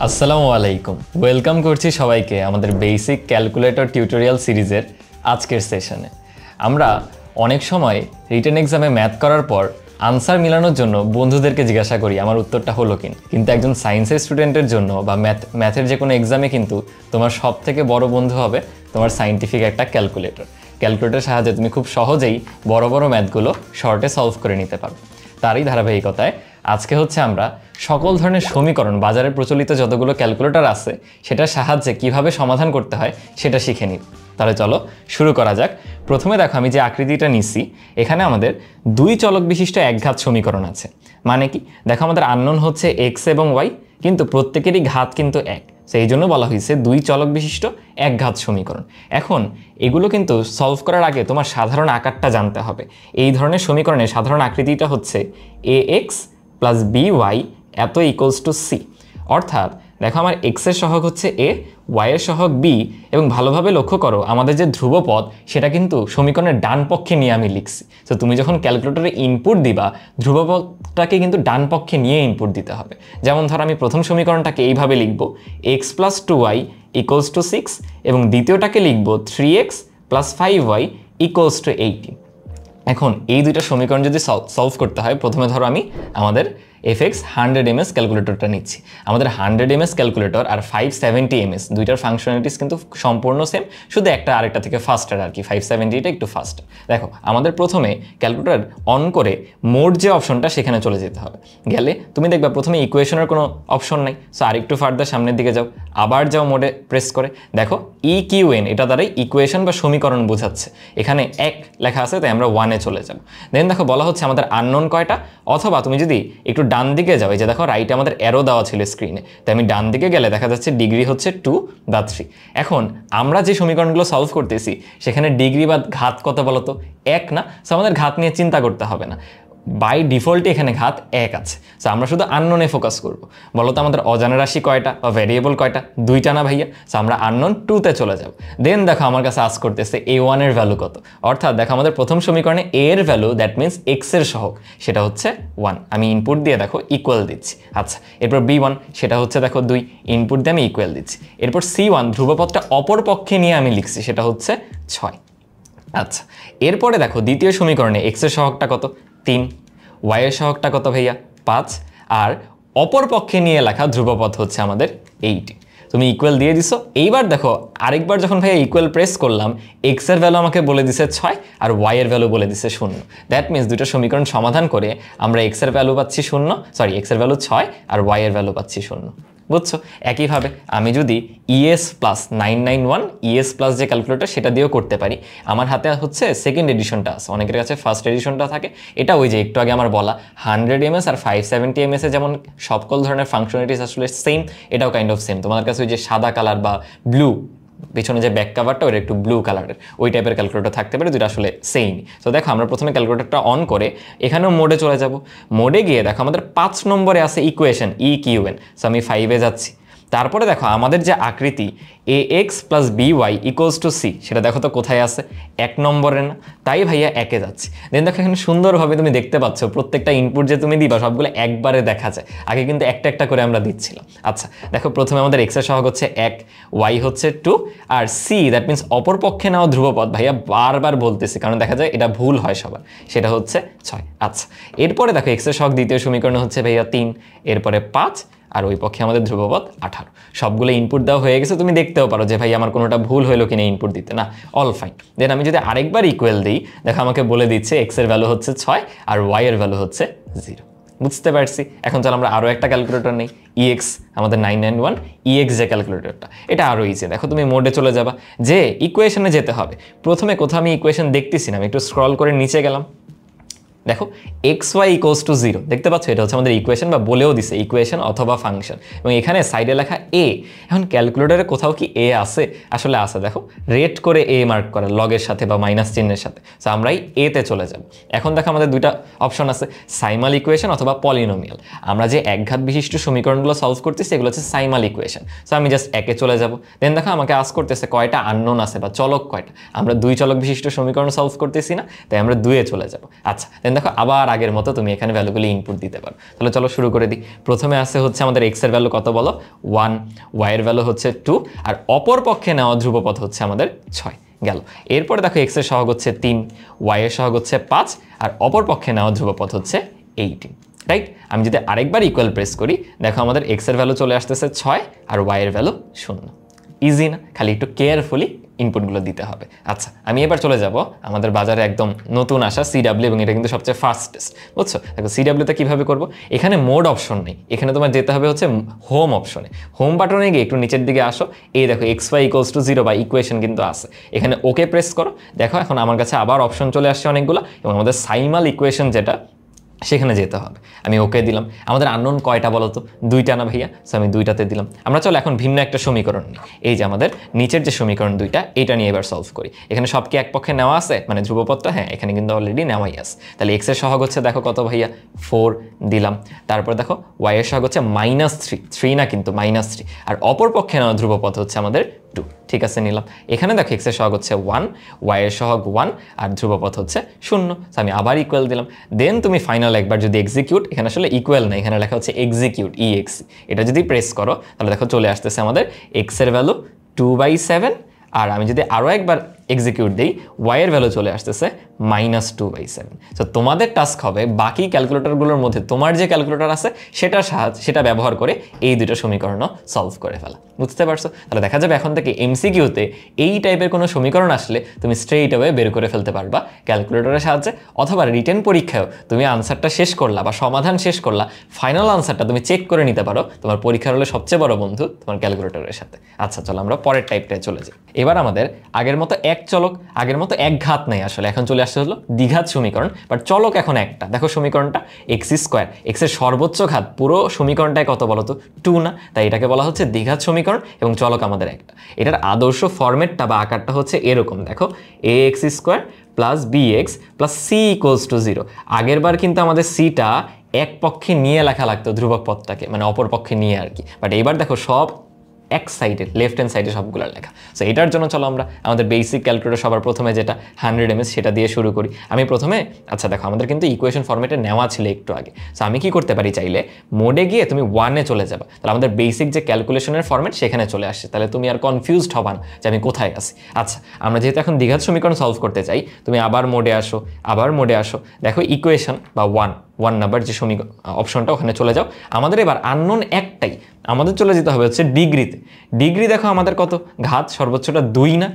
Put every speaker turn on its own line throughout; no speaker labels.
আসসালামু আলাইকুম, ওয়েলকাম করছি সবাইকে আমাদের বেসিক ক্যালকুলেটর টিউটোরিয়াল সিরিজের আজকের সেশনে। আমরা অনেক সময় রিটেন এক্সামে ম্যাথ করার পর আনসার মিলানোর জন্য বন্ধুদেরকে জিজ্ঞাসা করি আমার উত্তরটা হলো কিনা। কিন্তু একজন সায়েন্সের স্টুডেন্টের জন্য বা ম্যাথের যে কোনো এক্সামে কিন্তু তোমার সব থেকে বড় বন্ধু হবে তোমার সায়েন্টিফিক একটা ক্যালকুলেটর। ক্যালকুলেটরের সাহায্যে তুমি খুব সহজেই বড় বড় ম্যাথগুলো শর্টে সলভ করে নিতে পারো। তারই ধারাবাহিকতায় আজকে হচ্ছে আমরা সকল ধরনের সমীকরণ, বাজারে প্রচলিত যতগুলো ক্যালকুলেটর আছে সেটার সাহায্যে কিভাবে সমাধান করতে হয় সেটা শিখে নিব। তাহলে চলো শুরু করা যাক। প্রথমে দেখো, আমি যে আকৃতিটা নিচ্ছি এখানে আমাদের দুই চলক বিশিষ্ট একঘাত সমীকরণ আছে। মানে কি, দেখো আমাদের আননোন হচ্ছে এক্স এবং ওয়াই, কিন্তু প্রত্যেকেরই ঘাত কিন্তু এক, সেই জন্য বলা হয়েছে দুই চলক বিশিষ্ট একঘাত সমীকরণ। এখন এগুলো কিন্তু সলভ করার আগে তোমার সাধারণ আকারটা জানতে হবে। এই ধরনের সমীকরণের সাধারণ আকৃতিটা হচ্ছে এ এক্স প্লাস বি ওয়াই এত ইকুয়ালস টু সি। অর্থাৎ দেখো আমার এক্সের সহগ হচ্ছে এ, ওয়াইয়ের সহগ বি, এবং ভালোভাবে লক্ষ্য করো আমাদের যে ধ্রুবপদ সেটা কিন্তু সমীকরণের ডান পক্ষে নিয়ে আমি লিখছি। তো তুমি যখন ক্যালকুলেটরে ইনপুট দিবা ধ্রুবপদটাকে কিন্তু ডান পক্ষে নিয়ে ইনপুট দিতে হবে। যেমন ধর আমি প্রথম সমীকরণটাকে এইভাবে লিখব, x plus two y equals to six, এবং দ্বিতীয়টাকে লিখব three x plus five y equals to 18। এখন এই দুইটা সমীকরণ যদি সলভ করতে হয়, প্রথমে ধরো আমি আমাদের FX 100 ms ক্যালকুলেটরটা নিচ্ছি। আমাদের 100 ms ক্যালকুলেটর আর 570 ms দুইটার ফাংশনালিটিস কিন্তু সম্পূর্ণ সেম, শুধু একটা আরেকটা থেকে ফাস্টার আর কি, 570টা একটু ফাস্টার। দেখো আমাদের প্রথমে ক্যালকুলেটর অন করে মোড যে অপশনটা সেখানে চলে যেতে হবে। গেলে তুমি দেখবা প্রথমে ইকুয়েশনের কোনো অপশন নাই, সো আরেকটু ফার্দার সামনের দিকে যাও, আবার যাও মোডে প্রেস করে, দেখো EQN এটা দ্বারাই ইকুয়েশন বা সমীকরণ বোঝাচ্ছে। এখানে এক লেখা আছে, তাই আমরা 1-এ চলে যাব। দেন দেখো বলা হচ্ছে আমাদের আননোন কয়টা, অথবা তুমি যদি একটু ডান দিকে যাও, এই যে দেখো রাইটে আমাদের অ্যারো দেওয়া ছিল স্ক্রিনে, তাই আমি ডান দিকে গেলে দেখা যাচ্ছে ডিগ্রি হচ্ছে 2/3। এখন আমরা যে সমীকরণগুলো সলভ করতেছি সেখানে ডিগ্রি বা ঘাত কত বলো তো? এক না, সো আমাদের ঘাত নিয়ে চিন্তা করতে হবে না, বাই ডিফল্টে এখানে ঘাত এক আছে। সো আমরা শুধু আননোনে ফোকাস করব। বলো তো আমাদের অজানা রাশি কয়টা বা ভ্যারিয়েবল কয়টা? দুইটা না ভাইয়া? সো আমরা আননোন 2-তে চলে যাব। দেন দেখো আমার কাছে আস্ক করতেছে A1 এর ভ্যালু কত। অর্থাৎ দেখো আমাদের প্রথম সমীকরণে A এর ভ্যালু, দ্যাট মিনস এক্স এর সহগ, সেটা হচ্ছে 1। আমি ইনপুট দিয়ে দেখো ইকুয়াল দিচ্ছি। আচ্ছা, এরপর B1 সেটা হচ্ছে দেখো 2, ইনপুট দিয়ে আমি ইকুয়াল দিচ্ছি। এরপর C1 ধ্রুবপদটা অপর পক্ষে নিয়ে আমি লিখছি, সেটা হচ্ছে 6। আচ্ছা, এরপরে দেখো দ্বিতীয় সমীকরণে এক্স এর সহগটা কত? 3, ওয়াইয়ের সহগটা কত ভাইয়া? 5, আর অপর পক্ষে নিয়ে লেখা ধ্রুবপদ হচ্ছে আমাদের 8। তুমি ইকুয়াল দিয়ে দিছো। এইবার দেখো আরেকবার যখন ভাইয়া ইকুয়াল প্রেস করলাম, এক্স এর ভ্যালু আমাকে বলে দিছে 6 আর ওয়াই এর ভ্যালু বলে দিছে 0। দ্যাট মিনস দুটো সমীকরণ সমাধান করে আমরা এক্স এর ভ্যালু পাচ্ছি 0, এক্স এর ভ্যালু 6 আর ওয়াই এর ভ্যালু পাচ্ছি 0। বুঝছো? একইভাবে আমি যদি ES প্লাস 991 ES প্লাস যে ক্যালকুলেটর সেটা দিয়েও করতে পারি। আমার হাতে হচ্ছে সেকেন্ড এডিশনটা আছে, অনেকের কাছে ফার্স্ট এডিশনটা থাকে। এটা ওই যে একটু আগে আমার বলা 100 ms আর 570 ms এ যেমন সকল ধরনের ফাংশনালিটিস আসলে সেম, এটাও কাইন্ড অফ সেম। তোমার কাছে ওই যে সাদা কালার বা ব্লু, পিছনে যে ব্যাক কাভারটা ওটা একটু ব্লু কালারের, ওই টাইপের ক্যালকুলেটর থাকতে পারে, দুটো আসলে সেম। তো দেখো আমরা প্রথমে ক্যালকুলেটরটা অন করে এখানেও মোডে চলে যাব। মোডে গিয়ে দেখো আমাদের 5 নম্বরে আছে ইকুয়েশন EQN, সো আমি 5-এ যাচ্ছি। তারপরে দেখো আমাদের যে আকৃতি AX plus BY equals to C, সেটা দেখো তো কোথায় আছে? 1 নম্বরে না? তাই ভাইয়া 1-এ যাচ্ছি। দেন দেখো এখানে সুন্দরভাবে তুমি দেখতে পাচ্ছ প্রত্যেকটা ইনপুট যে তুমি দিবা সবগুলো একবারে দেখা যায়, আগে কিন্তু একটা একটা করে আমরা দিচ্ছিলাম। আচ্ছা দেখো প্রথমে আমাদের X এর সহগ হচ্ছে 1, Y হচ্ছে 2, আর C দ্যাট মিনস অপর পক্ষে নেওয়া ধ্রুবপদ, ভাইয়া বারবার বলতেছি কারণ দেখা যায় এটা ভুল হয় সবার, সেটা হচ্ছে 6। আচ্ছা, এরপরে দেখো X এর সহগ দ্বিতীয় সমীকরণে হচ্ছে ভাইয়া 3, এরপরে 5, আর ওই পক্ষে আমাদের ধ্রুবপদ 18। সবগুলো ইনপুট দেওয়া হয়ে গেছে। তুমি দেখতেও পারো যে ভাই আমার কোনোটা ভুল হলো কিনা ইনপুট দিতে, না অল ফাইন। দেন আমি যদি আরেকবার ইকুয়াল দিই, দেখো আমাকে বলে দিচ্ছে এক্স এর ভ্যালু হচ্ছে 6 আর ওয়াই এর ভ্যালু হচ্ছে 0। বুঝতে পারছি? এখন চলো আমরা আরও একটা ক্যালকুলেটর নেই, EX আমাদের 991 EX যে ক্যালকুলেটরটা, এটা আরও ইজি। দেখো তুমি মোডে চলে যাবা, যে ইকুয়েশনে যেতে হবে। প্রথমে কোথাও আমি ইকুয়েশন দেখতেছি না, আমি একটু স্ক্রল করে নিচে গেলাম। দেখো XY ইকুয়ালস টু 0 দেখতে পাচ্ছ, এটা হচ্ছে আমাদের ইকুয়েশন, বা বলেও দিছে ইকুয়েশন অথবা ফাংশন, এবং এখানে সাইডে লেখা A। এখন ক্যালকুলেটরে কোথাও কি A আছে? আসলে আছে, দেখো রেড করে A মার্ক করা লগের সাথে বা মাইনাস চিহ্নের সাথে। সো আমরা এই A-তে চলে যাব। এখন দেখো আমাদের দুইটা অপশন আছে, সাইমাল ইকুয়েশন অথবা পলিনোমিয়াল। আমরা যে একঘাত বিশিষ্ট সমীকরণগুলো সলভ করতেছি এগুলো হচ্ছে সাইমাল ইকুয়েশন। সো আমি জাস্ট একে চলে যাব। দেন দেখো আমাকে আস্ক করতেছে কয়টা আননোন আছে বা চলক কয়টা। আমরা দুই চলক বিশিষ্ট সমীকরণ সলভ করতেছি না, তাই আমরা 2-এ চলে যাব। আচ্ছা, দেন দেখো আবার আগের মতো তুমি এখানে ভ্যালুগুলি ইনপুট দিতে পারো। তাহলে চলো শুরু করে দিই। প্রথমে আসে হচ্ছে আমাদের এক্স এর ভ্যালু কত বলো 1, ওয়াই এর ভ্যালু হচ্ছে 2, আর অপর পক্ষে নেওয়া ধ্রুবপদ হচ্ছে আমাদের 6 গেল। এরপরে দেখো এক্স এর সহগ হচ্ছে 3, ওয়াই এর সহগ হচ্ছে 5, আর অপর পক্ষে নেওয়া ধ্রুবপদ হচ্ছে 18, রাইট। আমি যদি আরেকবার ইকুয়াল প্রেস করি দেখো আমাদের এক্স এর ভ্যালু চলে আসতেছে 6 আর ওয়াই এর ভ্যালু 0। ইজি না? খালি একটু কেয়ারফুলি ইনপুটগুলো দিতে হবে। আচ্ছা আমি এবার চলে যাব আমাদের বাজারে একদম নতুন আসা সিডাব্লিউ, এবং এটা কিন্তু সবচেয়ে ফাস্টেস্ট, বুঝছো? দেখো সিডাব্লিউতে কীভাবে করবো, এখানে মোড অপশন নেই, এখানে তোমার যেতে হবে হচ্ছে হোম অপশনে। হোম বাটনে গিয়ে একটু নিচের দিকে আসো, এই দেখো এক্স ওয়াই ইকুয়ালস টু 0 বা ইকুয়েশন কিন্তু আছে, এখানে ওকে প্রেস করো। দেখো এখন আমার কাছে আবার অপশন চলে আসছে অনেকগুলো, এবং আমাদের সাইমাল ইকুয়েশন যেটা সেখানে যেতে হবে। আমি ওকে দিলাম। আমাদের আননোন কয়টা বলো তো? 2টা না ভাইয়া? সো আমি 2টাতে দিলাম। আমরা চলো এখন ভিন্ন একটা সমীকরণ নিই। এই যে আমাদের নিচের যে সমীকরণ 2টা, এটা নিয়ে এবার সলভ করি। এখানে সব কি এক পক্ষে নেওয়া আছে, মানে ধ্রুবপদটা? হ্যাঁ, এখানে কিন্তু অলরেডি নেওয়াই আছে। তাহলে এক্স এর সহগ হচ্ছে দেখো কত ভাইয়া 4 দিলাম। তারপর দেখো ওয়াই এর সহগ হচ্ছে -3 না কিন্তু -3, আর অপর পক্ষে নেওয়া ধ্রুবপদ হচ্ছে আমাদের 2। ঠিক আছে, নিলাম। এখানে দেখো এক্স এর সহগ হচ্ছে 1, ওয়াই এর সহগ 1, আর ধ্রুবপদ হচ্ছে 0। আমি আবার ইকুয়াল দিলাম। দেন তুমি ফাইনাল একবার যদি এক্সিকিউট, এখানে আসলে ইকুয়াল না, এখানে লেখা হচ্ছে এক্সিকিউট, EXE, এটা যদি প্রেস করো তাহলে দেখো চলে আসতেছে আমাদের এক্স এর ভ্যালু 2/7, আর আমি যদি আরও একবার এক্সিকিউট দিই ওয়াই এর ভ্যালু চলে আসতেছে -2/7। সো তোমাদের টাস্ক হবে বাকি ক্যালকুলেটরগুলোর মধ্যে তোমার যে ক্যালকুলেটর আছে সেটা ব্যবহার করে এই দুটো সমীকরণও সলভ করে ফেলা। বুঝতে পারছো? তাহলে দেখা যাবে এখন থেকে এমসিকিউতে এই টাইপের কোনো সমীকরণ আসলে তুমি স্ট্রেইট অ্যাওয়ে বের করে ফেলতে পারবা ক্যালকুলেটরের সাহায্যে, অথবা রিটেন পরীক্ষায়ও তুমি আনসারটা শেষ করলা বা সমাধান শেষ করলা, ফাইনাল আনসারটা তুমি চেক করে নিতে পারো তোমার পরীক্ষার হলে সবচেয়ে বড় বন্ধু তোমার ক্যালকুলেটরের সাথে। আচ্ছা চলো আমরা পরের টাইপটায় চলে যাই। এবার আমাদের আগের মতো আগের মতো এক ঘাত নেই, আসলে এখন চলে আসছে হলো দ্বিঘাত সমীকরণ, বাট চলক এখন একটা। দেখো সমীকরণটা x², এক্স এর সর্বোচ্চ ঘাত, পুরো সমীকরণটায় কত বলো তো 2 না? তাই এটাকে বলা হচ্ছে দ্বিঘাত সমীকরণ, এবং চলক আমাদের একটা। এটার আদর্শ ফরম্যাটটা বা আকারটা হচ্ছে এরকম, দেখো ax² + bx + c = 0। আগের বার কিন্তু আমাদের সিটা এক পক্ষে নিয়ে লেখা লাগতো ধ্রুবক পদটাকে, মানে অপর পক্ষে নিয়ে আর কি, বাট এইবার দেখো সব এক সাইডে, লেফট হ্যান্ড সাইডে সবগুলো লেখা। সো এটার জন্য চলো আমরা আমাদের বেসিক ক্যালকুলেটর সবার প্রথমে যেটা 100 mS সেটা দিয়ে শুরু করি। আমি প্রথমে, আচ্ছা দেখো আমাদের কিন্তু ইকুয়েশন ফরম্যাটে নেওয়া ছিল একটু আগে। সো আমি কি করতে পারি, চাইলে মোডে গিয়ে তুমি 1-এ চলে যাবা, তাহলে আমাদের বেসিক যে ক্যালকুলেশনের ফরম্যাট সেখানে চলে আসছে, তাহলে তুমি আর কনফিউজড হবা না যে আমি কোথায় আছি। আচ্ছা আমরা যেহেতু এখন দ্বিঘাত সমীকরণ সলভ করতে চাই, তুমি আবার মোডে আসো, দেখো ইকুয়েশন বা 1 নাম্বার যে অপশনটা, ওখানে চলে যাও। আমাদের এবার আননোন একটাই, আমাদের চলে যেতে হবে হচ্ছে ডিগ্রিতে। ডিগ্রি দেখো আমাদের কত, ঘাত সর্বোচ্চটা 2 না?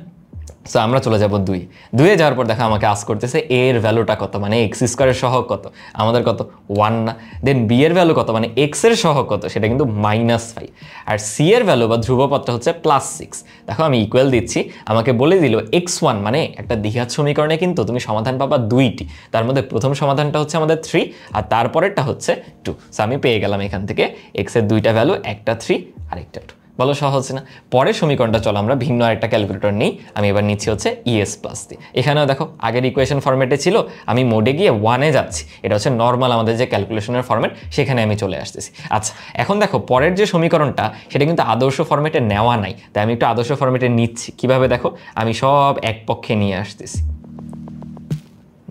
সো আমরা চলে যাব 2-এ যাওয়ার পর দেখো আমাকে আস্ক করতেছে এ এর ভ্যালুটা কত, মানে x² এর সহগ কত, আমাদের কত 1 না? দেন বি এর ভ্যালু কত, মানে x এর সহগ কত, সেটা কিন্তু -5, আর সি এর ভ্যালু বা ধ্রুবপদটা হচ্ছে +6। দেখো আমি ইকুয়াল দিচ্ছি, আমাকে বলে দিল x1, মানে একটা দ্বিঘাত সমীকরণে কিন্তু তুমি সমাধান পাবা 2টি, তার মধ্যে প্রথম সমাধানটা হচ্ছে আমাদের 3, আর তারপরেরটা হচ্ছে 2। সো আমি পেয়ে গেলাম এখান থেকে x এর 2টা ভ্যালু, একটা 3 আর একটা 2। বলো সহজ না? পরের সমীকরণটা চলো আমরা ভিন্ন আরেকটা ক্যালকুলেটর নিই। আমি এবার নিচ্ছি হচ্ছে ES+ দিয়ে। এখানেও দেখো আগের ইকুয়েশন ফরম্যাটে ছিল, আমি মোডে গিয়ে 1-এ যাচ্ছি, এটা হচ্ছে নর্মাল আমাদের যে ক্যালকুলেশনের ফরম্যাট, সেখানে আমি চলে আসতেছি। আচ্ছা এখন দেখো পরের যে সমীকরণটা সেটা কিন্তু আদর্শ ফরম্যাটে নেওয়া নাই, তাই আমি একটু আদর্শ ফরম্যাটে নিচ্ছি। কিভাবে দেখো, আমি সব এক পক্ষে নিয়ে আসতেছি।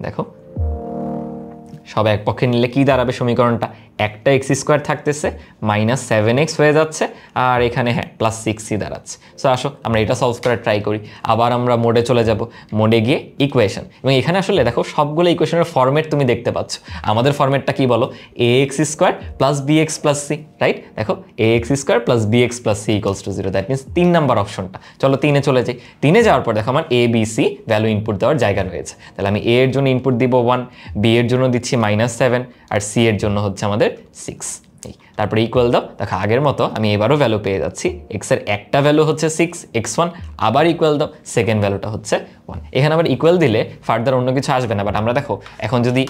দেখো সব এক পক্ষে নিলে কি দাঁড়াবে সমীকরণটা, একটা x² থাকতেছে, -7x হয়ে যাচ্ছে, আর এখানে হ্যাঁ +6c দাঁড়াচ্ছে। সো আসো আমরা এটা সলভ করার ট্রাই করি। আবার আমরা মোডে চলে যাব, মোডে গিয়ে ইকুয়েশন, এবং এখানে আসলে দেখো সবগুলো ইকুয়েশনের ফরম্যাট তুমি দেখতে পাচ্ছ। আমাদের ফরম্যাটটা কি বলো, ax² + bx + c, রাইট? দেখো ax² + bx + c = 0, that means 3 number অপশনটা। চলো 3-এ চলে যাই। 3-এ যাওয়ার পর দেখো আমার a b c value input দেওয়ার জায়গা রয়েছে, তাহলে আমি a এর জন্য ইনপুট দিব 1, b এর জন্য দিচ্ছি -7, আর c এর জন্য হচ্ছে আমাদের 6। তারপরে ইকুয়াল দাও, দেখো আগের মতো আমি এবারও ভ্যালু পেয়ে যাচ্ছি। x এর একটা ভ্যালু হচ্ছে 6, x1, আবার ইকুয়াল দাও, সেকেন্ড ভ্যালুটা হচ্ছে 1। এখানে আবার ইকুয়াল দিলে ফার্দার অন্য কিছু আসবে না, বাট আমরা দেখো এখন যদি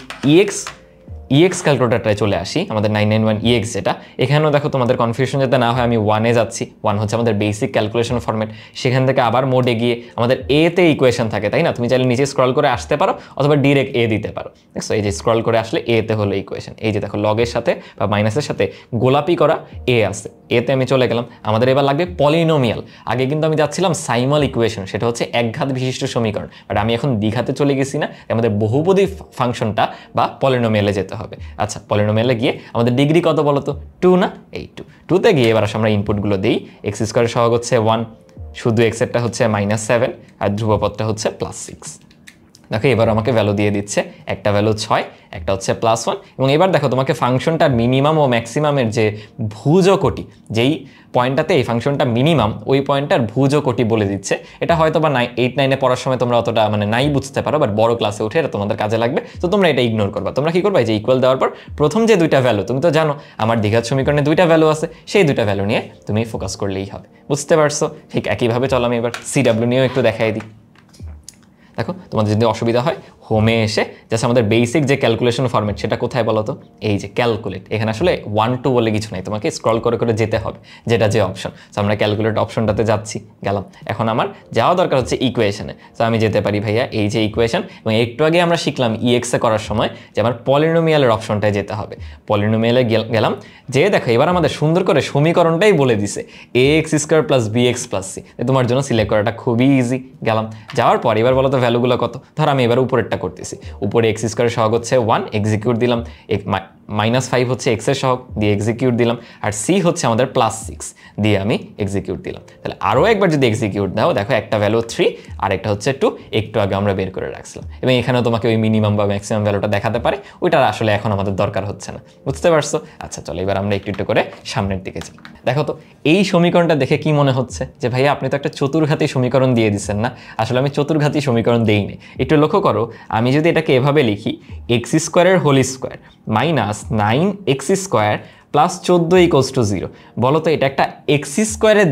EX ক্যালকুলেটরটায় চলে আসি, আমাদের 991 EX যেটা, এখানেও দেখো তোমাদের কনফিউশন যাতে না হয় আমি 1-এ যাচ্ছি। 1 হচ্ছে আমাদের বেসিক ক্যালকুলেশন ফরম্যাট, সেখান থেকে আবার মোডে গিয়ে আমাদের এতে ইকুয়েশন থাকে, তাই না? তুমি চাইলে নিচে স্ক্রল করে আসতে পারো অথবা ডিরেক্ট এ দিতে পারো। দেখছো এই যে স্ক্রল করে আসলে এতে হলো ইকুয়েশন, এই যে দেখো লগের সাথে বা মাইনাসের সাথে গোলাপি করা এ আছে, এতে আমি চলে গেলাম। আমাদের এবার লাগবে পলিনোমিয়াল। আগে কিন্তু আমি যাচ্ছিলাম সাইমাল ইকুয়েশন, সেটা হচ্ছে একঘাত বিশিষ্ট সমীকরণ, বাট আমি এখন দ্বিঘাতে চলে গেছি না, আমাদের বহুপদী ফাংশনটা বা পলিনোমিয়ালে যেতে হবে। আচ্ছা, পলিনোমিয়ালে গিয়ে আমাদের ডিগ্রি কত বলো তো? 2 না? এই 2তে গিয়ে এবার আমরা ইনপুটগুলো দিই। এক্স স্কোয়ারের সহগ হচ্ছে 1, শুধু এক্সেরটা হচ্ছে -7 আর ধ্রুবপদটা হচ্ছে +6। দেখো এবার আমাকে ভ্যালু দিয়ে দিচ্ছে, একটা ভ্যালু 6, একটা হচ্ছে +1। এবং এবার দেখো তোমাকে ফাংশনটার মিনিমাম ও ম্যাক্সিমামের যে ভুজকোটি, যেই পয়েন্টটাতে এই ফাংশনটা মিনিমাম, ওই পয়েন্টটার ভুজকোটি বলে দিচ্ছে। এটা হয়তো বা 8-9-এ পড়ার সময় তোমরা অতটা নাই বুঝতে পারো, বাট বড় ক্লাসে উঠে এটা তোমাদের কাজে লাগবে, তো তোমরা এটা ইগনোর করবা। তোমরা কি করবা, এই যে ইকুয়াল দেওয়ার পর প্রথম যে দুইটা ভ্যালু, তুমি তো জানো আমার দ্বিঘাত সমীকরণে দুইটা ভ্যালু আছে, সেই দুইটা ভ্যালু নিয়ে তুমি ফোকাস করলেই হবে। বুঝতে পারছো? ঠিক একইভাবে চলো আমি এবার CW নিয়েও একটু দেখাই দিই। দেখো তোমাদের যদি অসুবিধা হয় হোমে এসে জাস্ট আমাদের বেসিক যে ক্যালকুলেশন ফরম্যাট সেটা কোথায় বলো তো? এই যে ক্যালকুলেট, এখানে আসলে 1-2 বলে কিছু নাই, তোমাকে স্ক্রল করে করে যেতে হবে, যেটা যে অপশন। সো আমরা ক্যালকুলেট অপশনটাতে যাচ্ছি, গেলাম। এখন আমার যাওয়া দরকার হচ্ছে ইকুয়েশনে। সো আমি যেতে পারি ভাইয়া এই যে ইকুয়েশন, এবং একটু আগে আমরা শিখলাম EX-এ করার সময় যে আমার পলিনোমিয়ালের অপশনটায় যেতে হবে। পলিনোমিয়ালে গেলাম, যে দেখো এবার আমাদের সুন্দর করে সমীকরণটাই বলে দিছে, ax² + bx + c। তোমার জন্য সিলেক্ট করাটা খুবই ইজি। গেলাম, যাওয়ার পর এবার বলো তো ভ্যালুগুলো কত? ধর আমি এবার উপরেরটা করতেছি, উপরে এক্স স্কোয়ারের সহগ হচ্ছে 1, এক্সিকিউট দিলাম। -5 হচ্ছে এক্স এর সহগ, দিয়ে এক্সিকিউট দিলাম। আর সি হচ্ছে আমাদের +6, দিয়ে আমি এক্সিকিউট দিলাম। তাহলে আরও একবার যদি এক্সিকিউট দাও, দেখো একটা ভ্যালু 3 আর একটা হচ্ছে 2, একটু আগে আমরা বের করে রাখছিলাম। এবং এখানেও তোমাকে ওই মিনিমাম বা ম্যাক্সিমাম ভ্যালুটা দেখাতে পারে, ওইটা আসলে এখন আমাদের দরকার হচ্ছে না। বুঝতে পারছো? আচ্ছা চলো এবার আমরা একটু একটু করে সামনের দিকে যাই। দেখো তো এই সমীকরণটা দেখে কি মনে হচ্ছে যে ভাইয়া আপনি তো একটা চতুর্ঘাতী সমীকরণ দিয়ে দিচ্ছেন না? আসলে আমি চতুর্ঘাতী সমীকরণ দেইনি। একটু লক্ষ্য করো, আমি যদি এটাকে এভাবে লিখি, x² হোল স্কোয়ার -9x² +14 = 0, বলো তো এটা একটা x²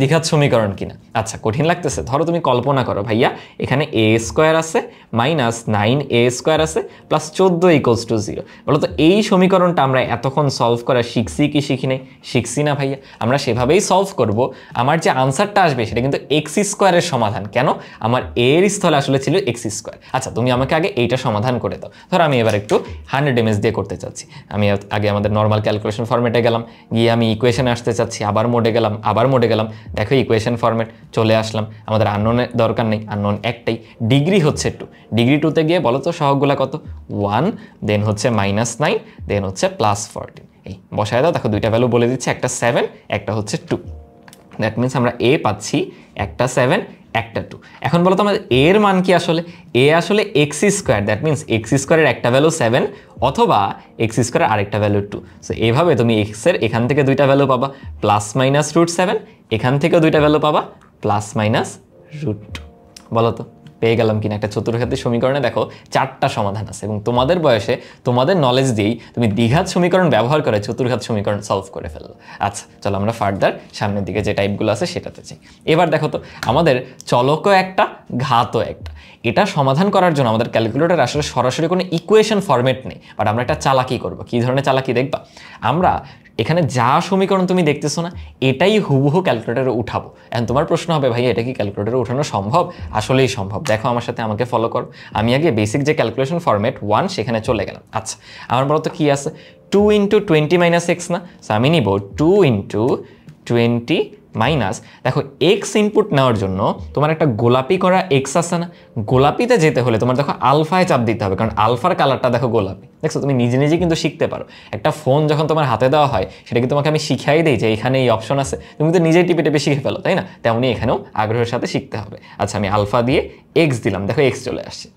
দ্বিঘাত সমীকরণ কিনা? আচ্ছা কঠিন লাগতেছে? ধরো তুমি কল্পনা করো ভাইয়া, এখানে a² আছে, -9a² আছে, +14 = 0। বলো তো এই সমীকরণটা আমরা এতক্ষণ সলভ করা শিখছি কি শিখি নাই? শিখছি না ভাইয়া? আমরা সেভাবেই সলভ করব। আমার যে আনসারটা আসবে সেটা কিন্তু x² এর সমাধান। কেন? আমার এর স্থলে আসলে ছিল x²। আচ্ছা তুমি আমাকে আগে এইটা সমাধান করে দাও। ধরো আমি এবার একটু 100 mS দিয়ে করতে চাচ্ছি। আমি আগে আমাদের নর্মাল ক্যালকুলেশন ফরম্যাটে গেলাম, গিয়ে আমি ইকুয়েশনে আসতে চাচ্ছি, আবার মোডে গেলাম, আবার মোডে গেলাম। দেখো ইকুয়েশন ফরম্যাট চলে আসলাম। আমাদের আননোনের দরকার নেই, আননোন একটাই, ডিগ্রি হচ্ছে 2। ডিগ্রি 2তে গিয়ে বলো তো সহগগুলা কত? 1, দেন হচ্ছে -9, দেন হচ্ছে +14। এই বসায় দাও। দেখো দুইটা ভ্যালু বলে দিচ্ছে, একটা 7, একটা হচ্ছে 2। দ্যাট মিনস আমরা এ পাচ্ছি একটা 7, একটা 2। এখন বলো তো আমাদের এর মান কি? আসলে এ আসলে x², দ্যাট মিনস x² একটা ভ্যালু 7 অথবা x² আরেকটা ভ্যালু 2। সো এইভাবে তুমি x এর এখান থেকে দুইটা ভ্যালু পাবা, +-√7, এখান থেকে দুইটা ভ্যালু পাবা, +-√2। বলো তো পেয়ে গেলাম কিনা একটা চতুর্ঘাতী সমীকরণে? দেখো 4টা সমাধান আছে, এবং তোমাদের বয়সে তোমাদের নলেজ দিয়েই তুমি দ্বিঘাত সমীকরণ ব্যবহার করে চতুর্ঘাত সমীকরণ সলভ করে ফেললো। আচ্ছা চলো আমরা ফার্দার সামনের দিকে যে টাইপগুলো আছে সেটাতে চাই। এবার দেখো তো আমাদের চলকও একটা, ঘাতও একটা। এটা সমাধান করার জন্য আমাদের ক্যালকুলেটর আসলে সরাসরি কোনো ইকুয়েশন ফরম্যাট নেই, বাট আমরা একটা চালাকি করব। কী ধরনের চালাকি দেখবা? আমরা এখানে যা সমীকরণ তুমি দেখতেছো না, এটাই হুবহু ক্যালকুলেটরে উঠাবো। এখন তোমার প্রশ্ন হবে, ভাই এটা কি ক্যালকুলেটরে উঠানো সম্ভব? আসলেই সম্ভব। দেখো আমার সাথে, আমাকে ফলো করো। আমি আগে বেসিক যে ক্যালকুলেশন ফরম্যাট 1 সেখানে চলে গেলাম। আচ্ছা আমার বলো তো কী আছে? 2 × 20 - x না? সো আমি নিব 2 × 20 মাইনাস, দেখো এক্স ইনপুট নেওয়ার জন্য তোমার একটা গোলাপি করা এক্স আছে না? গোলাপিতে যেতে হলে তোমার দেখো আলফায় চাপ দিতে হবে, কারণ আলফার কালারটা দেখো গোলাপি। দেখছো তুমি নিজে নিজে কিন্তু শিখতে পারো। একটা ফোন যখন তোমার হাতে দেওয়া হয়, সেটা কি তোমাকে আমি শিখাই দিই যে এখানে এই অপশন আছে? তুমি তো নিজেই টিপে টিপে শিখে ফেলো, তাই না? তেমনি এখানেও আগ্রহের সাথে শিখতে হবে। আচ্ছা আমি আলফা দিয়ে এক্স দিলাম, দেখো এক্স চলে আসছে।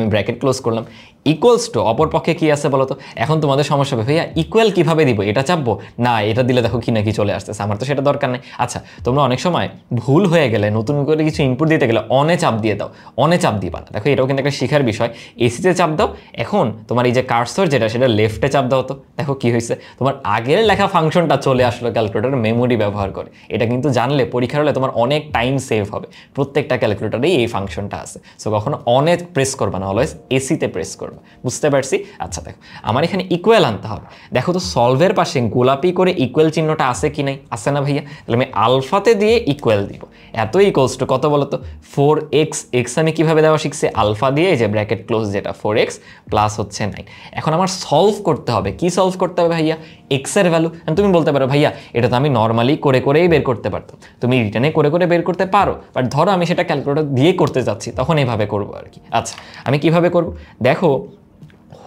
আমি ব্র্যাকেট ক্লোজ করলাম। ইকুয়ালস টু, অপর পক্ষে কী আছে বলো তো? এখন তোমাদের সমস্যা হবে, ভাইয়া ইকুয়াল কীভাবে দিব? এটা চাপবো না, এটা দিলে দেখো কি না কি চলে আসতেছে, আমার তো সেটা দরকার নেই। আচ্ছা তোমরা অনেক সময় ভুল হয়ে গেলে, নতুন করে কিছু ইনপুট দিতে গেলে অনে চাপ দিয়ে দাও, অনে চাপ দিবা না। দেখো এটাও কিন্তু একটা শেখার বিষয়। এসিতে চাপ দাও, এখন তোমার এই যে কার্সর যেটা, সেটা লেফটে চাপ দাও। তো দেখো কি হয়েছে, তোমার আগের লেখা ফাংশনটা চলে আসলো ক্যালকুলেটর মেমোরি ব্যবহার করে। এটা কিন্তু জানলে পরীক্ষার হলে তোমার অনেক টাইম সেভ হবে। প্রত্যেকটা ক্যালকুলেটরেই এই ফাংশনটা আছে। সো কখনো অনে প্রেস করবা না, অলওয়েজ এসিতে প্রেস করবা। পারবে। বুঝতে পারছি? আচ্ছা দেখো, আমার এখানে ইকুয়াল আনতে হবে। দেখো তো সলভের পাশে গোলাপি করে ইকুয়াল চিহ্নটা আছে কি নাই? আছে না ভাইয়া? তাহলে আমি আলফাতে দিয়ে ইকুয়াল দিব। এত ইকুয়ালস টু কত বলো তো? 4x। এক্স আমি কীভাবে দেওয়া শিখছি? আলফা দিয়ে, এই যে ব্র্যাকেট ক্লোজ যেটা, 4x প্লাস হচ্ছে 9। এখন আমার সলভ করতে হবে। কি সলভ করতে হবে ভাইয়া? এক্সের ভ্যালু। তুমি বলতে পারো ভাইয়া এটা তো আমি নর্মালি করে করেই বের করতে পারতাম। তুমি রিটার্নে করে করে বের করতে পারো, বাট ধরো আমি সেটা ক্যালকুলেটর দিয়ে করতে যাচ্ছি, তখন এইভাবে করবো আর কি। আচ্ছা আমি কিভাবে করব? দেখো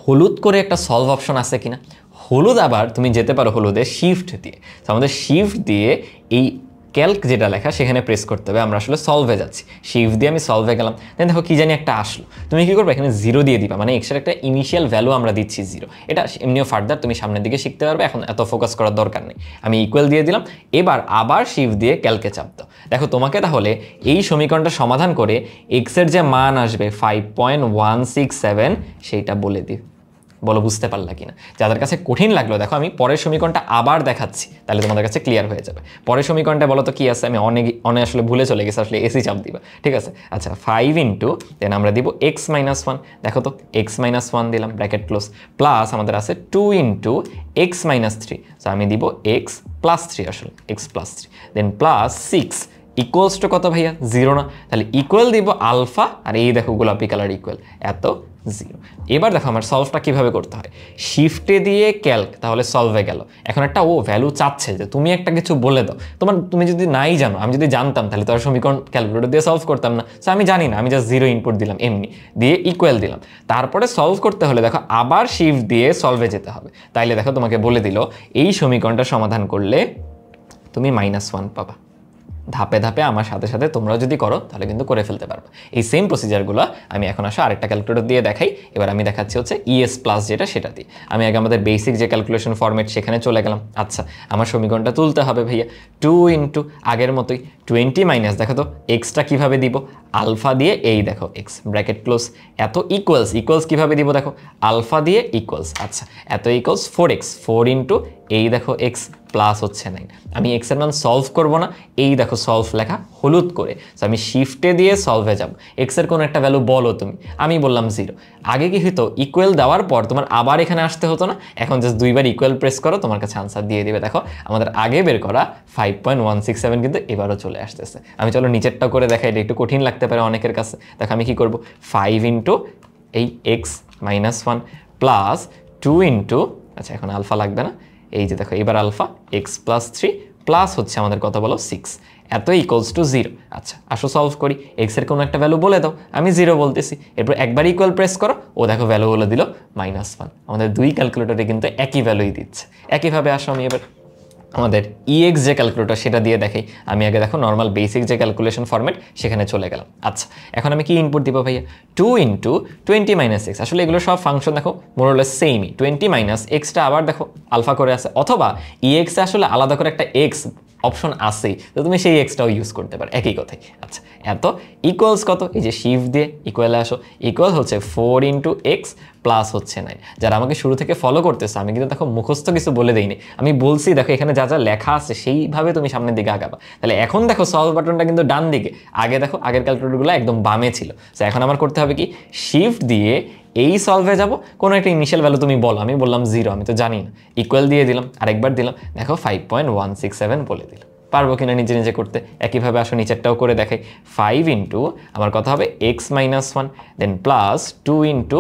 হলুদ করে একটা সলভ অপশন আছে কিনা। হলুদ আবার তুমি যেতে পারো হলুদে শিফট দিয়ে। তো আমাদের শিফট দিয়ে এই ক্যালক যেটা লেখা সেখানে প্রেস করতে হবে। আমরা আসলে সলভে যাচ্ছি, শিফট দিয়ে আমি সলভে গেলাম। দেন দেখো কি জানি একটা আসলো, তুমি কি করবে? এখানে 0 দিয়ে দিবা, মানে এক্সের একটা ইনিশিয়াল ভ্যালু আমরা দিচ্ছি 0। এটা এমনিও ফার্দার তুমি সামনের দিকে শিখতে পারবে, এখন এত ফোকাস করার দরকার নেই। আমি ইকুয়াল দিয়ে দিলাম। এবার আবার শিফট দিয়ে ক্যালকে চাপ দাও। দেখো তোমাকে তাহলে এই সমীকরণটা সমাধান করে এক্সের যে মান আসবে 5.167 সেইটা বলে দিই। বলো বুঝতে পারলা কিনা? যাদের কাছে কঠিন লাগলো দেখো আমি পরের সমীকরণটা আবার দেখাচ্ছি, তাহলে তোমাদের কাছে ক্লিয়ার হয়ে যাবে। পরের সমীকরণটা বলো তো কি আছে? আমি অনেক আসলে ভুলে চলে গেছি, আসলে এসি চাপ দিবা, ঠিক আছে? আচ্ছা 5 ইন্টু দেন আমরা দিব x-1। দেখো তো x-1 দিলাম ব্র্যাকেট ক্লোজ, প্লাস আমাদের আছে 2 ইন্টু x-3। সো আমি দিব x+3, আসলে x+3, then plus 6 equals to কত ভাইয়া? 0 না? তাহলে ইকুয়াল দিব আলফা, আর এই দেখো গোলাপি কালার ইকুয়াল এত 0। এবার দেখো আমার সলভটা কিভাবে করতে হয়। শিফটে দিয়ে ক্যালক, তাহলে সলভে গেল। এখন একটা ও ভ্যালু চাচ্ছে যে তুমি একটা কিছু বলে দাও। তুমি যদি নাই জানো, আমি যদি জানতাম তাহলে তো আর সমীকরণ ক্যালকুলেটর দিয়ে সলভ করতাম না। সো আমি জানি না, আমি জাস্ট 0 ইনপুট দিলাম, এমনি দিয়ে ইকুয়াল দিলাম। তারপরে সলভ করতে হলে দেখো আবার শিফট দিয়ে সলভে যেতে হবে। তাইলে দেখো তোমাকে বলে দিল এই সমীকরণটা সমাধান করলে তুমি -1 পাবা। ধাপে ধাপে আমার সাথে সাথে তোমরাও যদি করো তাহলে কিন্তু করে ফেলতে পারবে। এই সেম প্রসিজারগুলো আমি এখন আসলে আরেকটা ক্যালকুলেটর দিয়ে দেখাই। এবার আমি দেখাচ্ছি হচ্ছে ES প্লাস যেটা, সেটা দিয়ে। আমি আগে আমাদের বেসিক যে ক্যালকুলেশন ফরম্যাট সেখানে চলে গেলাম। আচ্ছা আমার সমীকরণটা তুলতে হবে ভাইয়া। 2 ইন্টু আগের মতোই 20 মাইনাস, দেখো তো এক্সটা কীভাবে দিব? আলফা দিয়ে, এই দেখো এক্স ব্র্যাকেট ক্লোজ এত ইকুয়ালস কীভাবে দিব? দেখো আলফা দিয়ে ইকুয়ালস। আচ্ছা এত ইকুয়ালস 4x, 4 ইন্টু এই দেখো এক্স প্লাস হচ্ছে 9। আমি এক্সের মান সলভ করব না, এই দেখো সলভ লেখা হলুদ করে। সো আমি শিফটে দিয়ে সলভে যাব। এক্সের কোনো একটা ভ্যালু বলো তুমি, আমি বললাম 0। আগে কি হতো? ইকুয়াল দেওয়ার পর তোমার আবার এখানে আসতে হতো না, এখন জাস্ট 2বার ইকুয়াল প্রেস করো, তোমার কাছে আনসার দিয়ে দিবে। দেখো আমাদের আগে বের করা 5.167 কিন্তু এবারও চলে আসতেছে। আমি চলো নিচেরটাও করে দেখাই, এটা একটু কঠিন লাগতে পারে অনেকের কাছে। দেখো আমি কি করব? 5 ইন্টু এই x-1 প্লাস 2 ইন্টু, আচ্ছা এখন আলফা লাগবে না, এই যে দেখো এবার আলফা x+3 প্লাস হচ্ছে আমাদের কত বলো? 6, এত ইকুয়ালস টু 0। আচ্ছা আসো সলভ করি। এক্সের কোনো একটা ভ্যালু বলে দাও, আমি 0 বলতেছি। এরপর একবার ইকুয়াল প্রেস করো, ও দেখো ভ্যালু বলে দিল -1। আমাদের দুই ক্যালকুলেটরে কিন্তু একই ভ্যালুই দিচ্ছে। একইভাবে আসো আমি এবার আমাদের EX যে ক্যালকুলেটর সেটা দিয়ে দেখাই। আমি আগে দেখো নর্মাল বেসিক যে ক্যালকুলেশন ফরম্যাট সেখানে চলে গেলাম। আচ্ছা এখন আমি কি ইনপুট দিব ভাইয়া? 2 ইন্টু 20 মাইনাস এক্স। আসলে এগুলো সব ফাংশন দেখো মোরলেস সেমই। 20 মাইনাস এক্সটা আবার দেখো আলফা করে আছে, অথবা EX এ আসলে আলাদা করে একটা এক্স অপশন আছেই, তো তুমি সেই এক্সটাও ইউজ করতে পারো, একই কথাই। আচ্ছা এত ইকুয়ালস কত? এই যে শিফট দিয়ে ইকুয়ালে আসো, ইকুয়াল হচ্ছে 4 ইন্টু এক্স প্লাস হচ্ছে 9। যারা আমাকে শুরু থেকে ফলো করতেছে, আমি কিন্তু দেখো মুখস্থ কিছু বলে দিইনি, আমি বলছি দেখো এখানে যা যা লেখা আছে সেইভাবে তুমি সামনের দিকে আগাবা। তাহলে এখন দেখো সলভ বাটনটা কিন্তু ডান দিকে, আগে দেখো আগের ক্যালকুলেটরগুলো একদম বামে ছিল। তো এখন আমার করতে হবে কি? শিফট দিয়ে এই সলভে যাব, কোনো একটা ইনিশিয়াল ভ্যালু তুমি বলো, আমি বললাম 0, আমি তো জানি না, ইকুয়াল দিয়ে দিলাম, আরেকবার দিলাম, দেখো 5.167 বলে দিল। পারবো কিনা নিজে নিজে করতে? একইভাবে আসো নিচেরটাও করে দেখাই। 5 ইন্টু আমার কথা হবে x-1, দেন প্লাস 2 ইন্টু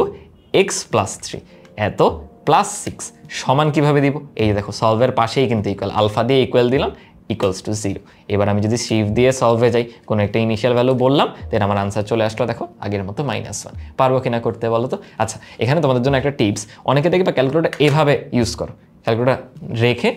x+3 এত প্লাস 6 সমান কিভাবে দিব? এই দেখো সলভের পাশেই কিন্তু ইকুয়াল, আলফা দিয়ে ইকুয়াল দিলাম, ইকুয়ালস টু 0। এবার আমি যদি শিফট দিয়ে সলভে যাই, কোনো একটা ইনিশিয়াল ভ্যালু বললাম, দেন আমার আনসার চলে আসলো দেখো আগের মতো -1। পারবো কিনা করতে বলো তো? আচ্ছা এখানে তোমাদের জন্য একটা টিপস, অনেকে দেখবে ক্যালকুলেটর এভাবে ইউজ করো, ক্যালকুলেটর রেখে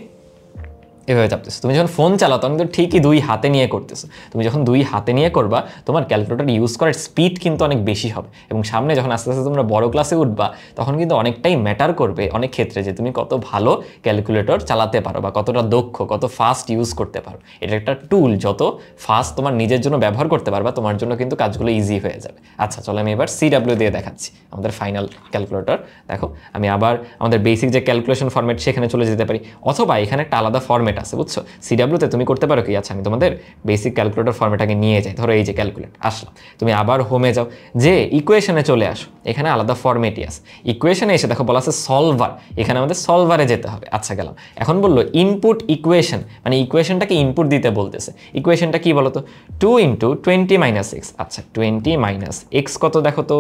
এভাবে চাপতেছো। তুমি যখন ফোন চালাও তখন কিন্তু ঠিকই 2 হাতে নিয়ে করতেছো। তুমি যখন 2 হাতে নিয়ে করবা, তোমার ক্যালকুলেটর ইউজ করার স্পিড কিন্তু অনেক বেশি হবে, এবং সামনে যখন আস্তে আস্তে তোমরা বড় ক্লাসে উঠবা তখন কিন্তু অনেকটাই ম্যাটার করবে অনেক ক্ষেত্রে যে তুমি কত ভালো ক্যালকুলেটর চালাতে পারো বা কতটা দক্ষ, কত ফাস্ট ইউজ করতে পারো। এটা একটা টুল, যত ফাস্ট তোমার নিজের জন্য ব্যবহার করতে পারবা, তোমার জন্য কিন্তু কাজগুলো ইজি হয়ে যাবে। আচ্ছা চলো আমি এবার CW দিয়ে দেখাচ্ছি আমাদের ফাইনাল ক্যালকুলেটর। দেখো আমি আবার আমাদের বেসিক যে ক্যালকুলেশন ফরম্যাট সেখানে চলে যেতে পারি, অথবা এখানে একটা আলাদা ফরম্যাট আছে, বুঝছো? সিডাব্লিউতে তুমি করতে পারো কি, আচ্ছা আমি তোমাদের বেসিক ক্যালকুলেটর ফর্মেটাকে নিয়ে যাই। ধরো এই যে ক্যালকুলেট আসলাম, তুমি আবার হোমে যাও, যে ইকুয়েশনে চলে আসো, এখানে আলাদা ফর্মেটই আছে। ইকুয়েশনে এসে দেখো বলা আছে সলভার, এখানে আমাদের সলভারে যেতে হবে। আচ্ছা গেলাম, এখন বললো ইনপুট ইকুয়েশন, মানে ইকুয়েশনটাকে ইনপুট দিতে বলতেছে। ইকুয়েশনটা কি বলো তো? 2 × 20 - x। আচ্ছা 20 - x কত দেখো তো,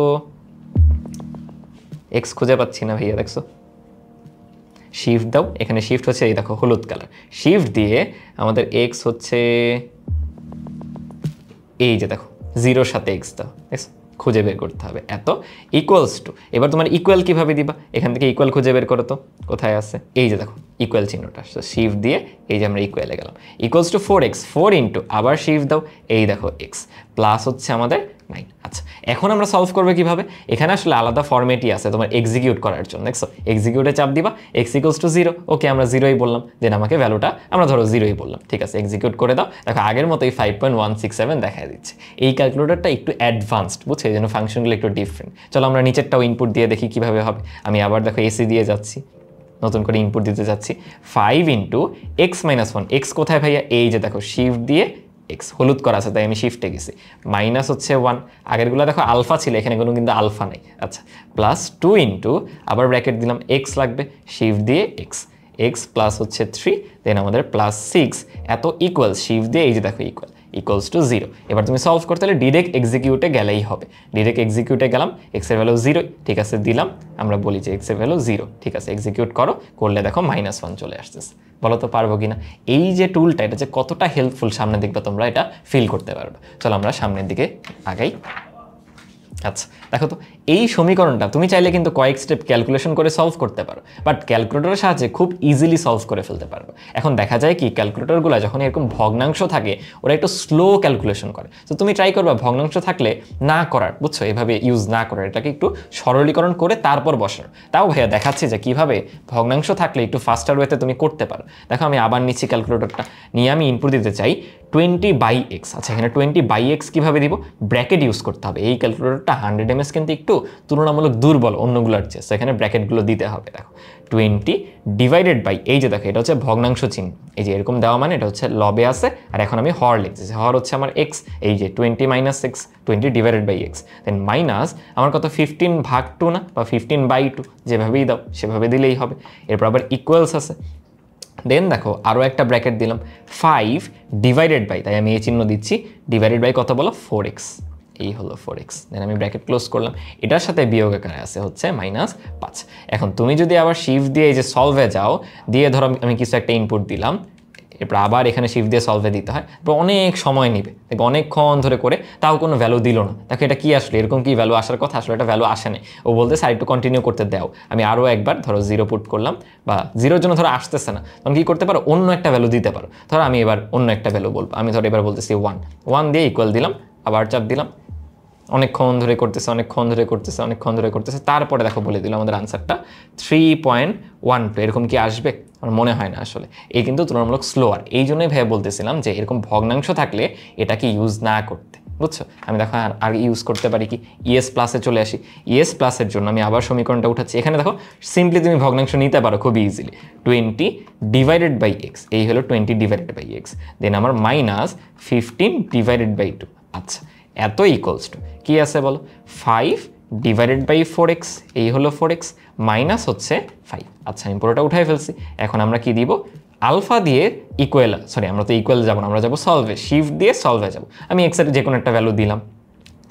x খুঁজে পাচ্ছি না ভাইয়া, দেখছো? শিফট দাও, এখানে শিফট হচ্ছে এই দেখো হলুদ কালার, শিফট দিয়ে আমাদের x হচ্ছে এই যে দেখো 0-র সাথে x দাও, দেখছো? খুঁজে বের করতে হবে এত ইকুয়ালস টু। এবার তোমার ইকুয়াল কিভাবে দিবা, এখান থেকে ইকুয়াল খুঁজে বের করো তো, কোথায় আছে? এই যে দেখো ইকুয়াল চিহ্নটা, শিফট দিয়ে এই যে আমরা ইকুয়ালে গেলাম, ইকুয়ালস টু 4x, 4 × আবার শিফট দাও, এই দেখো x প্লাস হচ্ছে আমাদের 9। আচ্ছা এখন আমরা সলভ করবো কিভাবে? এখানে আসলে আলাদা ফরম্যাটই আছে তোমার এক্সিকিউট করার জন্য, দেখছো? এক্সিকিউটে চাপ দিবা, x = 0, ওকে আমরা 0ই বললাম, দেন আমাকে ভ্যালুটা আমরা ধরো 0ই বললাম, ঠিক আছে? এক্সিকিউট করে দাও, দেখো আগের মতোই 5.167 দেখা দিচ্ছে। এই ক্যালকুলেটরটা একটু অ্যাডভান্সড, বুঝছো? এই জন্য ফাংশনগুলো একটু ডিফারেন্ট। চলো আমরা নিচেরটাও ইনপুট দিয়ে দেখি কিভাবে হবে। আমি আবার দেখো এসি দিয়ে যাচ্ছি, নতুন করে ইনপুট দিতে যাচ্ছি, 5 × x - 1। x কোথায় ভাইয়া? এই যে দেখো শিফট দিয়ে x, হলুদ করা আছে তাই আমি শিফটে গেছি, মাইনাস হচ্ছে 1, আগেরগুলো দেখো আলফা ছিল, এখানে কোনো কিন্তু আলফা নেই। আচ্ছা প্লাস 2 × আবার ব্র্যাকেট দিলাম, x লাগবে, শিফট দিয়ে x প্লাস হচ্ছে 3, দেন আমাদের প্লাস 6, এত ইকুয়াল, শিফট দিয়ে এই যে দেখো ইকুয়ালস টু 0। এবার তুমি সলভ করতে হলে ডিরেক্ট এক্সিকিউটে গেলেই হবে, ডিরেক্ট এক্সিকিউটে গেলাম, x এর ভ্যালু 0, ঠিক আছে দিলাম, আমরা বলি যে x এর ভ্যালু 0, ঠিক আছে এক্সিকিউট করো, করলে দেখো -1 চলে আসতেছে। বলো তো পারবো কিনা? এই যে টুলটা, এটা যে কতটা হেল্পফুল সামনে দেখবে তোমরা এটা ফিল করতে পারবে। চলো আমরা সামনের দিকে আগাই। আচ্ছা দেখো তো, এই সমীকরণটা তুমি চাইলে কিন্তু কয়েক স্টেপ ক্যালকুলেশন করে সলভ করতে পারো, বাট ক্যালকুলেটরের সাহায্যে খুব ইজিলি সলভ করে ফেলতে পারবে। এখন দেখা যায় কি, ক্যালকুলেটরগুলো যখন এরকম ভগ্নাংশ থাকে ওরা একটু স্লো ক্যালকুলেশন করে, তো তুমি ট্রাই করবা ভগ্নাংশ থাকলে না করার, বুঝছো? এভাবে ইউজ না করার, এটাকে একটু সরলীকরণ করে তারপর বসার। তাও ভাইয়া দেখাচ্ছি যে কিভাবে ভগ্নাংশ থাকলে একটু ফাস্টার ওয়েতে তুমি করতে পারো। দেখো আমি আবার নিচ্ছি ক্যালকুলেটরটা নিয়ে, আমি ইনপুট দিতে চাই 20/x। আচ্ছা এখানে 20/x কীভাবে দিব? ব্র্যাকেট ইউজ করতে হবে। এই ক্যালকুলেটরটা 100 mAh কিন্তু একটু তুলনামূলক দুর্বল অন্যগুলোর চেয়ে, তো এখানে ব্র্যাকেটগুলো দিতে হবে। দেখো 20 / এই যে দেখো এটা হচ্ছে ভগ্নাংশ চিহ্ন, এই যে এরকম দেওয়া মানে এটা হচ্ছে লবে আছে, আর এখন আমি হর লিখছি, হর হচ্ছে আমার x, এই যে 20 - x, 20/x, দেন মাইনাস আমার কত 15/2 না, বা 15/2, যেভাবেই দাও সেভাবে দিলেই হবে। এরপর আবার ইকুয়ালস আছে, দেন দেখো আরও একটা ব্র্যাকেট দিলাম, 5/, তাই আমি এই চিহ্ন দিচ্ছি, ডিভাইডেড বাই কত বলো? 4x, এই হলো 4x, দেন আমি ব্র্যাকেট ক্লোজ করলাম, এটার সাথে বিয়োগ আকারে আছে হচ্ছে -5। এখন তুমি যদি আবার শিফট দিয়ে এই যে সলভে যাও, দিয়ে ধরো আমি কিছু একটা ইনপুট দিলাম, এরপর আবার এখানে শিফট দিয়ে সলভে দিতে হয়, এরপর অনেক সময় নেবে, দেখো অনেকক্ষণ ধরে করে তাও কোনো ভ্যালু দিল না। দেখো এটা কি আসলে, এরকম কি ভ্যালু আসার কথা? আসলে এটা ভ্যালু আসে না, ও বলতে সাইড টু কন্টিনিউ করতে দাও। আমি আরও একবার ধরো 0 পুট করলাম, বা 0-র জন্য ধরো আসতেছে না, তখন কী করতে পারো? অন্য একটা ভ্যালু দিতে পারো। ধরো আমি এবার অন্য একটা ভ্যালু বলবো, আমি ধরো এবার বলতেছি 1 দিয়ে ইকুয়াল দিলাম, আবার চাপ দিলাম, অনেকক্ষণ ধরে করতেছে, তারপরে দেখো বলে দিল আমাদের আনসারটা 3.12। এরকম কি আসবে? আমার মনে হয় না আসলে, এই কিন্তু তুলনামূলক স্লোয়ার। এই জন্যই ভাই বলতেছিলাম যে এরকম ভগ্নাংশ থাকলে এটাকে ইউজ না করতে, বুঝছো? আমি দেখো আর ইউজ করতে পারি কি, ইএস প্লাসে চলে আসি। ইএস প্লাসের জন্য আমি আবার সমীকরণটা উঠাচ্ছি, এখানে দেখো সিম্পলি তুমি ভগ্নাংশ নিতে পারো খুব ইজিলি, 20/x, এই হলো 20/x, দেন আমার -15/2। আচ্ছা এত ইকুয়ালস টু কি আছে বলো? 5/4x, এই হলো 4x, মাইনাস হচ্ছে 5। আচ্ছা আমি পুরোটা উঠাই ফেলছি। এখন আমরা কি দিব? আলফা দিয়ে ইকুয়াল, সরি আমরা তো ইকুয়াল যাবো না, আমরা যাবো সলভে, শিফট দিয়ে সলভে যাবো। আমি এক্সের যে কোনো একটা ভ্যালু দিলাম,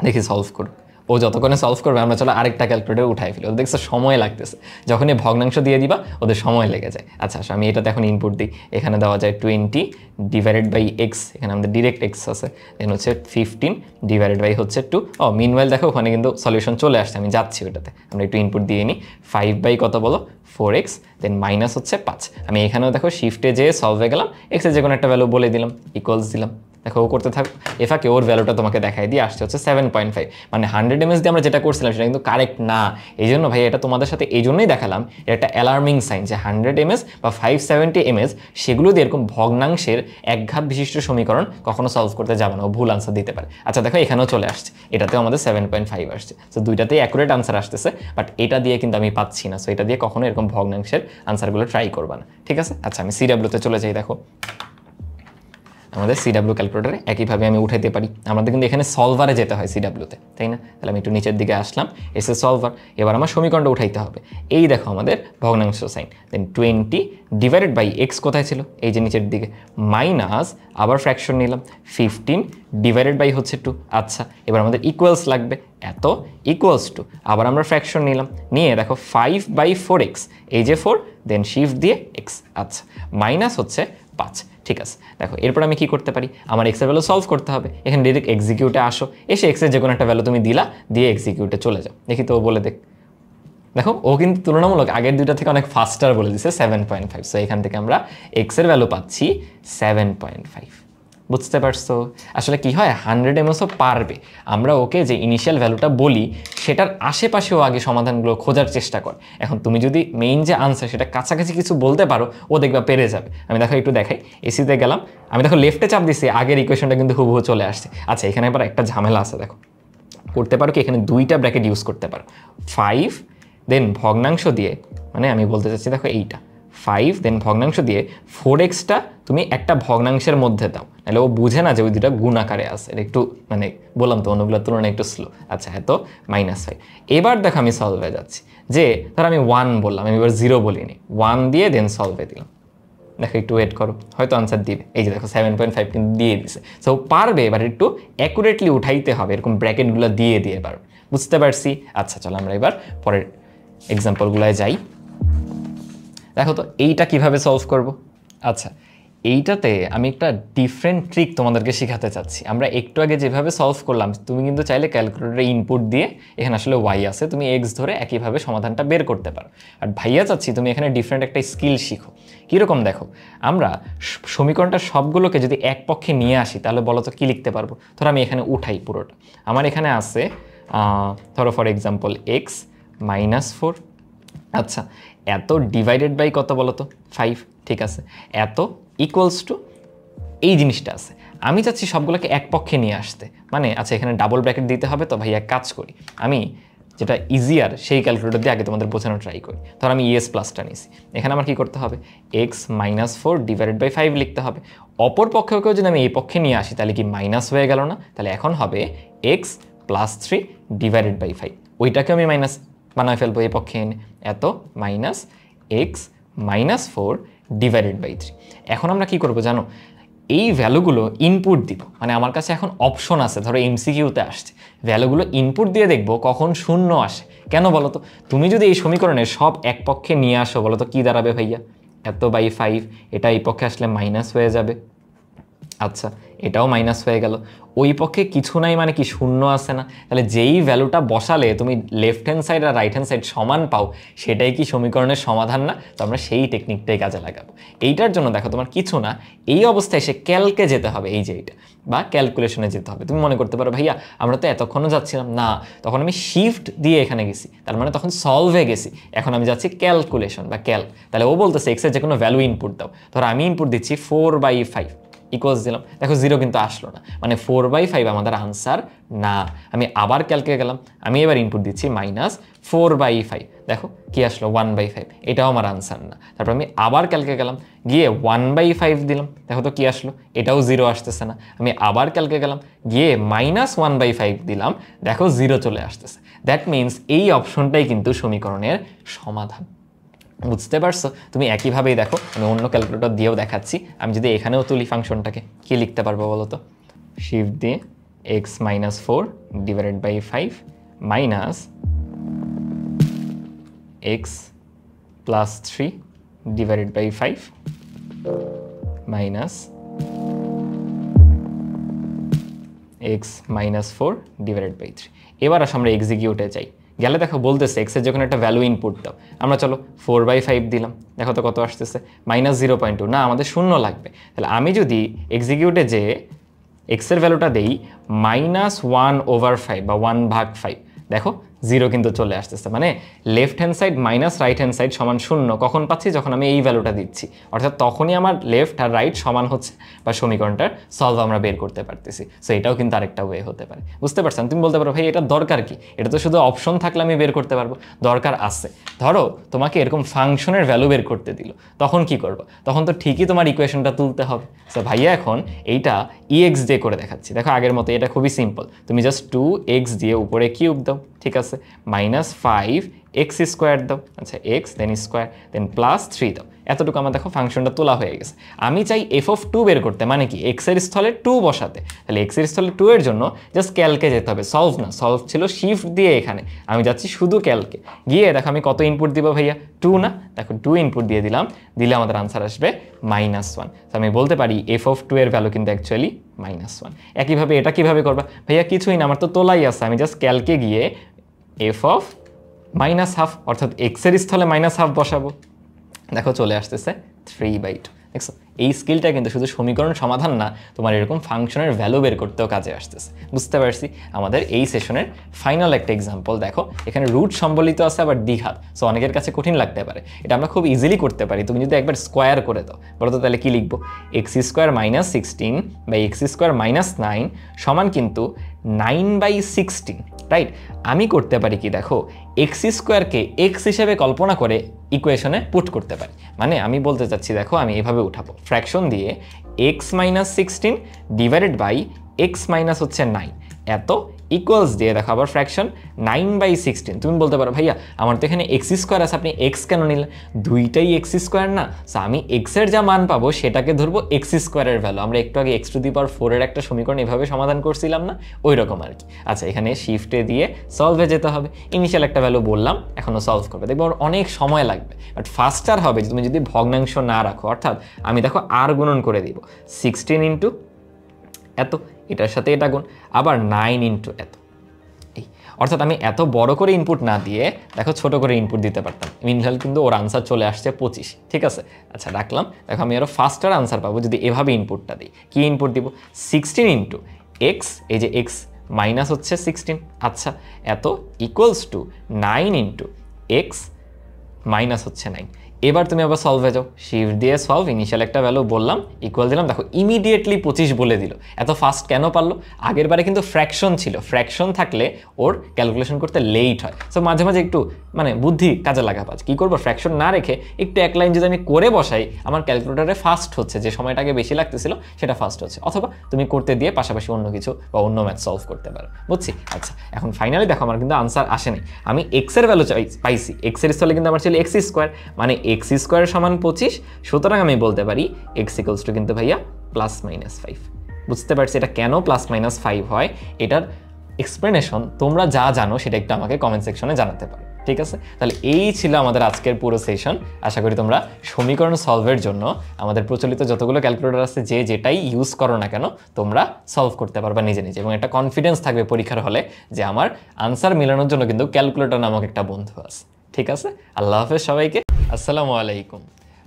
দেখি সলভ করুন। ও যতক্ষণে সলভ করবে আমরা চলো আরেকটা ক্যালকুলেটর উঠাই ফেলি, ওদের দেখছো সময় লাগতেছে, যখনই ভগ্নাংশ দিয়ে দিবা ওদের সময় লেগে যায়। আচ্ছা আমি এটাতে এখন ইনপুট দিই, এখানে দেওয়া যায় 20/x, এখানে আমাদের ডিরেক্ট x আছে, দেন হচ্ছে 15/2 হচ্ছে 2। মিনওয়াইল দেখো ওখানে কিন্তু সলিউশন চলে আসছে, আমি যাচ্ছি ওটাতে, আমরা একটু ইনপুট দিয়ে নিই। 5 কত বলো? 4x, দেন মাইনাস হচ্ছে 5। আমি এখানেও দেখো শিফটে যেয়ে সলভে গেলাম, x এর যে কোনো একটা ভ্যালু বলে দিলাম, ইকুয়ালস দিলাম, দেখো ও করতে থাকো, এফাকে ওর ভ্যালুটা তোমাকে দেখাই দিয়ে আসছে হচ্ছে 7.5। মানে 100 mAh দিয়ে আমরা যেটা করছিলাম সেটা কিন্তু কারেক্ট না। এই জন্য ভাই এটা তোমাদের সাথে এই জন্যই দেখালাম, এটা একটা অ্যালার্মিং সাইন যে 100 mAh বা 570 mAh সেগুলো দিয়ে এরকম ভগ্নাংশের একঘাত বিশিষ্ট সমীকরণ কখনো সলভ করতে যাবে না, ও ভুল আনসার দিতে পারে। আচ্ছা দেখো এখানেও চলে আসছে, এটাতেও আমাদের 7.5 আসছে। সো দুইটাতেই অ্যাকুরেট আনসার আসতেছে, বাট এটা দিয়ে কিন্তু আমি পাচ্ছি না। সো এটা দিয়ে কখনো এরকম ভগ্নাংশের আনসারগুলো ট্রাই করবা না, ঠিক আছে? আচ্ছা আমি সিডাব্লিউতে চলে যাই। দেখো আমাদের সিডাব্লিউ ক্যালকুলেটারে একইভাবে আমি উঠাইতে পারি। আমাদের কিন্তু এখানে সলভারে যেতে হয় সিডাব্লিউতে, তাই না? তাহলে আমি একটু নিচের দিকে আসলাম, এসে সলভার। এবার আমার সমীকরণটা উঠাইতে হবে। এই দেখো আমাদের ভগ্নাংশ sign, then 20 divided by x কোথায় ছিল, এই যে নিচের দিকে, মাইনাস আবার ফ্র্যাকশন নিলাম 15 ডিভাইডেড বাই হচ্ছে 2। আচ্ছা এবার আমাদের ইকুয়ালস লাগবে, এত ইকুয়ালস টু, আবার আমরা ফ্র্যাকশন নিলাম, নিয়ে দেখো 5/4x, এই যে 4, দেন শিফট দিয়ে এক্স। আচ্ছা মাইনাস হচ্ছে 5। ঠিক আছে, দেখো এরপর আমি কি করতে পারি, আমার এক্সের ভ্যালু সলভ করতে হবে। এখানে ডিরেক্ট এক্সিকিউটে আসো, এসে এক্সের যে কোনো একটা ভ্যালু তুমি দিলা, দিয়ে এক্সিকিউটে চলে যাও। দেখি তো ও বলে দেখ। দেখো ও কিন্তু তুলনামূলক আগের দুইটা থেকে অনেক ফাস্টার বলে দিচ্ছে 7.5। সো এখান থেকে আমরা এক্সের ভ্যালু পাচ্ছি 7.5। বুঝতে পারছো? আসলে কি হয়, 100 mAh পারবে, আমরা ওকে যে ইনিশিয়াল ভ্যালুটা বলি সেটার আশেপাশেও আগে সমাধানগুলো খোঁজার চেষ্টা কর। এখন তুমি যদি মেইন যে আনসার সেটা কাছাকাছি কিছু বলতে পারো, ও দেখবা পেরে যাবে। আমি দেখো একটু দেখাই, এসিতে গেলাম, আমি দেখো লেফটে চাপ দিচ্ছি, আগের ইকুয়েশনটা কিন্তু হুবহু চলে আসছে। আচ্ছা এখানে এবার একটা ঝামেলা আছে, দেখো করতে পারো কি, এখানে দুইটা ব্র্যাকেট ইউজ করতে পারো, 5 দেন ভগ্নাংশ দিয়ে, মানে আমি বলতে চাচ্ছি দেখো এইটা 5 দেন ভগ্নাংশ দিয়ে 4xটা তুমি একটা ভগ্নাংশের মধ্যে দাও, নাহলে ও বুঝে না যে ওই দুটা গুণ আকারে আছে। এটা একটু মানে বললাম তো অন্যগুলোর তুলনায় একটু স্লো। আচ্ছা এত -5। এবার দেখো আমি সলভে যাচ্ছি, যে ধর আমি 1 বললাম, আমি এবার 0 বলিনি, 1 দিয়ে দেন সলভে দিলাম। দেখো একটু ওয়েট করো, হয়তো আনসার দিবে। এই যে দেখো 7.5 কিন্তু দিয়ে দিছে। সো পারবে, এবার একটু অ্যাকুরেটলি উঠাইতে হবে, এরকম ব্র্যাকেটগুলো দিয়ে দিয়ে পারবে। বুঝতে পারছি? আচ্ছা চলো আমরা এবার পরের এক্সাম্পলগুলোয় যাই। দেখো তো এইটা কিভাবে সলভ করব। আচ্ছা এইটাতে আমি একটা ডিফারেন্ট ট্রিক তোমাদেরকে শেখাতে চাচ্ছি। আমরা একটু আগে যেভাবে সলভ করলাম, তুমি কিন্তু চাইলে ক্যালকুলেটরে ইনপুট দিয়ে, এখানে আসলে ওয়াই আছে, তুমি এক্স ধরে একইভাবে সমাধানটা বের করতে পারো। আর ভাইয়া চাচ্ছি তুমি এখানে ডিফারেন্ট একটা স্কিল শিখো। কীরকম দেখো, আমরা সমীকরণটা সবগুলোকে যদি এক পক্ষে নিয়ে আসি, তাহলে বলো তো কী লিখতে পারবো। ধরো আমি এখানে উঠাই পুরোটা, আমার এখানে আছে ধরো ফর এক্সাম্পল এক্স -4। আচ্ছা এত ডিভাইডেড বাই কত বলো তো, 5। ঠিক আছে, এত ইকুয়ালস টু এই জিনিসটা আছে। আমি চাচ্ছি সবগুলোকে এক পক্ষে নিয়ে আসতে, মানে আচ্ছা এখানে ডাবল ব্র্যাকেট দিতে হবে, তো ভাই এক কাজ করি, আমি যেটা ইজিয়ার সেই ক্যালকুলেটর দিয়ে আগে তোমাদের বোঝানো ট্রাই করি। ধর আমি ইএস প্লাসটা নিয়েছি, এখানে আমার কি করতে হবে, এক্স -4 ডিভাইডেড বাই 5 লিখতে হবে। অপর পক্ষকেও যদি আমি এই পক্ষে নিয়ে আসি, তাহলে কি মাইনাস হয়ে গেল না? তাহলে এখন হবে এক্স +3 ডিভাইডেড বাই 5, ওইটাকে আমি মাইনাস বানায় ফেলবো এই পক্ষে এনে, এত মাইনাস এক্স -4 ডিভাইডেড বাই 3। এখন আমরা কি করব জানো, এই ভ্যালুগুলো ইনপুট দিব, মানে আমার কাছে এখন অপশন আছে, ধরো এমসিকিউতে আসছে, ভ্যালুগুলো ইনপুট দিয়ে দেখবো কখন শূন্য আসে। কেন বলো তো, তুমি যদি এই সমীকরণের সব এক পক্ষে নিয়ে আসো, বলো তো কী দাঁড়াবে ভাইয়া, এত বাই 5, এটা এই পক্ষে আসলে মাইনাস হয়ে যাবে। আচ্ছা এটাও মাইনাস হয়ে গেল, ওই পক্ষে কিছু নাই মানে কি শূন্য আছে না? তাহলে যেই ভ্যালুটা বসালে তুমি লেফট হ্যান্ড সাইড আর রাইট হ্যান্ড সাইড সমান পাও, সেটাই কি সমীকরণের সমাধান না? তো আমরা সেই টেকনিকটাই কাজে লাগাবো। এইটার জন্য দেখো তোমার কিছু না, এই অবস্থায় এসে ক্যালকে যেতে হবে, এই যে এইটা, বা ক্যালকুলেশনে যেতে হবে। তুমি মনে করতে পারো ভাইয়া আমরা তো এতক্ষণও যাচ্ছিলাম না, তখন আমি শিফট দিয়ে এখানে গেছি, তার মানে তখন সলভে গেছি, এখন আমি যাচ্ছি ক্যালকুলেশন বা ক্যাল। তাহলে ও বলতেছে এক্সের যে কোনো ভ্যালু ইনপুট দাও, ধরো আমি ইনপুট দিচ্ছি 4/5, ইকুয়ালস দিলাম, দেখো 0 কিন্তু আসলো না, মানে 4/5 আমাদের আনসার না। আমি আবার ক্যালকে গেলাম, আমি এবার ইনপুট দিচ্ছি -4/5, দেখো কি আসলো 1/5, এটাও আমার আনসার না। তারপর আমি আবার ক্যালকে গেলাম, গিয়ে 1/5 দিলাম, দেখো তো কি আসলো, এটাও 0 আসতেছে না। আমি আবার ক্যালকে গেলাম, গিয়ে -1/5 দিলাম, দেখো 0 চলে আসতেছে। দ্যাট মিনস এই অপশনটাই কিন্তু সমীকরণের সমাধান। বুঝতে পারছো? তুমি একইভাবেই দেখো, আমি অন্য ক্যালকুলেটর দিয়েও দেখাচ্ছি। আমি যদি এখানেও তুলি ফাংশনটাকে, কি লিখতে পারবো বলো তো, শিফট দিয়ে x -4 divided by 5 minus x +3 divided by 5 minus x -4 divided by 3। এবার আসো আমরা এক্সিকিউটে যাই, গেলে দেখো বলতেছে এক্সের যখন একটা ভ্যালু ইনপুট দাও, আমরা চলো 4/5 দিলাম, দেখো তো কত আসতেছে, -0.2। না আমাদের শূন্য লাগবে। তাহলে আমি যদি এক্সিকিউটে যে এক্সের ভ্যালুটা দেই -1/5 বা 1/5, দেখো 0 কিন্তু চলে আসতেছে, মানে left hand side minus right hand side সমান 0 কখন পাচ্ছি, যখন আমি এই ভ্যালুটা দিচ্ছি, অর্থাৎ তখনই আমার লেফট আর রাইট সমান হচ্ছে বা সমীকরণটার সলভ আমরা বের করতে পারতেছি। সো এটাও কিন্তু আরেকটা ওয়ে হতে পারে, বুঝতে পারছেন? তুমি বলতে পারো ভাই এটা দরকার কি, এটা তো শুধু অপশন থাকলে আমি বের করতে পারবো। দরকার আছে, ধরো তোমাকে এরকম ফাংশনের ভ্যালু বের করতে দিল, তখন কি করবো? তখন তো ঠিকই তোমার ইকুয়েশনটা তুলতে হবে। সো ভাইয়া এখন এইটা ইএক্স দিয়ে করে দেখাচ্ছি, দেখো আগের মতো এটা খুবই সিম্পল, তুমি জাস্ট 2x দিয়ে উপরে কিউব দাও, ঠিক আছে, -5x² দাও, আচ্ছা এক্স দেন স্কোয়ার দেন +3 দাও, এতটুকু আমার দেখো ফাংশনটা তোলা হয়ে গেছে। আমি চাই f(2) বের করতে, মানে কি এক্সের স্থলে 2 বসাতে, তাহলে এক্সের স্থলে 2 এর জন্য জাস্ট ক্যালকে যেতে হবে, সলভ না, সলভ ছিল শিফট দিয়ে, এখানে আমি যাচ্ছি শুধু ক্যালকে গিয়ে, দেখো আমি কত ইনপুট দিব ভাইয়া, 2 না, দেখো 2 ইনপুট দিয়ে দিলাম, দিলে আমাদের আনসার আসবে -1। তো আমি বলতে পারি f(2) এর ভ্যালু কিন্তু অ্যাকচুয়ালি -1। একইভাবে এটা কিভাবে করবা ভাইয়া, কিছুই না, আমার তো তোলাই আছে, আমি জাস্ট ক্যালকে গিয়ে f(-12) অর্থাৎ এক্সের স্থলে -12 বসাবো, দেখো চলে আসতেছে 3/2। দেখছো এই স্কিলটা কিন্তু শুধু সমীকরণ সমাধান না, তোমার এরকম ফাংশনের ভ্যালু বের করতেও কাজে আসতেছে, বুঝতে পারছি? আমাদের এই সেশনের ফাইনাল একটা এক্সাম্পল দেখো, এখানে রুট সম্বলিত আছে আবার দ্বিঘাত, সো অনেকের কাছে কঠিন লাগতে পারে, এটা আমরা খুব ইজিলি করতে পারি। তুমি যদি একবার স্কোয়ার করে দাও, বলো তো তাহলে কি লিখবো, x² - 16 বা x² - 9 সমান কিন্তু 9/16, রাইট? আমি করতে পারি কি দেখো, x² x হিসেবে কল্পনা করে ইকুয়েশনে পুট করতে পারি, মানে আমি বলতে চাচ্ছি দেখো আমি এভাবে উঠাবো, ফ্র্যাকশন দিয়ে x - 16 ডিভাইডেড বাই x - হচ্ছে 9 এত ইকুয়ালস দিয়ে দেখো আবার ফ্র্যাকশন 9/16। তুমি বলতে পারো ভাইয়া আমার তো এখানে x² আছে, আপনি x কেন নিলেন, দুইটাই x² না, সো আমি x এর যা মান পাবো সেটাকে ধরবো x² এর ভ্যালু। আমরা একটু আগে x⁴ এর একটা সমীকরণ এভাবে সমাধান করছিলাম না, ওই রকম আর কি। আচ্ছা এখানে শিফটে দিয়ে সলভে যেতে হবে, ইনিশিয়াল একটা ভ্যালু বললাম, এখনো সলভ করবে, দেখবো অনেক সময় লাগবে, বাট ফাস্টার হবে তুমি যদি ভগ্নাংশ না রাখো। অর্থাৎ আমি দেখো আর গুণন করে দিব, 16 ইন্টু এত, এটার সাথে এটা গুণ, আবার 9 ইন্টু এত, এই অর্থাৎ আমি এত বড় করে ইনপুট না দিয়ে দেখো ছোট করে ইনপুট দিতে পারতাম, মিনভাল কিন্তু ওর আনসার চলে আসছে 25, ঠিক আছে? আচ্ছা রাখলাম, দেখো আমি আরও ফাস্টার আনসার পাবো যদি এভাবে ইনপুটটা দিই। কি ইনপুট দিব, 16 ইন্টু এক্স, এই যে এক্স মাইনাস হচ্ছে 16, আচ্ছা এত equals to 9 into x minus হচ্ছে 9। এবার তুমি আবার সলভে যাও, শিফট দিয়ে সলভ, ইনিশিয়াল একটা ভ্যালু বললাম, ইকুয়াল দিলাম, দেখো ইমিডিয়েটলি 25 বলে দিল। এত ফাস্ট কেন পারলো? আগের বারে কিন্তু ফ্র্যাকশন ছিল, ফ্র্যাকশন থাকলে ওর ক্যালকুলেশন করতে লেট হয়, সো মাঝে মাঝে একটু মানে বুদ্ধি কাজে লাগাবো। কী করবো, ফ্র্যাকশন না রেখে একটু এক লাইন যদি আমি করে বসাই, আমার ক্যালকুলেটারে ফাস্ট হচ্ছে, যে সময়টাকে বেশি লাগতেছিল সেটা ফাস্ট হচ্ছে, অথবা তুমি করতে দিয়ে পাশাপাশি অন্য কিছু বা অন্য ম্যাথ সলভ করতে পারো, বুঝছি? আচ্ছা এখন ফাইনালি দেখো আমার কিন্তু আনসার আসেনি, আমি এক্সের ভ্যালু পাইছি, এক্সের স্থলে কিন্তু আমার ছিল x², মানে x² সমান 25, সুতরাং আমি বলতে পারি x ইকুয়ালস টু কিন্তু ভাইয়া +-5। বুঝতে পারছি এটা কেন +-5 হয়, এটার এক্সপ্লেনেশন তোমরা যা জানো সেটা একটু আমাকে কমেন্ট সেকশনে জানাতে পারো, ঠিক আছে? তাহলে এই ছিল আমাদের আজকের পুরো সেশন। আশা করি তোমরা সমীকরণ সলভের জন্য আমাদের প্রচলিত যতগুলো ক্যালকুলেটর আছে যে যেটাই ইউজ করো না কেন তোমরা সলভ করতে পারবা নিজে নিজে, এবং একটা কনফিডেন্স থাকবে পরীক্ষার হলে যে আমার আনসার মেলানোর জন্য কিন্তু ক্যালকুলেটর নামক একটা বন্ধু আছে, ঠিক আছে? আল্লাহ হাফেজ সবাইকে, আসসালামু আলাইকুম।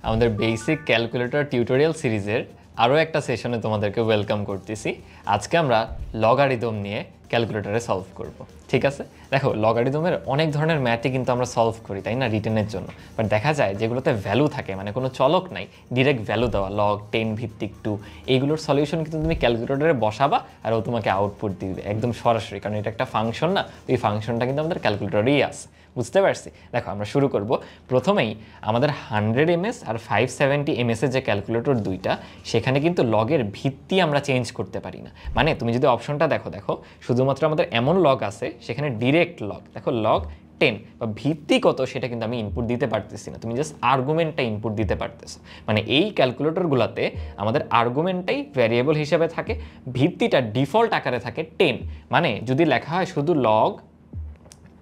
আমাদের বেসিক ক্যালকুলেটর টিউটোরিয়াল সিরিজের আরও একটা সেশনে তোমাদেরকে ওয়েলকাম করতেছি। আজকে আমরা লগারিদম নিয়ে ক্যালকুলেটরে সলভ করব, ঠিক আছে? দেখো লগারিদমের অনেক ধরনের ম্যাথই কিন্তু আমরা সলভ করি, তাই না, রিটেনের জন্য, বাট দেখা যায় যেগুলোতে ভ্যালু থাকে, মানে কোনো চলক নাই, ডিরেক্ট ভ্যালু দেওয়া, লগ 10 ভিত্তিক 2, এইগুলোর সলিউশন কিন্তু তুমি ক্যালকুলেটরে বসাবা আর ও তোমাকে আউটপুট দিবে একদম সরাসরি, কারণ এটা একটা ফাংশন না, এই ফাংশনটা কিন্তু আমাদের ক্যালকুলেটরেই আছে, বুঝতে পারছি? দেখো আমরা শুরু করব, প্রথমেই আমাদের 100 ms আর 570 ms এর যে ক্যালকুলেটর দুইটা, সেখানে কিন্তু লগের ভিত্তি আমরা চেঞ্জ করতে পারি না। মানে তুমি যদি অপশনটা দেখো শুধুমাত্র আমাদের এমন লগ আছে সেখানে ডিরেক্ট লগ, দেখো লগ 10 বা ভিত্তি কত সেটা কিন্তু আমি ইনপুট দিতে পারতেছি না, তুমি জাস্ট আর্গুমেন্টটা ইনপুট দিতে পারতেছো। মানে এই ক্যালকুলেটরগুলোতে আমাদের আর্গুমেন্টটাই ভ্যারিয়েবল হিসেবে থাকে, ভিত্তিটা ডিফল্ট আকারে থাকে 10। মানে যদি লেখা হয় শুধু লগ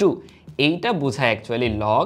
2, এইটা বোঝায় অ্যাকচুয়ালি লগ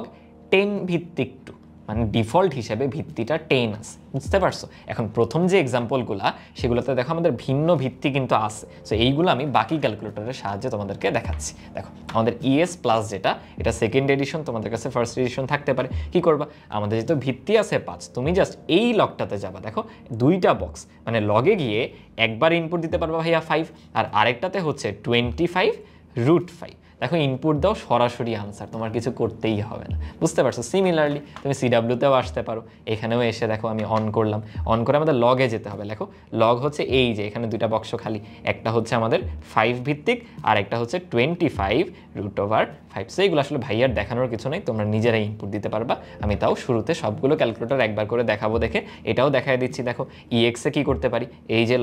10 ভিত্তিক 2, মানে ডিফল্ট হিসেবে ভিত্তিটা 10 আছে, বুঝতে পারছো? এখন প্রথম যে এক্সাম্পলগুলা সেগুলোতে দেখো আমাদের ভিন্ন ভিত্তি কিন্তু আছে। সো এইগুলো আমি বাকি ক্যালকুলেটরের সাহায্যে তোমাদেরকে দেখাচ্ছি। দেখো আমাদের ইএস প্লাস যেটা, এটা সেকেন্ড এডিশন, তোমাদের কাছে ফার্স্ট এডিশন থাকতে পারে। কি করবা, আমাদের যেহেতু ভিত্তি আছে 5, তুমি জাস্ট এই লগটাতে যাবা। দেখো দুইটা বক্স, মানে লগে গিয়ে একবার ইনপুট দিতে পারবা ভাইয়া 5, আর আরেকটাতে হচ্ছে 25√5। দেখো ইনপুট দাও, সরাসরি আনসার, তোমার কিছু করতেই হবে না, বুঝতে পারছো? সিমিলারলি তুমি সিডাব্লিউতেও আসতে পারো, এখানেও এসে দেখো আমি অন করলাম, অন করে আমাদের লগে যেতে হবে। দেখো লগ হচ্ছে এই যে এখানে দুইটা বক্স খালি, একটা হচ্ছে আমাদের 5 ভিত্তিক আর একটা হচ্ছে 25√5। সো এইগুলো আসলে ভাইয়ার দেখানোর কিছু নেই, তোমরা নিজেরাই ইনপুট দিতে পারবা। আমি তাও শুরুতে সবগুলো ক্যালকুলেটর একবার করে দেখাবো, দেখে এটাও দেখাই দিচ্ছি। দেখো ইএক্সে কি করতে পারি, এই যে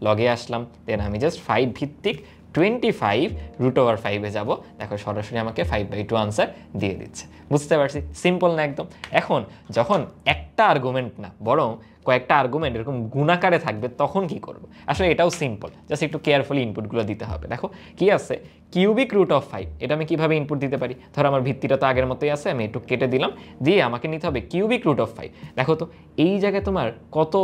লগে আসলাম, দেন আমি জাস্ট 5 ভিত্তিক 25√5 যাব। দেখো সরাসরি আমাকে 5/2 আনসার দিয়ে দিচ্ছে, বুঝতে পারছি? সিম্পল না একদম? এখন যখন একটা আর্গুমেন্ট না বরং কয়েকটা আর্গুমেন্ট এরকম গুণাকারে থাকবে তখন কি করব? আসলে এটাও সিম্পল, জাস্ট একটু কেয়ারফুলি ইনপুটগুলো দিতে হবে। দেখো কি আছে, কিউবিক রুট অফ 5, এটা আমি কিভাবে ইনপুট দিতে পারি? ধরো আমার ভিত্তিটা তো আগের মতোই আছে, আমি একটু কেটে দিলাম, দিয়ে আমাকে নিতে হবে কিউবিক রুট অফ 5। দেখো তো এই জায়গায় তোমার কত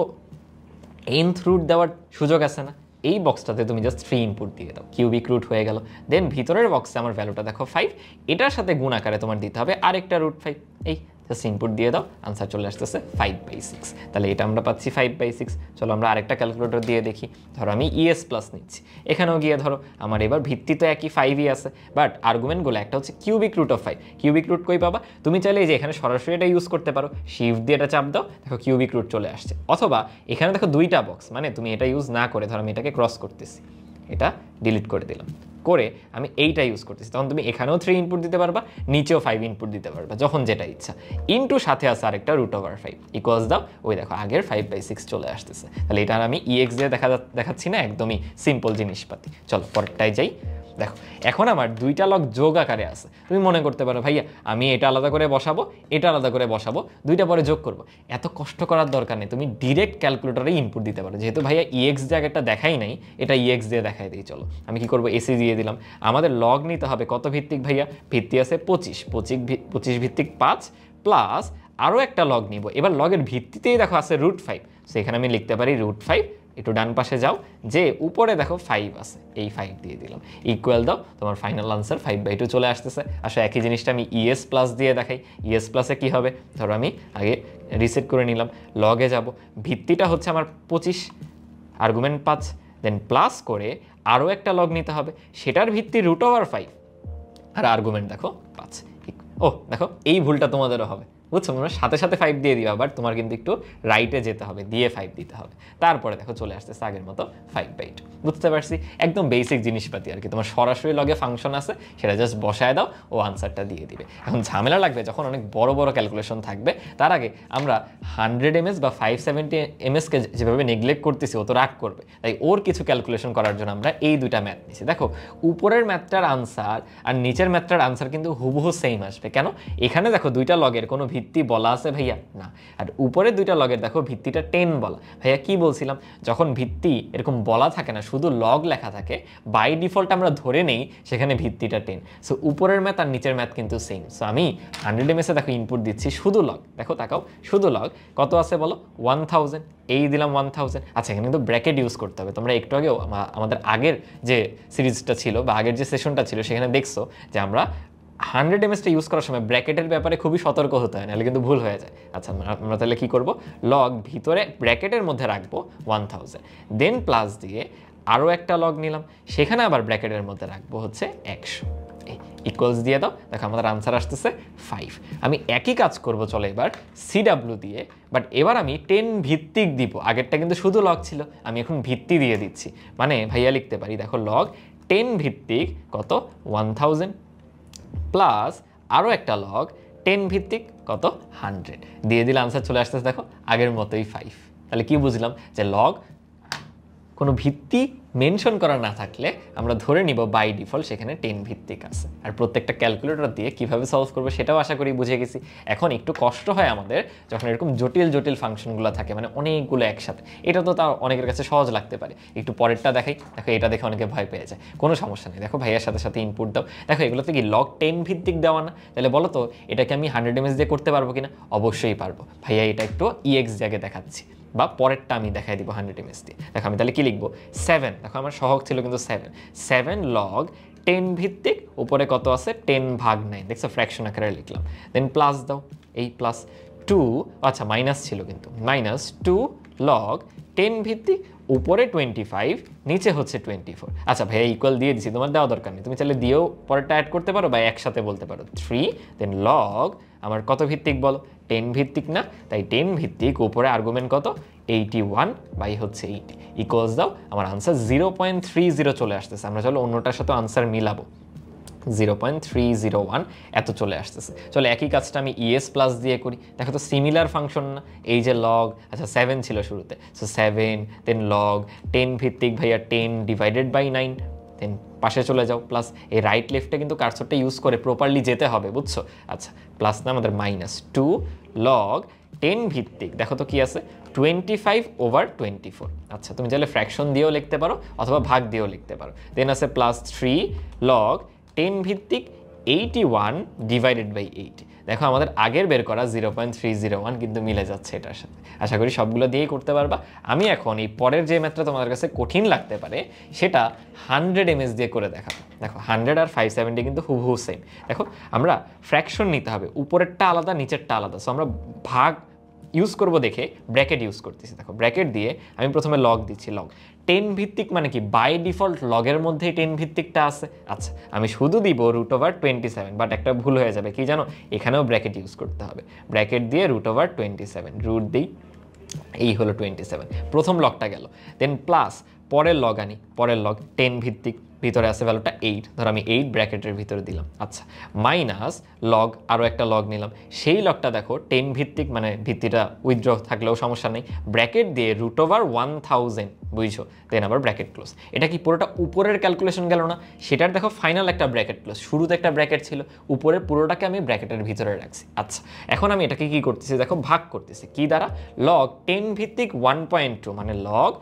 nth রুট দেওয়ার সুযোগ আছে না? এই বক্সটাতে তুমি জাস্ট 3 ইনপুট দিয়ে দাও, কিউবিক রুট হয়ে গেল। দেন ভিতরের বক্সে আমার ভ্যালুটা দেখো 5, এটার সাথে গুণ আকারে তোমার দিতে হবে আরেকটা √5। এই জাস্ট ইনপুট দিয়ে দাও, আনসার চলে আসতেছে 5/6। তাহলে এটা আমরা পাচ্ছি 5/6। চলো আমরা আরেকটা ক্যালকুলেটর দিয়ে দেখি। ধরো আমি ইএস প্লাস নিচ্ছি, এখানেও গিয়ে ধরো আমার এবার ভিত্তি তো একই 5ই আছে, বাট আর্গুমেন্টগুলো একটা হচ্ছে cubic root of 5। Cubic root কই পাবা? তুমি চাইলে এই যে এখানে সরাসরি এটা ইউজ করতে পারো, শিফট দিয়ে এটা চাপ দাও, দেখো কিউবিক রুট চলে আসছে। অথবা এখানে দেখো দুইটা বক্স, মানে তুমি এটা ইউজ না করে, ধরো আমি এটাকে ক্রস করতেছি, এটা ডিলিট করে দিলাম, করে আমি এইটা ইউজ করতেছি, তখন তুমি এখানেও 3 ইনপুট দিতে পারবা, নিচেও 5 ইনপুট দিতে পারবা, যখন যেটা ইচ্ছা। ইনটু সাথে আছে আরেকটা √5 ইকুয়ালস দাও, ওই দেখো আগের 5/6 চলে আসতেছে। তাহলে এটা আমি ইএক্স দিয়ে দেখাচ্ছি না, একদমই সিম্পল জিনিসপাতি। চলো পরেরটায় যাই। দেখো এখন আমার দুইটা লগ যোগ আকারে আছে। তুমি মনে করতে পারো ভাইয়া আমি এটা আলাদা করে বসাবো, এটা আলাদা করে বসাবো, দুইটা পরে যোগ করবো। এত কষ্ট করার দরকার নেই, তুমি ডিরেক্ট ক্যালকুলেটরে ইনপুট দিতে পারো। যেহেতু ভাইয়া ইএক্স দিয়ে আগেরটা দেখাই নাই, এটা ইএক্স দিয়ে দেখাই দিই। চলো আমি কি করবো, এসি দিয়ে দিলাম। আমাদের লগ নিতে হবে কত ভিত্তিক ভাইয়া? ভিত্তি আছে 25 ভিত্তিক 5 প্লাস আরও একটা লগ নিব। এবার লগের ভিত্তিতেই দেখো আছে √5, সেখানে আমি লিখতে পারি √5। একটু ডান পাশে যাও, যে উপরে দেখো 5 আছে, এই 5 দিয়ে দিলাম, ইকুয়াল দাও, তোমার ফাইনাল আনসার 5/2 চলে আসতেছে। আসলে একই জিনিসটা আমি ইএস প্লাস দিয়ে দেখাই। ইএস প্লাসে কি হবে? ধরো আমি আগে রিসেট করে নিলাম, লগে যাব, ভিত্তিটা হচ্ছে আমার 25, আর্গুমেন্ট 5, দেন প্লাস করে আরও একটা লগ নিতে হবে, সেটার ভিত্তি √5 আর আর্গুমেন্ট দেখো 5। ও দেখো এই ভুলটা তোমাদেরও হবে, বুঝছো? তোমরা সাথে সাথে 5 দিয়ে দিবা, বাট তোমার কিন্তু একটু রাইটে যেতে হবে, দিয়ে 5 দিতে হবে। তারপরে দেখো চলে আসতেছে আগের মতো 5/2। বুঝতে পারছি? একদম বেসিক জিনিসপাতি আর কি। তোমার সরাসরি লগে ফাংশন আছে, সেটা জাস্ট বসায় দাও, ও আনসারটা দিয়ে দিবে। এখন ঝামেলা লাগবে যখন অনেক বড় বড় ক্যালকুলেশন থাকবে। তার আগে আমরা 100 ms বা 570 ms-কে যেভাবে নেগলেক্ট করতেছি, ও তো রাগ করবে। তাই ওর কিছু ক্যালকুলেশন করার জন্য আমরা এই দুইটা ম্যাথ নিচ্ছি। দেখো উপরের ম্যাথটার আনসার আর নিচের ম্যাথটার আনসার কিন্তু হুবহু সেম আসবে। কেন? এখানে দেখো দুইটা লগের কোনো ভিত্তি বলা আছে ভাইয়া না, আর উপরে দুইটা লগের দেখো ভিত্তিটা 10 বলা। ভাইয়া কি বলছিলাম, যখন ভিত্তি এরকম বলা থাকে না, শুধু লগ লেখা থাকে, বাই ডিফল্ট আমরা ধরে নেই সেখানে ভিত্তিটা 10। সো উপরের ম্যাথ আর নিচের ম্যাথ কিন্তু সেম। সো আমি 100 ms-এ দেখো ইনপুট দিচ্ছি শুধু লগ। দেখো তাকাও, শুধু লগ কত আছে বলো? 1000। এই দিলাম 1000। আচ্ছা এখানে কিন্তু ব্র্যাকেট ইউজ করতে হবে। তোমরা একটু আগেও আমাদের আগের যে সিরিজটা ছিল বা আগের যে সেশনটা ছিল, সেখানে দেখছো যে আমরা 100 ms-টা ইউজ করার সময় ব্র্যাকেটের ব্যাপারে খুবই সতর্ক হতে হয়, নাহলে কিন্তু ভুল হয়ে যায়। আচ্ছা আমরা তাহলে কী করবো, লগ ভিতরে ব্র্যাকেটের মধ্যে রাখবো 1000, দেন প্লাস দিয়ে আরও একটা লগ নিলাম, সেখানে আবার ব্র্যাকেটের মধ্যে রাখবো হচ্ছে 100, ইকুয়ালস দিয়ে দাও। দেখো আমাদের আনসার আসতেছে 5। আমি একই কাজ করব, চলো এবার সিডাব্লিউ দিয়ে, বাট এবার আমি 10 ভিত্তিক দিব। আগেরটা কিন্তু শুধু লগ ছিল, আমি এখন ভিত্তি দিয়ে দিচ্ছি। মানে ভাইয়া লিখতে পারি, দেখো লগ 10 ভিত্তিক কত? 1000 প্লাস আরও একটা লগ 10 ভিত্তিক কত? 100 দিয়ে দিলে আনসার চলে আসতেছে দেখো আগের মতোই 5। তাহলে কি বুঝলাম, যে লগ কোনো ভিত্তি মেনশন করা না থাকলে আমরা ধরে নিব বাই ডিফল্ট সেখানে 10 ভিত্তিক আছে। আর প্রত্যেকটা ক্যালকুলেটর দিয়ে কিভাবে সলভ করবো সেটাও আশা করি বুঝে গেছি। এখন একটু কষ্ট হয় আমাদের যখন এরকম জটিল জটিল ফাংশনগুলো থাকে, মানে অনেকগুলো একসাথে। এটা তো তাও অনেকের কাছে সহজ লাগতে পারে। একটু পরেরটা দেখাই, দেখো এটা দেখে অনেকে ভয় পেয়ে যায়। কোনো সমস্যা নেই, দেখো ভাইয়ার সাথে সাথে ইনপুট দাও। দেখো এগুলোতে কি লগ 10 ভিত্তিক দেওয়া না? তাহলে বলো তো এটাকে আমি 100 ms দিয়ে করতে পারবো কিনা? অবশ্যই পারবো। ভাইয়া এটা একটু EX জায়গায় দেখাচ্ছি, বা পরেরটা আমি দেখাই দিব 100 ms দিয়ে। দেখো আমি তাহলে কি লিখবো? 7, দেখো আমার সহগ ছিল কিন্তু 7 লগ 10 ভিত্তিক, উপরে কত আছে? 10/9, দেখছো ফ্র্যাকশন আকারে লিখলাম। দেন প্লাস দাও, এই প্লাস 2, আচ্ছা মাইনাস ছিল কিন্তু, -2 লগ 10 ভিত্তিক, উপরে 25, নিচে হচ্ছে 24। আচ্ছা ভাইয়া ইকুয়াল দিয়ে দিছি, তোমার দেওয়া দরকার নেই, তুমি চাইলে দিয়েও পরেরটা অ্যাড করতে পারো বা একসাথে বলতে পারো 3, দেন লগ আমার কত ভিত্তিক বলো? 10 ভিত্তিক না, তাই 10 ভিত্তিক, উপরে আর্গুমেন্ট কত? 81 বাই হচ্ছে 80 ইকুয়ালস দাও। আমার আনসার 0.30 চলে আসতেছে। আমরা চলো অন্যটার সাথে আনসার মিলাবো। 0.301 এত চলে আসতেছে। চলো একই কাজটা আমি ES প্লাস দিয়ে করি। দেখো তো সিমিলার ফাংশন না? এই যে লগ, আচ্ছা 7 ছিল শুরুতে, সো 7, দেন লগ 10 ভিত্তিক ভাইয়া 10 ডিভাইডেড বাই 9, দেন পাশে চলে যাও প্লাস। এই রাইট লেফটে কিন্তু কার্সরটা ইউজ করে প্রপারলি যেতে হবে, বুঝছো? আচ্ছা প্লাস না, আমাদের -2 লগ 10 ভিত্তিক, দেখো তো কি আছে? 25/24। আচ্ছা তুমি চাইলে ফ্র্যাকশন দিয়েও লিখতে পারো অথবা ভাগ দিয়েও লিখতে পারো। দেন আছে +3 লগ 10 ভিত্তিক 81 ডিভাইডেড বাই 80। দেখো আমাদের আগের বের করা 0.301 কিন্তু মিলে যাচ্ছে এটার সাথে। আশা করি সবগুলো দিয়েই করতে পারবা। আমি এখন এই পরের যে ম্যাথটা তোমাদের কাছে কঠিন লাগতে পারে সেটা 100 ms দিয়ে করে দেখাবো। দেখো 100 আর 570 কিন্তু হুবহু সেম। দেখো আমরা ফ্র্যাকশন নিতে হবে, উপরেরটা আলাদা নিচেরটা আলাদা, সো আমরা ভাগ ইউজ করব দেখে ব্র্যাকেট ইউজ করতেছি। দেখো ব্র্যাকেট দিয়ে আমি প্রথমে লগ দিচ্ছি, লগ 10 ভিত্তিক মানে কি বাই ডিফল্ট লগের মধ্যেই 10 ভিত্তিকটা আছে। আচ্ছা আমি শুধু দিব √27, বাট একটা ভুল হয়ে যাবে, কি জানো? এখানেও ব্র্যাকেট ইউজ করতে হবে। ব্র্যাকেট দিয়ে √27 রুট দিই, এই হলো 27, প্রথম লগটা গেল। দেন প্লাস পরের লগ আনি, পরের লগ 10 ভিত্তিক, ভিতরে আছে ভ্যালুটা 8, ধর আমি 8 ব্র্যাকেটের ভিতরে দিলাম। আচ্ছা মাইনাস লগ, আরও একটা লগ নিলাম, সেই লগটা দেখো 10 ভিত্তিক মানে ভিত্তিটা উইথড্র থাকলেও সমস্যা নেই, ব্র্যাকেট দিয়ে √1000, বুঝছো? দেন আবার ব্র্যাকেট ক্লোজ। এটা কি পুরোটা উপরের ক্যালকুলেশন গেল না? সেটার দেখো ফাইনাল একটা ব্র্যাকেট ক্লোজ, শুরুতে একটা ব্র্যাকেট ছিল, উপরে পুরোটাকে আমি ব্র্যাকেটের ভিতরে রাখছি। আচ্ছা এখন আমি এটাকে কি করতেছি? দেখো ভাগ করতেছি, কি দ্বারা? লগ 10 ভিত্তিক 1.2 মানে লগ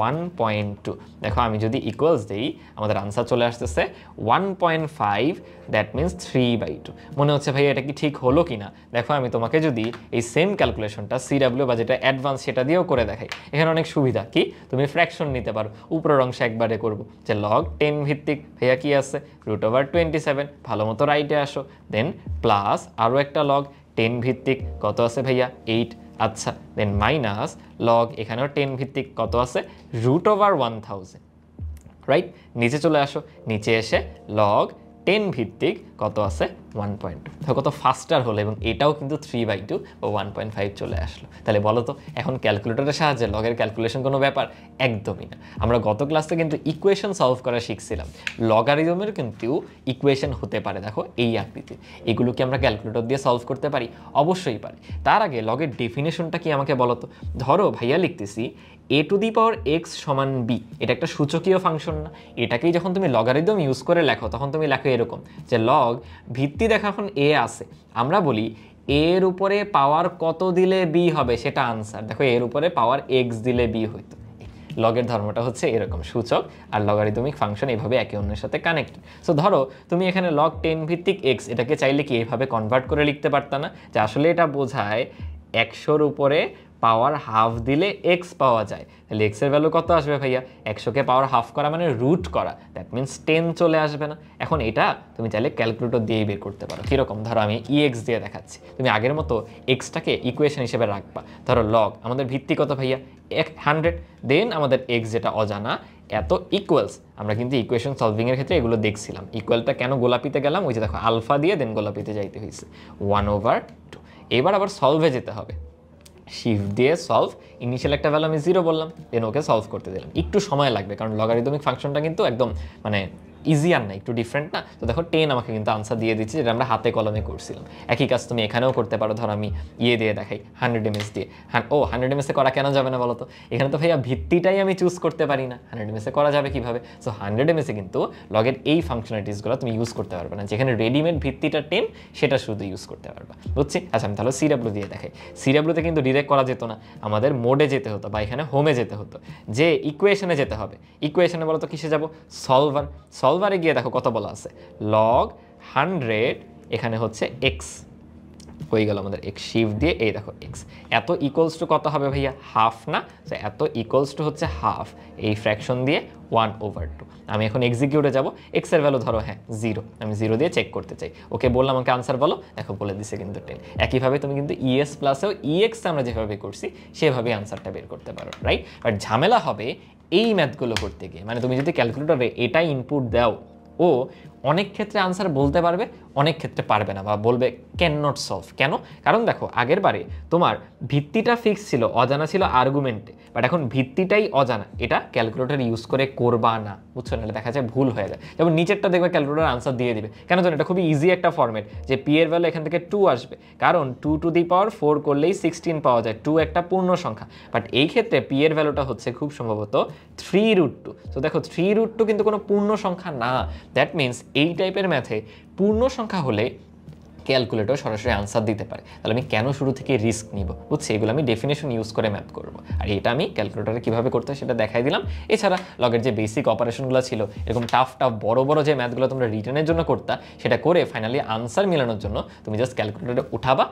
1.2। দেখো আমি যদি ইকুয়ালস দিই আমাদের আনসার চলে আসতেছে 1.5, দ্যাট মিনস 3/2। মনে হচ্ছে ভাই এটা কি ঠিক হলো কি না? দেখো আমি তোমাকে যদি এই সেম ক্যালকুলেশনটা CW বা যেটা অ্যাডভান্স সেটা দিয়েও করে দেখাই, এখানে অনেক সুবিধা। কি তুমি ফ্র্যাকশন নিতে পারো, উপরের অংশে একবারে করবো, যে লগ 10 ভিত্তিক ভাইয়া কি আছে? √27, ভালো মতো রাইটে আসো, দেন প্লাস আরও একটা লগ 10 ভিত্তিক কত আছে ভাইয়া? 8। আচ্ছা দেন মাইনাস লগ, এখানেও 10 ভিত্তিক কত আছে? √1000, রাইট? নিচে চলে আসো, নিচে এসে লগ 10 ভিত্তিক কত আছে? 1.2। কত ফাস্টার হলো, এবং এটাও কিন্তু 3/2 ও 1.5 চলে আসলো। তাহলে বলো তো এখন ক্যালকুলেটরের সাহায্যে লগের ক্যালকুলেশন কোনো ব্যাপার? একদমই না। আমরা গত ক্লাসে কিন্তু ইকুয়েশন সলভ করা শিখছিলাম, লগারিদমের কিন্তু ইকুয়েশন হতে পারে, দেখো এই আকৃতি। এগুলো কি আমরা ক্যালকুলেটর দিয়ে সলভ করতে পারি? অবশ্যই পারি। তার আগে লগের ডেফিনেশনটা কি আমাকে বলো তো? ধরো ভাইয়া লিখতেছি a⁴x = b, এটা একটা সূচকীয় ফাংশন না? এটাকেই যখন তুমি লগারিদম ইউজ করে লেখো তখন তুমি লেখো এরকম, যে লগ ভিত্তি দেখো এখন a আছে, আমরা বলি এর উপরে পাওয়ার কত দিলে b হবে সেটা আনসার। দেখো এর উপরে পাওয়ার x দিলে b হইতো। লগের ধর্মটা হচ্ছে এরকম, সূচক আর লগারিদমিক ফাংশন এইভাবে একে অন্যের সাথে কানেক্টেড। সো ধরো তুমি এখানে লগ 10 ভিত্তিক x, এটাকে চাইলে কি এইভাবে কনভার্ট করে লিখতে পারতা না? যে আসলে এটা বোঝায় 100-র উপরে পাওয়ার হাফ দিলে x পাওয়া যায়। তাহলে x এর ভ্যালু কত আসবে ভাইয়া? 100কে পাওয়ার হাফ করা মানে রুট করা, দ্যাট মিনস 10 চলে আসবে না? এখন এটা তুমি চাইলে ক্যালকুলেটর দিয়েই বের করতে পারো। কীরকম? ধরো আমি EX দিয়ে দেখাচ্ছি, তুমি আগের মতো এক্সটাকে ইকুয়েশন হিসেবে রাখবা। ধরো লগ আমাদের ভিত্তি কত ভাইয়া? 100, দেন আমাদের x যেটা অজানা এত ইকুয়ালস, আমরা কিন্তু ইকুয়েশন সলভিংয়ের ক্ষেত্রে এগুলো দেখছিলাম। ইকুয়ালটা কেন গোলাপিতে গেলাম? ওই যে দেখো আলফা দিয়ে দেন গোলাপিতে যাইতে হয়েছে, 1/2। এবার আবার সলভে যেতে হবে, শিফট দিয়ে সলভ, ইনিশিয়াল একটা ভ্যালু আমি 0 বললাম, দেন ওকে সলভ করতে দিলাম। একটু সময় লাগবে কারণ লগারিদমিক ফাংশনটা কিন্তু একদম মানে ইজিয়ার না, একটু ডিফারেন্ট না? তো দেখো 10 আমাকে কিন্তু আনসার দিয়ে দিচ্ছে, যেটা আমরা হাতে কলমে করছিলাম। একই কাজ তুমি এখানেও করতে পারো। ধরো আমি দিয়ে দেখাই 100 mS দিয়ে। 100 mS করা কেন যাবে না বলো তো? এখানে তো ভাইয়া ভিত্তিটাই আমি চুজ করতে পারি না, 100 mS করা যাবে কিভাবে? সো 100 mS কিন্তু লগের এই ফাংশনালিটিসগুলো তুমি ইউজ করতে পারবে না, যেখানে রেডিমেড ভিত্তিটা 10 সেটা শুধু ইউজ করতে পারবা, বুঝছি? আচ্ছা আমি তাহলে সিডাব্লিউ দিয়ে দেখাই। সিডাব্লিউতে কিন্তু ডিরেক্ট করা যেত না, আমাদের মোডে যেতে হতো বা এখানে হোমে যেতে হতো, যে ইকুয়েশনে যেতে হবে। ইকুয়েশনে বলো তো কিসে যাব? সলভারে গিয়ে দেখো কত বলা আছে, লগ 100, এখানে হচ্ছে এক্স হয়ে গেল আমাদের এক্স, শিফট দিয়ে এই দেখো এক্স, এত ইকুয়ালস টু কত হবে ভাইয়া? হাফ না? তো এত ইকুয়ালস টু হচ্ছে হাফ, এই ফ্র্যাকশন দিয়ে 1/2। আমি এখন এক্সিকিউটে যাব, এক্সের ভ্যালু ধরো 0, আমি 0 দিয়ে চেক করতে চাই। ওকে বললাম আমাকে আনসার বলো, দেখো বলে দিছে কিন্তু 10। একইভাবে তুমি কিন্তু ইএস প্লাসেও ইএক্স আমরা যেভাবে করছি সেভাবেই আনসারটা বের করতে পারো, রাইট? বাট ঝামেলা হবে এই ম্যাথগুলো করতে গিয়ে, মানে তুমি যদি ক্যালকুলেটরে এটাই ইনপুট দাও, ও অনেক ক্ষেত্রে আনসার বলতে পারবে, অনেক ক্ষেত্রে পারবে না, বা বলবে ক্যান নট সলভ। কেন? কারণ দেখো আগের বারে তোমার ভিত্তিটা ফিক্স ছিল, অজানা ছিল আর্গুমেন্টে, বাট এখন ভিত্তিটাই অজানা, এটা ক্যালকুলেটর ইউজ করে করবা না, বুঝছো না? এটা দেখা যায় ভুল হয়ে যায়। যেমন নিচেরটা দেখবে ক্যালকুলেটর আনসার দিয়ে দিবে, কেন জানো? এটা খুবই ইজি একটা ফর্মেট, যে পি এর ভ্যালু এখান থেকে 2 আসবে, কারণ 2⁴ করলেই 16 পাওয়া যায়, 2 একটা পূর্ণ সংখ্যা। বাট এই ক্ষেত্রে পি এর ভ্যালুটা হচ্ছে খুব সম্ভবত 3√2। তো দেখো 3√2 কিন্তু কোনো পূর্ণ সংখ্যা না। দ্যাট মিনস এই টাইপের ম্যাথে পূর্ণ সংখ্যা হলে ক্যালকুলেটর সরাসরি আনসার দিতে পারে। তাহলে আমি কেন শুরু থেকে রিস্ক নিব? বুঝছি, এগুলো আমি ডেফিনেশন ইউজ করে ম্যাথ করব, আর এটা আমি ক্যালকুলেটরে কীভাবে করতে হয় সেটা দেখাই দিলাম। এছাড়া লগের যে বেসিক অপারেশনগুলো ছিল, এরকম টাফ বড় বড় যে ম্যাথগুলো তোমরা রিটার্নের জন্য করতা, সেটা করে ফাইনালি আনসার মেলানোর জন্য তুমি জাস্ট ক্যালকুলেটরে উঠাবা,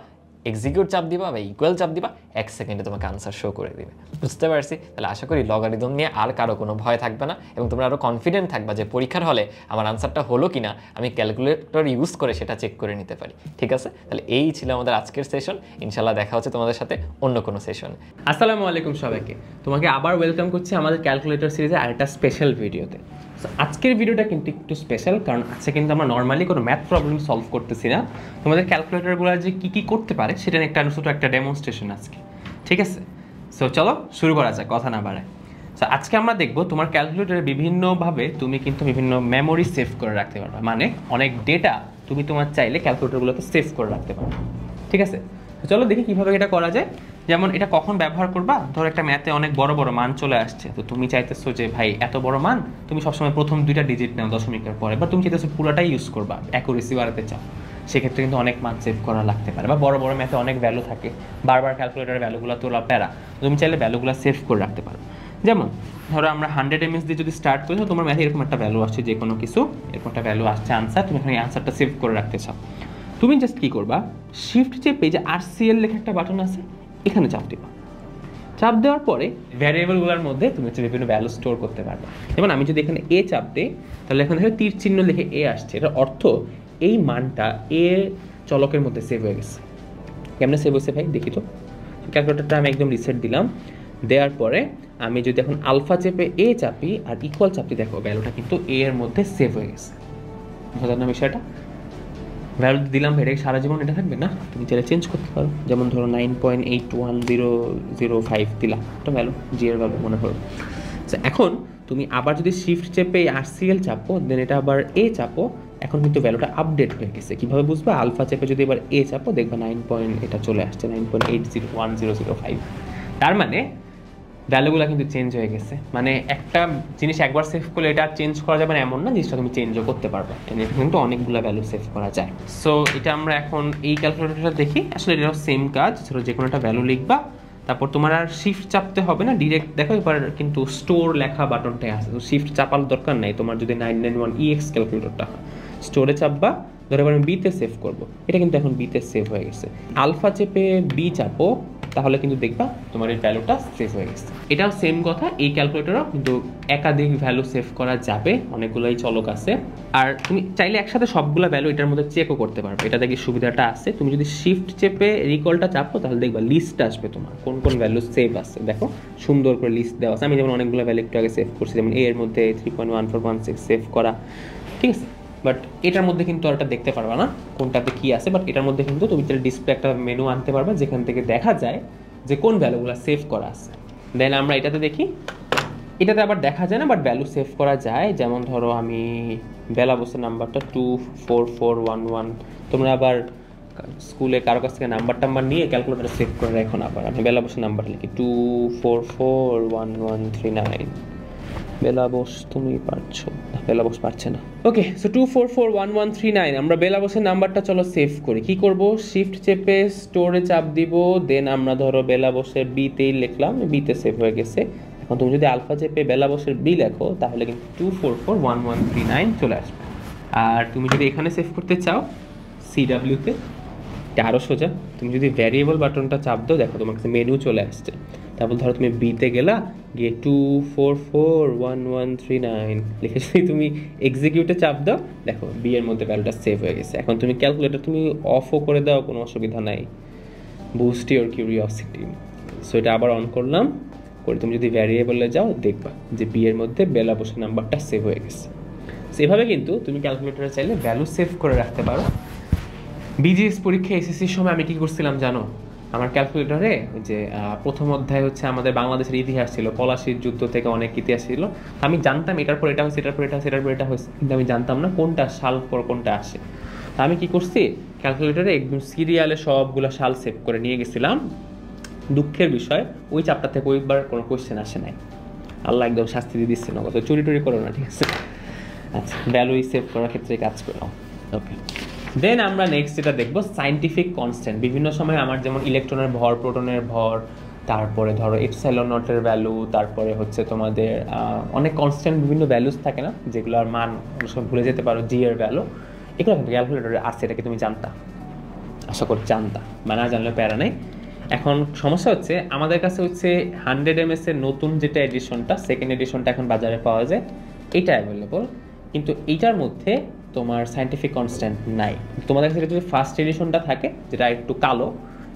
এক্সিকিউট চাপ দিবা বা ইকুয়াল চাপ দিবা, 1 সেকেন্ডে তোমাকে আনসার শো করে দিবে। বুঝতে পারছি? তাহলে আশা করি লগারিদম নিয়ে আর কারো কোনো ভয় থাকবে না, এবং তোমরা আরও কনফিডেন্ট থাকবা যে পরীক্ষার হলে আমার আনসারটা হলো কিনা আমি ক্যালকুলেটর ইউজ করে সেটা চেক করে নিতে পারি। ঠিক আছে? তাহলে এই ছিল আমাদের আজকের সেশন। ইনশাল্লাহ দেখা হচ্ছে তোমাদের সাথে অন্য কোনো সেশনে।
আসসালামু আলাইকুম সবাইকে, তোমাকে আবার ওয়েলকাম করছি আমাদের ক্যালকুলেটর সিরিজে আরেকটা স্পেশাল ভিডিওতে। আজকের ভিডিওটা কিন্তু একটু স্পেশাল, কারণ আজকে কিন্তু আমরা নর্মালি কোনো ম্যাথ প্রবলেম সলভ করতেছি না, তোমাদের ক্যালকুলেটরগুলো যে কী কী করতে পারে সেটা নিয়ে ছোটো একটা ডেমনস্ট্রেশন আজকে। ঠিক আছে? সো চলো শুরু করা যাক, কথা না বাড়ায়। সো আজকে আমরা দেখবো তোমার ক্যালকুলেটরে বিভিন্নভাবে তুমি কিন্তু বিভিন্ন মেমোরি সেভ করে রাখতে পারবে, মানে অনেক ডেটা তুমি তোমার চাইলে ক্যালকুলেটরগুলোতে সেভ করে রাখতে পারবে। ঠিক আছে? চলো দেখি কীভাবে এটা করা যায়। যেমন এটা কখন ব্যবহার করবা, ধরো একটা ম্যাথে অনেক বড় বড় মান চলে আসছে, তো তুমি চাইতেছো যে ভাই এত বড় মান, তুমি সবসময় প্রথম 2টা ডিজিট নাও দশমিকের পরে, বা তুমি চাইতেছো পুরোটাই ইউজ করবা, অ্যাকুরেসি বাড়াতে চাও, সেক্ষেত্রে কিন্তু অনেক মান সেভ করা লাগতে পারে। বা বড় বড় ম্যাথে অনেক ভ্যালু থাকে, বারবার ক্যালকুলেটারের ভ্যালুগুলো তোলা প্যারা, তুমি চাইলে ভ্যালুগুলো সেভ করে রাখতে পারো। যেমন ধরো আমরা 100 mS দিয়ে যদি স্টার্ট করি, তোমার ম্যাথে এরকম একটা ভ্যালু আসছে, যে কোনো কিছু এরকম একটা ভ্যালু আসছে আনসার, তুমি এখানে আনসারটা সেভ করে রাখতে চাও। তুমি জাস্ট কী করবা, শিফট চেপে যে RCL লেখা একটা বাটন আছে, এখানে চাপ দিবা। চাপ দেওয়ার পরে ভ্যারিয়েবলগুলোর মধ্যে তুমি হচ্ছে বিভিন্ন ভ্যালু স্টোর করতে পারবে। যেমন আমি যদি এখানে এ চাপ দিই, তাহলে এখানে দেখো তীর চিহ্ন লিখে এ আসছে, এটার অর্থ এই মানটা এ চলকের মধ্যে সেভ হয়ে গেছে। কেমনে সেভ হয়েছে ভাই দেখি তো। ক্যালকুলেটরটা আমি একদম রিসেট দিলাম, দেওয়ার পরে আমি যদি এখন আলফা চেপে এ চাপি আর ইকুয়াল চাপি, দেখো ভ্যালুটা কিন্তু এ এর মধ্যে সেভ হয়ে গেছে। বোঝা না বিষয়টা? ভ্যালু দিলাম, এটা সারা জীবন এটা থাকবে না, তুমি চাইলে চেঞ্জ করতে পারো। যেমন ধরো 9.81005 দিলাম একটা ভ্যালু, জি এর ভ্যালু মনে করো। এখন তুমি আবার যদি শিফট চেপে RCL চাপো, দেন এটা আবার এ চাপো, এখন কিন্তু ভ্যালুটা আপডেট হয়ে গেছে। কীভাবে বুঝবা? আলফা চেপে যদি এবার এ চাপো, দেখবা 9. এটা চলে আসছে 9.80105। তার মানে ভ্যালুগুলো কিন্তু চেঞ্জ হয়ে গেছে। মানে একটা জিনিস একবার সেভ করলে এটা আর চেঞ্জ করা যাবে না এমন না, জিনিসটা তুমি চেঞ্জও করতে পারবে। এটা কিন্তু অনেকগুলো ভ্যালু সেভ করা যায়। সো এটা আমরা এখন এই ক্যালকুলেটরটা দেখি, আসলে এটাও সেম কাজ। ধরো যে কোনো একটা ভ্যালু লিখবা, তারপর তোমার আর শিফট চাপতে হবে না, ডিরেক্ট দেখো এবার কিন্তু স্টোর লেখা বাটনটাই আছে, তো শিফট চাপার দরকার নেই। তোমার যদি 991EX ক্যালকুলেটরটা হয়, স্টোরে চাপবা, ধরো এবার আমি বিতে সেভ করবো, এটা কিন্তু এখন বিতে সেভ হয়ে গেছে। আলফা চেপে বি চাপো, তাহলে কিন্তু দেখবা তোমার এই ভ্যালুটা সেভ হয়ে গেছে। এটাও সেম কথা, এই ক্যালকুলেটরও কিন্তু একাধিক ভ্যালু সেভ করা যাবে, অনেকগুলোই চলক আছে। আর তুমি চাইলে একসাথে সবগুলো ভ্যালু এটার মধ্যে চেকও করতে পারবে, এটা দেখি সুবিধাটা আছে। তুমি যদি শিফট চেপে রিকলটা চাপো, তাহলে দেখবা লিস্ট আসবে তোমার কোন কোন ভ্যালু সেভ আছে। দেখো সুন্দর করে লিস্ট দেওয়া আছে। আমি যেমন অনেকগুলো ভ্যালু একটু আগে সেভ করছি, যেমন এর মধ্যে 3.1416 সেভ করা, ঠিক আছে। বাট এটার মধ্যে কিন্তু আর এটা দেখতে পারবা না কোনটাতে কি আছে, বাট এটার মধ্যে কিন্তু তুমি ডিসপ্লে একটা মেনু আনতে পারবে, যেখান থেকে দেখা যায় যে কোন ভ্যালুগুলো সেভ করা আছে। দেন আমরা এটাতে দেখি, এটাতে আবার দেখা যায় না, বাট ভ্যালু সেভ করা যায়। যেমন ধরো আমি বেলাবসের নাম্বারটা 24411, তোমরা আবার স্কুলে কারো কাছ থেকে নাম্বার নিয়ে ক্যালকুলেটারে সেভ করে রাখো না। আবার আমি বেলাবসের নাম্বার লিখি 2441139। বেলাবস তুমি পারছো না, বেলাবস পারছে না। ওকে, সো 2441139 আমরা বেলাবসের নাম্বারটা চলো সেভ করি। কি করব, শিফট চেপে স্টোরে চাপ দিব, দেন আমরা ধরো বেলাবসের বিতেই লিখলাম, বিতে সেভ হয়ে গেছে। এখন তুমি যদি আলফা চেপে বেলাবসের বি লেখো তাহলে কিন্তু 2441139 চলে আসবে। আর তুমি যদি এখানে সেভ করতে চাও সিডাব্লিউতে, এটা আরও সোজা, তুমি যদি ভ্যারিয়েবল বাটনটা চাপ দাও, দেখো তোমার কাছে মেনু চলে আসছে। তারপর ধরো তুমি বিতে গেলা, গিয়ে 2441139 লিখে যদি তুমি এক্সিকিউটে চাপ দাও, দেখো বি এর মধ্যে ভ্যালুটা সেভ হয়ে গেছে। এখন তুমি ক্যালকুলেটর তুমি অফও করে দাও, কোনো অসুবিধা নাই, বুস্ট ইওর কিউরিওসিটি। সো এটা আবার অন করলাম, করে তুমি যদি ভ্যারিয়েবলে যাও দেখবা যে বি এর মধ্যে বেলাবসের নাম্বারটা সেভ হয়ে গেছে। সেভাবে কিন্তু তুমি ক্যালকুলেটরে চাইলে ভ্যালু সেভ করে রাখতে পারো। বিজিএস পরীক্ষা এসএসসির সময় আমি কী করছিলাম জানো, আমার ক্যালকুলেটরে যে প্রথম অধ্যায় হচ্ছে আমাদের বাংলাদেশের ইতিহাস ছিল, পলাশির যুদ্ধ থেকে অনেক ইতিহাস ছিল। আমি জানতাম এটার পর এটা হয়েছে, এটার পর এটা হয়েছে, এটার পর এটা হয়েছে, কিন্তু আমি জানতাম না কোনটা সাল পর কোনটা আসে। আমি কি করছি, ক্যালকুলেটরে একদম সিরিয়ালে সবগুলো সাল সেভ করে নিয়ে গেছিলাম। দুঃখের বিষয় ওই চ্যাপ্টার থেকে ওইবার কোনো কোয়েশ্চেন আসে নাই। আল্লাহ একদম শাস্তি দিয়ে দিচ্ছে না, কত চুরি টুরি করো না, ঠিক আছে। আচ্ছা, ভ্যালু সেভ করার ক্ষেত্রে কাজ করো। ওকে, দেন আমরা নেক্সট যেটা দেখবো সায়েন্টিফিক কনস্ট্যান্ট। বিভিন্ন সময় আমার যেমন ইলেকট্রনের ভর, প্রোটনের ভর, তারপরে ধরো এপসাইলন নটের ভ্যালু, তারপরে হচ্ছে তোমাদের অনেক কনস্ট্যান্ট বিভিন্ন ভ্যালুস থাকে না, যেগুলোর মান অনেক সময় ভুলে যেতে পারো, জি এর ভ্যালু, এগুলো কিন্তু ক্যালকুলেটরে আসছে। এটা কি তুমি জানতা? আশা করি জানতা, মানে না জানলে প্যারা নেই। এখন সমস্যা হচ্ছে আমাদের কাছে হচ্ছে 100 ms এর নতুন যেটা এডিশনটা, সেকেন্ড এডিশনটা এখন বাজারে পাওয়া যায়, এটা অ্যাভেলেবল, কিন্তু এইটার মধ্যে তোমার সায়েন্টিফিক কনস্ট্যান্ট নাই। তোমাদের কাছে যদি ফার্স্ট এডিশনটা থাকে, যেটা একটু কালো,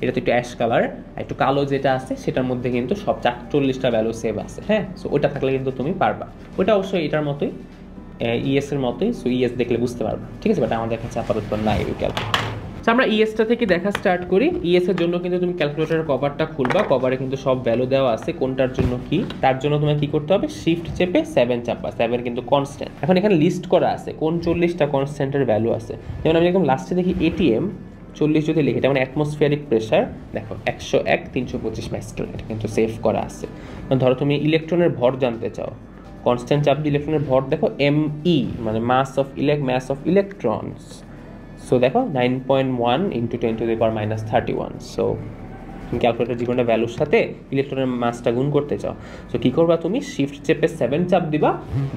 এটা তো একটু অ্যাশ কালার, একটু কালো যেটা আছে সেটার মধ্যে কিন্তু সব 40টা ভ্যালু সেভ আছে। হ্যাঁ, সো ওটা থাকলে কিন্তু তুমি পারবা। ওটা অবশ্যই এটার মতোই, ইএস এর মতোই, সো ইএস দেখলে বুঝতে পারবা, ঠিক আছে। বাট আমাদের কাছে আপাতত নাই ওই ক্যালকুলেটর। আমরা ইএসটা থেকে দেখা স্টার্ট করি। ইএস এর জন্য কিন্তু তুমি ক্যালকুলেটরের কভারটা খুলবা, কভারে কিন্তু সব ভ্যালু দেওয়া আছে কোনটার জন্য কি। তার জন্য তোমাকে কি করতে হবে, শিফট চেপে 7 চাপবা। 7 কিন্তু কনস্ট্যান্ট। এখন এখানে লিস্ট করা আছে কোন 40টা কনস্ট্যান্টের ভ্যালু আছে। যেমন আমি একদম লাস্টে দেখি এটিএম 40 যদি লিখি, এটা মানে অ্যাটমসফিয়ারিক প্রেশার, দেখো 101 325 পাস্কেল, এটা কিন্তু সেভ করা আছে। ধরো তুমি ইলেকট্রনের ভর জানতে চাও, কনস্ট্যান্ট চাপ দিয়ে ইলেকট্রনের ভর দেখো এমই, মানে মাস অফ ইলেকট্রনস। সো দেখো 9.1 × 10⁻31। সো তুমি ক্যালকুলেটর জীবনটা ভ্যালুর সাথে ইলেকট্রনের মাসটা গুণ করতে চাও, সো কী করবা, তুমি শিফট চেপে 7 চাপ দিবা,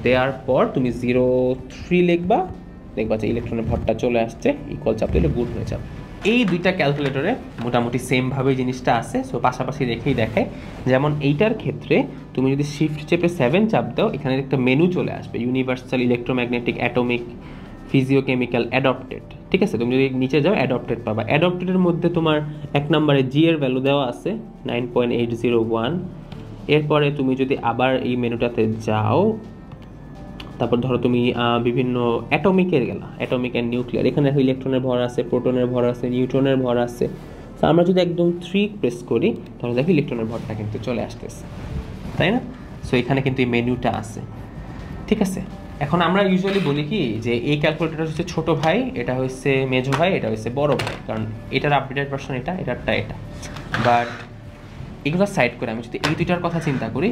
দেওয়ার পর তুমি 0.3 লিখবা, দেখবা যে ইলেকট্রনের ভরটা চলে আসছে, ইকুয়াল চাপ দিলে গুণ হয়ে যাবে। এই দুইটা ক্যালকুলেটরে মোটামুটি সেমভাবে জিনিসটা আছে, সো পাশাপাশি রেখেই দেখায়। যেমন এইটার ক্ষেত্রে তুমি যদি শিফট চেপে 7 চাপ দাও, এখানে একটা মেনু চলে আসবে, ইউনিভার্সাল ইলেকট্রোম্যাগনেটিক অ্যাটমিক ফিজিওকেমিক্যাল অ্যাডপ্টেড, ঠিক আছে। তুমি যদি নিচে যাও অ্যাডপ্টেড পাবা। অ্যাডপ্টেডের মধ্যে তোমার 1 নম্বরে জি এর ভ্যালু দেওয়া আছে 9.801। এরপরে তুমি যদি আবার এই মেনুটাতে যাও, তারপর ধরো তুমি বিভিন্ন অ্যাটমিকের গেলা, অ্যাটমিক অ্যান্ড নিউক্লিয়ার, এখানে ইলেকট্রনের ভর আছে, প্রোটনের ভর আছে, নিউট্রনের ভর আছে। তো আমরা যদি একদম 3 প্রেস করি তাহলে দেখি ইলেকট্রনের ভরটা কিন্তু চলে আসতেছে, তাই না। সো এখানে কিন্তু এই মেনুটা আছে, ঠিক আছে। এখন আমরা ইউজুয়ালি বলি কি যে এই ক্যালকুলেটরটা হচ্ছে ছোট ভাই, এটা হচ্ছে মেজো ভাই, এটা হচ্ছে বড় ভাই, কারণ এটার আপডেটেড ভার্সন এটা, এটারটা এটা। বাট এগুলো সাইড করে আমি যদি এই দুইটার কথা চিন্তা করি,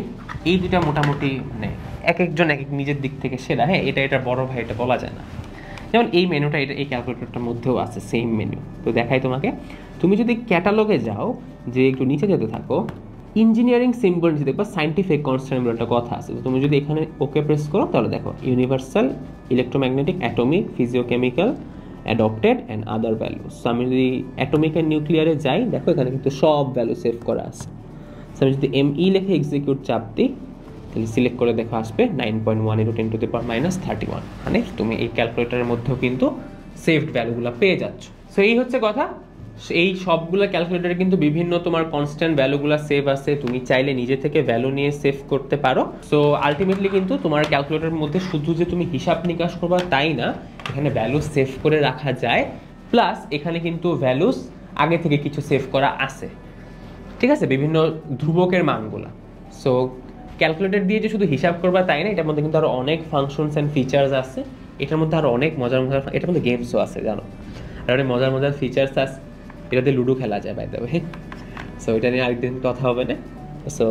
এই দুইটা মোটামুটি মানে এক একজন এক এক নিজের দিক থেকে সেরা। হ্যাঁ, এটা বড় ভাই, এটা বলা যায় না। যেমন এই মেনুটা, এটা এই ক্যালকুলেটরটার মধ্যেও আছে সেম মেনু। তো দেখাই তোমাকে, তুমি যদি ক্যাটালগে যাও, যে একটু নিচে যেতে থাকো, ইঞ্জিনিয়ারিং সিম্বল নিচে দেখবা সায়েন্টিফিক কনস্ট্যান্ট বলে একটা কথা আছে। তো তুমি যদি এখানে ওকে প্রেস করো তাহলে দেখো universal electromagnetic atomic ফিজিওকেমিক্যাল adopted and other values. So আমি যদি অ্যাটমিক অ্যান্ড নিউক্লিয়ারে যাই, দেখো এখানে কিন্তু সব ভ্যালু সেভ করা আছে। সো আমি যদি এমই লিখে এক্সিকিউট চাপ দিই, তাহলে সিলেক্ট করে দেখো আসবে 9.1 × 10⁻31। মানে তুমি এই ক্যালকুলেটরের মধ্যেও কিন্তু সেভড ভ্যালুগুলো পেয়ে যাচ্ছ। সো এই হচ্ছে কথা। এই সবগুলো ক্যালকুলেটরে কিন্তু বিভিন্ন তোমার কনস্ট্যান্ট ভ্যালুগুলো সেভ আছে, তুমি চাইলে নিজে থেকে ভ্যালু নিয়ে সেভ করতে পারো। সো আলটিমেটলি কিন্তু তোমার ক্যালকুলেটরের মধ্যে শুধু যে তুমি হিসাব নিকাশ করবা তাই না, এখানে ভ্যালু সেভ করে রাখা যায়, প্লাস এখানে কিন্তু ভ্যালুস আগে থেকে কিছু সেভ করা আছে, ঠিক আছে, বিভিন্ন ধ্রুবকের মানগুলা। সো ক্যালকুলেটর দিয়ে যে শুধু হিসাব করবা তাই না, এটার মধ্যে কিন্তু আরো অনেক ফাংশনস অ্যান্ড ফিচার্স আছে। এটার মধ্যে আরো অনেক মজার মজার, এটার মধ্যে গেমসও আছে জানো, আর অনেক মজার মজার ফিচার্স আছে। এটাতে লুডো খেলা যায় বাই দ্য ওয়ে। সো এটা নিয়ে আরেকদিন কথা হবে না। সো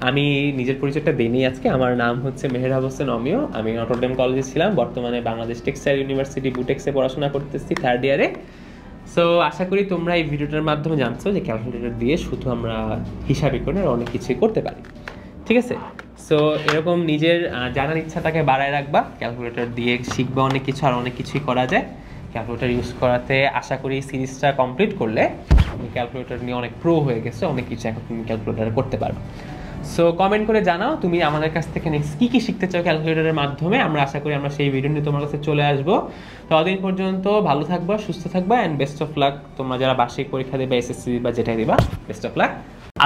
আমি নিজের পরিচয়টা দিইনি আজকে। আমার নাম হচ্ছে মেহেরাব হোসেন অমিয়। আমি নটরডেম কলেজে ছিলাম, বর্তমানে বাংলাদেশ টেক্সটাইল ইউনিভার্সিটি বুটেক্সে পড়াশোনা করতেছি 3rd ইয়ারে। সো আশা করি তোমরা এই ভিডিওটার মাধ্যমে জানছো যে ক্যালকুলেটর দিয়ে শুধু আমরা হিসাবই করে আর অনেক কিছুই করতে পারি, ঠিক আছে? সো এরকম নিজের জানার ইচ্ছাটাকে বাড়ায় রাখবা, ক্যালকুলেটর দিয়ে শিখবা অনেক কিছু, আর অনেক কিছুই করা যায় ক্যালকুলেটর ইউজ করাতে। আশা করি এই সিরিজটা কমপ্লিট করলে তুমি ক্যালকুলেটর নিয়ে অনেক প্রো হয়ে গেছো, অনেক কিছু এখন তুমি ক্যালকুলেটরে করতে পারো। সো কমেন্ট করে জানাও তুমি আমাদের কাছ থেকে নেক্সট কী কী শিখতে চাও ক্যালকুলেটরের মাধ্যমে। আমরা আশা করি আমরা সেই ভিডিও নিয়ে তোমার কাছে চলে আসবো। ততদিন পর্যন্ত ভালো থাকবা, সুস্থ থাকবা, অ্যান্ড বেস্ট অফ লাক। তোমরা যারা বার্ষিক পরীক্ষা দেবে, এসএসসি বা যেটাই দিবা, বেস্ট অফ লাক।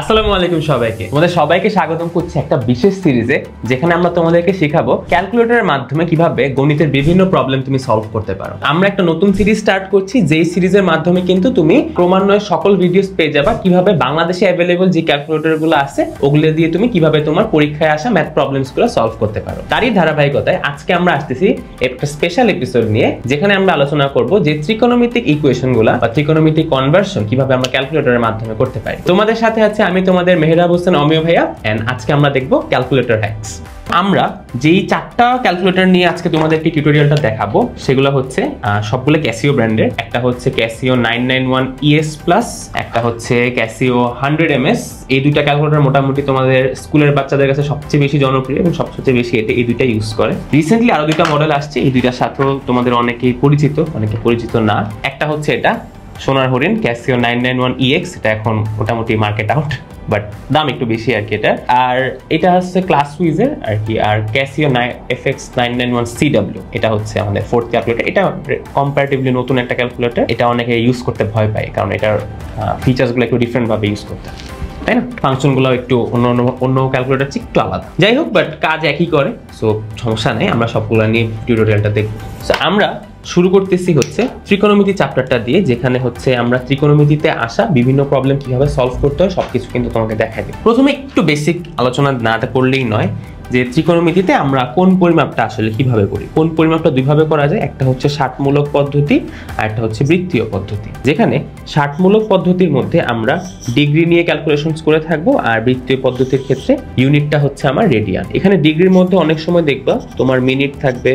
আসসালামু আলাইকুম সবাইকে, তোমাদের সবাইকে স্বাগতম করছি একটা বিশেষ সিরিজে, যেখানে আমরা তোমাদেরকে শেখাবো ক্যালকুলেটরের মাধ্যমে কিভাবে গণিতের বিভিন্ন প্রবলেম তুমি সলভ করতে পারো। আমরা একটা নতুন সিরিজ স্টার্ট করছি, যেই সিরিজের মাধ্যমে কিন্তু তুমি ক্রমান্বয়ে সকল ভিডিওস পেয়ে যাবা কিভাবে বাংলাদেশে অ্যাভেলেবল যে ক্যালকুলেটর গুলো আছে ওগুলো দিয়ে তুমি কিভাবে তোমার পরীক্ষায় আসা ম্যাথ প্রবলেমস গুলো সলভ করতে পারো। তারই ধারাবাহিকতায় আজকে আমরা আসতেছি একটা স্পেশাল এপিসোড নিয়ে, যেখানে আমরা আলোচনা করব যে ত্রিকোণমিতিক ইকুয়েশন গুলা বা ত্রিকোণমিতিক কনভার্সন কিভাবে আমরা ক্যালকুলেটরের মাধ্যমে করতে পারি। তোমাদের সাথে আছে আমি তোমাদের মেহেরাব হোসেন অমিয় ভাইয়া, এন্ড আজকে আমরা দেখবো ক্যালকুলেটর হ্যাকস। আমরা যেই 4টা ক্যালকুলেটর নিয়ে আজকে তোমাদেরকে টিউটোরিয়ালটা দেখাবো সেগুলো হচ্ছে সবগুলো ক্যাসিও ব্র্যান্ডের। একটা হচ্ছে ক্যাসিও 991 ES প্লাস, একটা হচ্ছে ক্যাসিও 100MS। এই দুইটা ক্যালকুলেটর মোটামুটি তোমাদের স্কুলের বাচ্চাদের কাছে সবচেয়ে বেশি জনপ্রিয় এবং সবচেয়ে বেশি এই দুইটা ইউজ করে। রিসেন্টলি আরো দুইটা মডেল আসছে, এই দুইটার সাথেও তোমাদের অনেকেই পরিচিত, অনেকে পরিচিত না। একটা হচ্ছে এটা সোনার হরিণ ক্যাসিও 991 EX, এটা এখন মোটামুটি মার্কেট আউট, বাট দাম একটু বেশি আর কি এটা। আর এটা হচ্ছে ক্লাস উইজের আর কি। আর ক্যাসিও FX 991 CW, এটা হচ্ছে আমাদের 4th ক্যালকুলেটর। এটা কম্পারেটিভলি নতুন একটা ক্যালকুলেটর, এটা অনেকে ইউজ করতে ভয় পায় কারণ এটার ফিচার্সগুলো একটু ডিফারেন্ট ভাবে ইউজ করতে হয়, তাই না? ফাংশনগুলো একটু অন্য ক্যালকুলেটর চেয়ে একটু আলাদা, যাই হোক, বাট কাজ একই করে। সো সমস্যা নেই, আমরা সবগুলো নিয়ে টিউটোরিয়ালটা দেখবো। সো আমরা শুরু করতেছি হচ্ছে ত্রিকোণমিতি চ্যাপ্টারটা দিয়ে, যেখানে হচ্ছে আমরা ত্রিকোণমিতিতে আসা বিভিন্ন প্রবলেম কিভাবে সলভ করতে হয় সবকিছু কিন্তু তোমাকে দেখাই দিই। প্রথমে একটু বেসিক আলোচনা না করলেই নয় যে ত্রিকোণমিতিতে আমরা কোন পরিমাপটা আসলে কিভাবে করি। কোন পরিমাপটা দুইভাবে করা যায়, একটা হচ্ছে ষাটমূলক পদ্ধতি আর একটা হচ্ছে বৃত্তীয় পদ্ধতি। যেখানে ষাটমূলক পদ্ধতির মধ্যে আমরা ডিগ্রি নিয়ে ক্যালকুলেশনস করে থাকবো, আর বৃত্তীয় পদ্ধতির ক্ষেত্রে ইউনিটটা হচ্ছে আমার রেডিয়ান। এখানে ডিগ্রির মধ্যে অনেক সময় দেখবা তোমার মিনিট থাকবে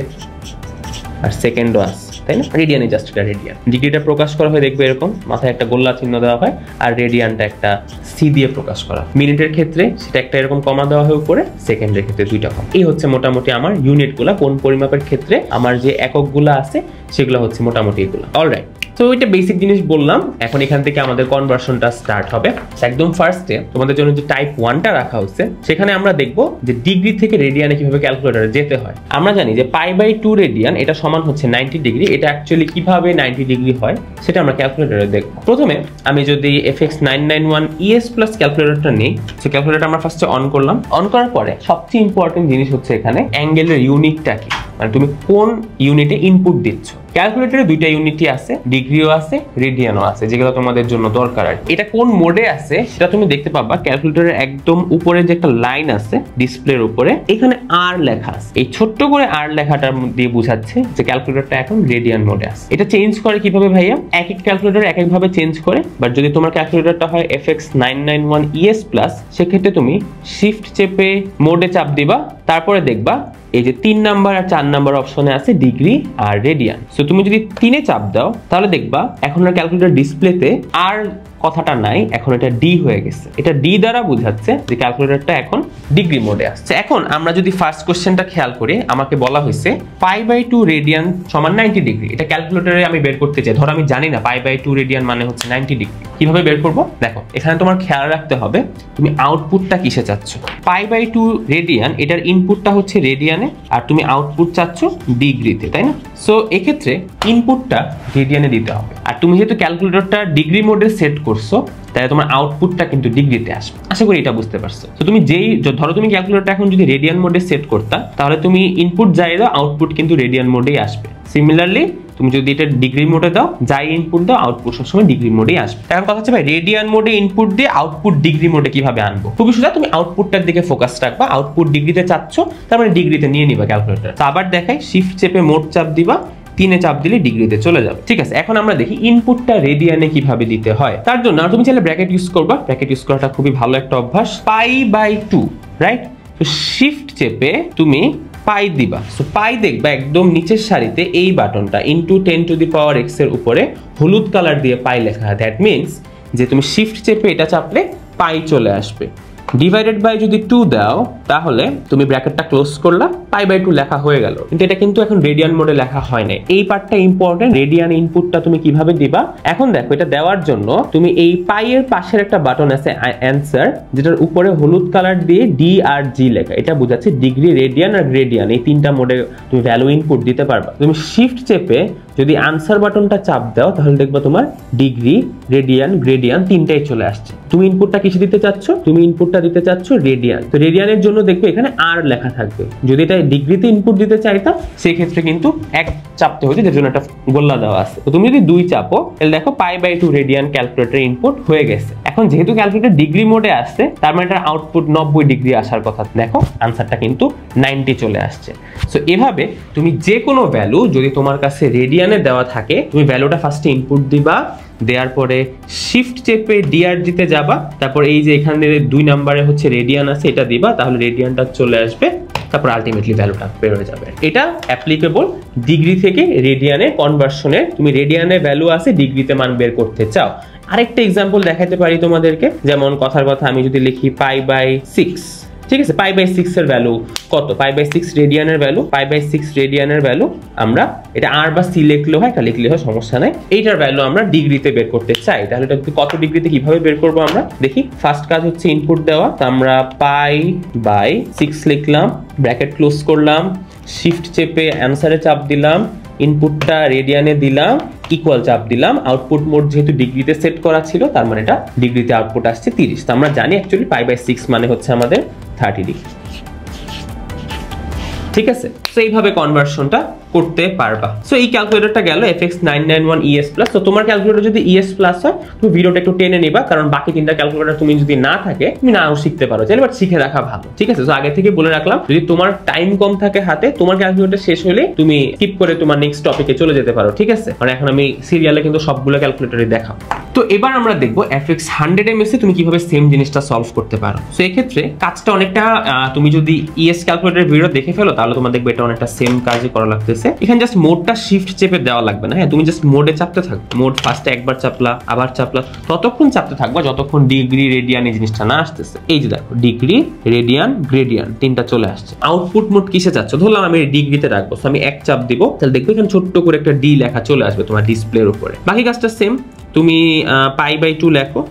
আর সেকেন্ডও আছে, তাই না? রেডিয়ানে জাস্ট এটা রেডিয়ান। ডিগ্রিটা প্রকাশ করা হয় দেখবে এরকম, মাথায় একটা গোল্লা চিহ্ন দেওয়া হয়, আর রেডিয়ানটা একটা সি দিয়ে প্রকাশ করা। মিনিটের ক্ষেত্রে সেটা একটা এরকম কমা দেওয়া হয় উপরে, সেকেন্ডের ক্ষেত্রে 2টা কমা। এই হচ্ছে মোটামুটি আমার ইউনিটগুলা। কোন পরিমাপের ক্ষেত্রে আমার যে এককগুলো আছে সেগুলো হচ্ছে মোটামুটি এগুলো। অলরাইট, তো এটা বেসিক জিনিস বললাম। এখন এখান থেকে আমাদের কনভার্সনটা স্টার্ট হবে। একদম ফার্স্টে তোমাদের জন্য যে টাইপ 1টা রাখা হচ্ছে, সেখানে আমরা দেখবো যে ডিগ্রি থেকে রেডিয়ানে কিভাবে ক্যালকুলেটরে যেতে হয়। আমরা জানি যে π/2 রেডিয়ান এটা সমান হচ্ছে 90 ডিগ্রি। এটা অ্যাকচুয়ালি কিভাবে 90 ডিগ্রি হয় সেটা আমরা ক্যালকুলেটরে দেখবো। প্রথমে আমি যদি FX 991 ES প্লাস ক্যালকুলেটরটা নিই, সে ক্যালকুলেটর আমরা ফার্স্টে অন করলাম। অন করার পরে সবচেয়ে ইম্পর্টেন্ট জিনিস হচ্ছে এখানে অ্যাঙ্গেলের ইউনিটটা কি, মানে তুমি কোন ইউনিটে ইনপুট দিচ্ছ। ক্যালকুলেটরে 2টা ইউনিটই আছে, ডিগ্রিও আছে, রেডিয়ানও আছে, যেগুলো তোমাদের জন্য দরকার। আর এটা কোন মোডে আছে সেটা তুমি দেখতে পাবা ক্যালকুলেটরের একদম উপরে যে একটা লাইন আছে ডিসপ্লের উপরে, এখানে আর লেখা আছে। এই ছোট্ট করে আর লেখাটার দিয়ে বোঝাচ্ছে যে ক্যালকুলেটরটা এখন রেডিয়ান মোডে আছে। এটা চেঞ্জ করে কিভাবে ভাইয়া? এক এক ক্যালকুলেটর এক এক ভাবে চেঞ্জ করে, বাট যদি তোমার ক্যালকুলেটরটা হয় FX 991 ES প্লাস, সেক্ষেত্রে তুমি শিফট চেপে মোডে চাপ দিবা, তারপরে দেখবা এই যে 3 নাম্বার আর 4 নাম্বার অপশনে আছে ডিগ্রি আর রেডিয়ান। সো তুমি যদি 3-এ চাপ দাও তাহলে দেখবা এখন আর ক্যালকুলেটর ডিসপ্লেতে আর কথাটা নাই, এখন এটা ডি হয়ে গেছে। এটা ডি দ্বারা বোঝাচ্ছে যে ক্যালকুলেটরটা এখন ডিগ্রি মোডে আসছে। এখন আমরা যদি ফার্স্ট কোশ্চেনটা খেয়াল করি, আমাকে বলা হয়েছে π/2 রেডিয়ান সমান 90 ডিগ্রি। এটা ক্যালকুলেটরে আমি বের করতে চাই, ধর আমি জানি না π/2 রেডিয়ান মানে হচ্ছে 90 ডিগ্রি। কিভাবে বের করব? দেখো, এখানে তোমার খেয়াল রাখতে হবে তুমি আউটপুটটা কিসে চাচ্ছ। π/2 রেডিয়ান এটার ইনপুটটা হচ্ছে রেডিয়ানে, আর তুমি আউটপুট চাচ্ছ ডিগ্রিতে, তাই না? সো এক্ষেত্রে ইনপুটটা রেডিয়ানে দিতে হবে, আর তুমি যেহেতু ক্যালকুলেটরটা ডিগ্রি মোডে সেট করছো তাহলে তোমার আউটপুটটা কিন্তু ডিগ্রিতে আসবে। আশা করি এটা বুঝতে পারছো। তো তুমি ধরো তুমি ক্যালকুলেটরটা এখন যদি রেডিয়ান মোডে সেট করতা, তাহলে তুমি ইনপুট যাই দাও আউটপুট কিন্তু রেডিয়ান মোডেই আসবে। সিমিলারলি তুমি যদি এটা ডিগ্রি মোডে দাও, যাই ইনপুট দাও আউটপুট সবসময় ডিগ্রি মোডেই আসবে। এখন কথা হচ্ছে ভাই রেডিয়ান মোডে ইনপুট দিয়ে আউটপুট ডিগ্রি মোডে কিভাবে আনবো? খুবই সোজা, তুমি আউটপুটটার দিকে ফোকাস রাখবা, আউটপুট ডিগ্রিতে চাচ্ছ, তার মানে ডিগ্রিতে নিয়ে নিবা ক্যালকুলেটর। তো আবার দেখাই, শিফট চেপে মোড চাপ দিবা, 3 চাপ দিলে ডিগ্রিতে চলে যাবে। ঠিক আছে, এখন আমরা দেখি ইনপুটটা রেডিয়ানে কিভাবে দিতে হয়। তার জন্য তুমি চাইলে ব্র্যাকেট ইউজ করবা, ব্র্যাকেট ইউজ করাটা খুবই ভালো একটা অভ্যাস। π/2, রাইট? তো শিফট চেপে তুমি পাই দিবা। সো পাই দেখবা একদম নিচের সারিতে এই বাটনটা ইনটু 10⁻x এর উপরে হলুদ কালার দিয়ে পাই লেখা। দ্যাট মিনস যে তুমি শিফট চেপে এটা চাপলে পাই চলে আসবে। ডিভাইডেড বাই যদি 2 দাও তাহলে তুমি ব্র্যাকেটটা ক্লোজ করলা, π/2 লেখা হয়ে গেল। কিন্তু এটা কিন্তু এখন রেডিয়ান মোডে লেখা হয় না। এই পার্টটা ইম্পর্টেন্ট, রেডিয়ান ইনপুটটা তুমি কিভাবে দিবা। এখন দেখো, এটা দেওয়ার জন্য তুমি এই পাই এর পাশের একটা বাটন আছে অ্যান্সার, যেটার উপরে হলুদ কালার দিয়ে ডি আর জি লেখা। এটা বোঝাচ্ছে ডিগ্রি, রেডিয়ান আর গ্রেডিয়ান, এই 3টা মোডে তুমি ভ্যালু ইনপুট দিতে পারবা। তুমি শিফট চেপে যদি আনসার বাটনটা চাপ দাও তাহলে দেখবা তোমার ডিগ্রি, রেডিয়ান, গ্রেডিয়ান 3টাই চলে আসছে। তুমি ইনপুটটা কিসে দিতে চাচ্ছ? তুমি ইনপুটটা দিতে চাচ্ছ রেডিয়ান। তো রেডিয়ানের জন্য দেখবে এখানে আর লেখা থাকবে। যদি এটা ডিগ্রিতে ইনপুট দিতে চাইতা সেই ক্ষেত্রে কিন্তু 1 চাপতে হতো, যার জন্য একটা গোল্লা দেওয়া আছে। তো তুমি যদি 2 চাপো তাহলে দেখো π/2 রেডিয়ান ক্যালকুলেটর ইনপুট হয়ে গেছে। এখন যেহেতু ক্যালকুলেটর ডিগ্রি মোডে আসছে, তার মানে এটার আউটপুট 90 ডিগ্রি আসার কথা। দেখো আনসারটা কিন্তু 90 চলে আসছে। সো এভাবে তুমি যে কোনো ভ্যালু যদি তোমার কাছে রেডিয়ানে দেওয়া থাকে, তুমি ভ্যালুটা ফার্স্টে ইনপুট দিবা, দেওয়ার পরে শিফট চেপে ডিআরজিতে যাবা, তারপর এই যে এখানে 2 নম্বরে হচ্ছে রেডিয়ান আছে এটা দিবা, তাহলে রেডিয়ানটা চলে আসবে, তারপর আলটিমেটলি ভ্যালুটা বের হয়ে যাবে। এটা অ্যাপ্লিকেবল ডিগ্রি থেকে রেডিয়ানে কনভার্সনে। তুমি রেডিয়ানে ভ্যালু আছে, ডিগ্রিতে মান বের করতে চাও। আরেকটা এক্সাম্পল দেখাতে পারি তোমাদেরকে, যেমন কথার কথা আমি যদি লিখি π/6, ঠিক আছে, π/6 এর ভ্যালু কত? π/6 রেডিয়ানের ভ্যালু, π/6 রেডিয়ানের ভ্যালু আমরা এটা আর বা সি লিখলেও হয়, এটা লিখলে হয়, সমস্যা নাই। এইটার ভ্যালু আমরা ডিগ্রিতে বের করতে চাই, তাহলে এটা কত ডিগ্রিতে কিভাবে বের করব আমরা দেখি। ফার্স্ট কাজ হচ্ছে ইনপুট দেওয়া। তো আমরা π/6 লিখলাম, ব্র্যাকেট ক্লোজ করলাম, শিফট চেপে অ্যান্সারে চাপ দিলাম, ইনপুটটা রেডিয়ানে দিলাম, ইকুয়াল চাপ দিলাম। আউটপুট মোড যেহেতু ডিগ্রিতে সেট করা ছিল, তার মানে এটা ডিগ্রিতে আউটপুট আসছে 30। তো আমরা জানি অ্যাকচুয়ালি π/6 মানে হচ্ছে আমাদের 30 ডিগ্রি। ঠিক আছে, তো এইভাবে কনভার্সনটা করতে পারবা। সো এই ক্যালকুলেটরটা গেল FX991ES প্লাস। তো তোমার ক্যালকুলেটর যদি ES প্লাস হয়, তুমি ভিডিওটা একটু টেনে নিবা, কারণ বাকি 3টা ক্যালকুলেটর তুমি যদি না থাকে তুমি নাও শিখতে পারো, চাইলে বাট শিখে রাখা ভালো। ঠিক আছে, তো আগে থেকে বলে রাখলাম, যদি তোমার টাইম কম থাকে হাতে, তোমার ক্যালকুলেটর শেষ হলে তুমি স্কিপ করে তোমার নেক্সট টপিকে চলে যেতে পারো। ঠিক আছে, কারণ এখন আমি সিরিয়ালে কিন্তু সবগুলো ক্যালকুলেটরই দেখাও। তো এবার আমরা দেখবো FX100MS এ তুমি কিভাবে সেম জিনিসটা সলভ করতে পারো। সো এই ক্ষেত্রে কাজটা অনেকটা, তুমি যদি ES ক্যালকুলেটরের ভিডিও দেখে ফেলো তাহলে তোমার দেখবে এটা অনেকটা সেম কাজই করা লাগতেছে। এখানে জাস্ট মোডটা শিফট চেপে দেওয়া লাগবে না, হ্যাঁ, তুমি জাস্ট মোডে চাপতে থাকবে। মোড ফার্স্টে একবার চাপলা, আবার চাপলা, ততক্ষণ চাপতে থাকবা যতক্ষণ ডিগ্রি, রেডিয়ান এই জিনিসটা না আসতেছে। এই যে দেখো ডিগ্রি, রেডিয়ান, গ্রেডিয়ান 3টা চলে আসছে। আউটপুট মোড কিসে চাচ্ছ? ধরলাম আমি ডিগ্রিতে রাখবো, তো আমি 1 চাপ দিব, তাহলে দেখবে এখানে ছোট্ট করে একটা ডি লেখা চলে আসবে তোমার ডিসপ্লের উপরে। বাকি কাজটা সেম, তুমি π/2 লেখো,